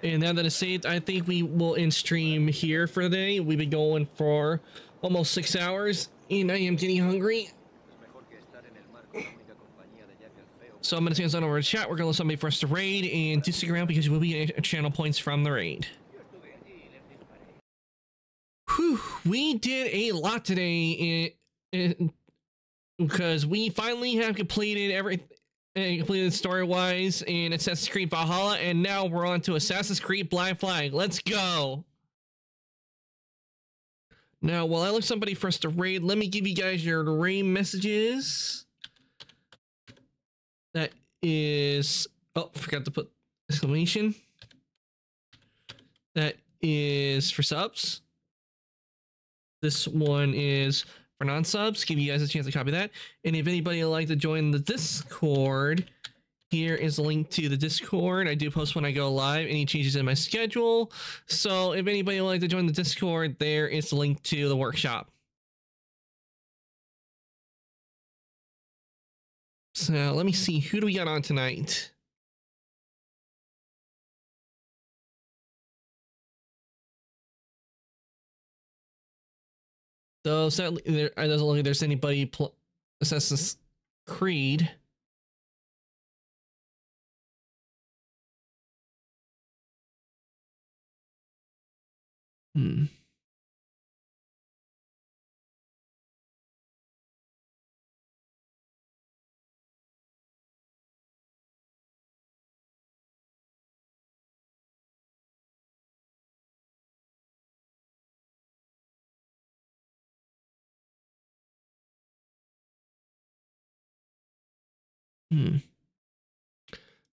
A: And now that it's saved, I think we will end stream here for the day. We've been going for almost 6 hours, and I am getting hungry. So I'm going to send us on over to chat. We're going to let somebody for us to raid, and do stick around because we'll be getting channel points from the raid. Whew, we did a lot today, because we finally have completed everything. Completed story-wise in Assassin's Creed Valhalla, and now we're on to Assassin's Creed Black Flag. Let's go! Now, while I look somebody for us to raid, let me give you guys your raid messages. That is... Oh, forgot to put exclamation. That is for subs. This one is... for non-subs, give you guys a chance to copy that. And if anybody would like to join the Discord, here is a link to the Discord. I do post when I go live, any changes in my schedule. So if anybody would like to join the Discord, there is the link to the workshop. So let me see, who do we got on tonight? So sadly, it doesn't look like there's anybody Assassin's Creed.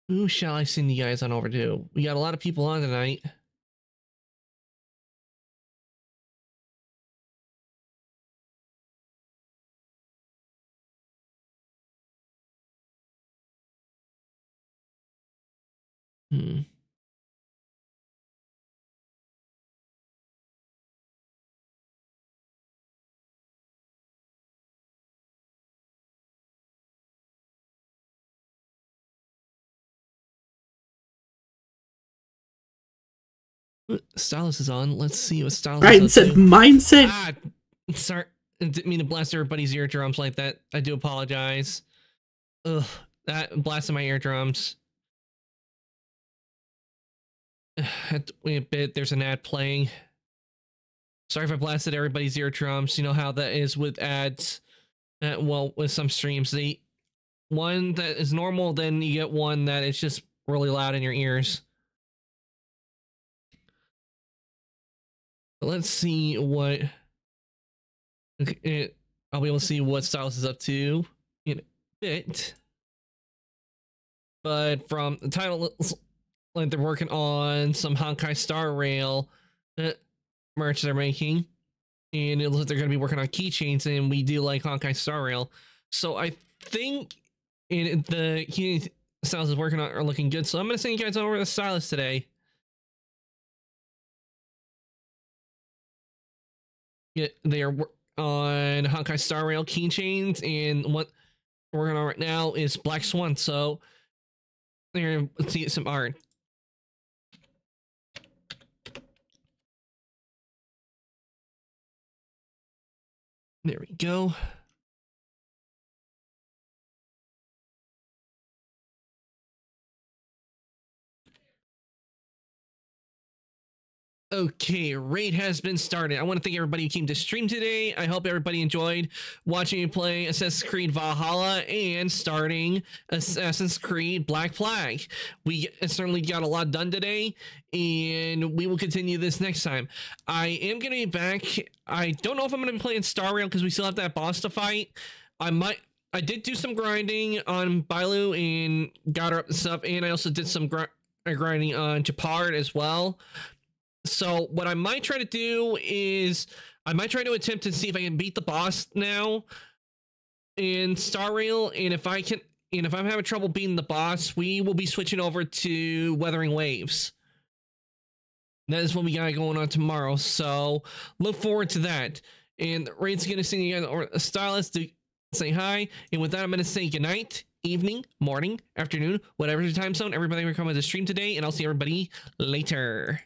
A: Who shall I send you guys on over to? We got a lot of people on tonight. Stylus is on. Let's see what Stylus is up to.
Q: Mindset.
A: Ah, sorry. I didn't mean to blast everybody's eardrums like that. I do apologize. Ugh, that blasted my eardrums. Wait a bit. There's an ad playing. Sorry if I blasted everybody's eardrums. You know how that is with ads. Well, with some streams, one that is normal, then you get one that is just really loud in your ears. Let's see what I'll be able to see what Stylus is up to in a bit. But from the title, like they're working on some Honkai Star Rail merch they're making, and it looks like they're going to be working on keychains, and we do like Honkai Star Rail, so I think the Stylus is working on are looking good. So I'm going to send you guys over to Stylus today. Yeah, they are on Honkai Star Rail keychains, and working on right now is Black Swan. So here, let's see some art. There we go. Okay, raid has been started. I want to thank everybody who came to stream today. I hope everybody enjoyed watching me play Assassin's Creed Valhalla and starting Assassin's Creed Black Flag. We certainly got a lot done today, and we will continue this next time. I am going to be back. I don't know if I'm going to be playing Star Rail because we still have that boss to fight. I did do some grinding on Bailu and got her up and stuff, and I also did some grinding on Japard as well. So what I might try to do is I might try to attempt to see if I can beat the boss now in Star Rail, and if I can, and if I'm having trouble beating the boss, we will be switching over to Weathering Waves. That is what we got going on tomorrow, so look forward to that. And Raid's gonna sing you guys or a stylist to say hi, and with that I'm gonna say good night, evening, morning, afternoon, whatever the time zone everybody will come to the stream today, and I'll see everybody later.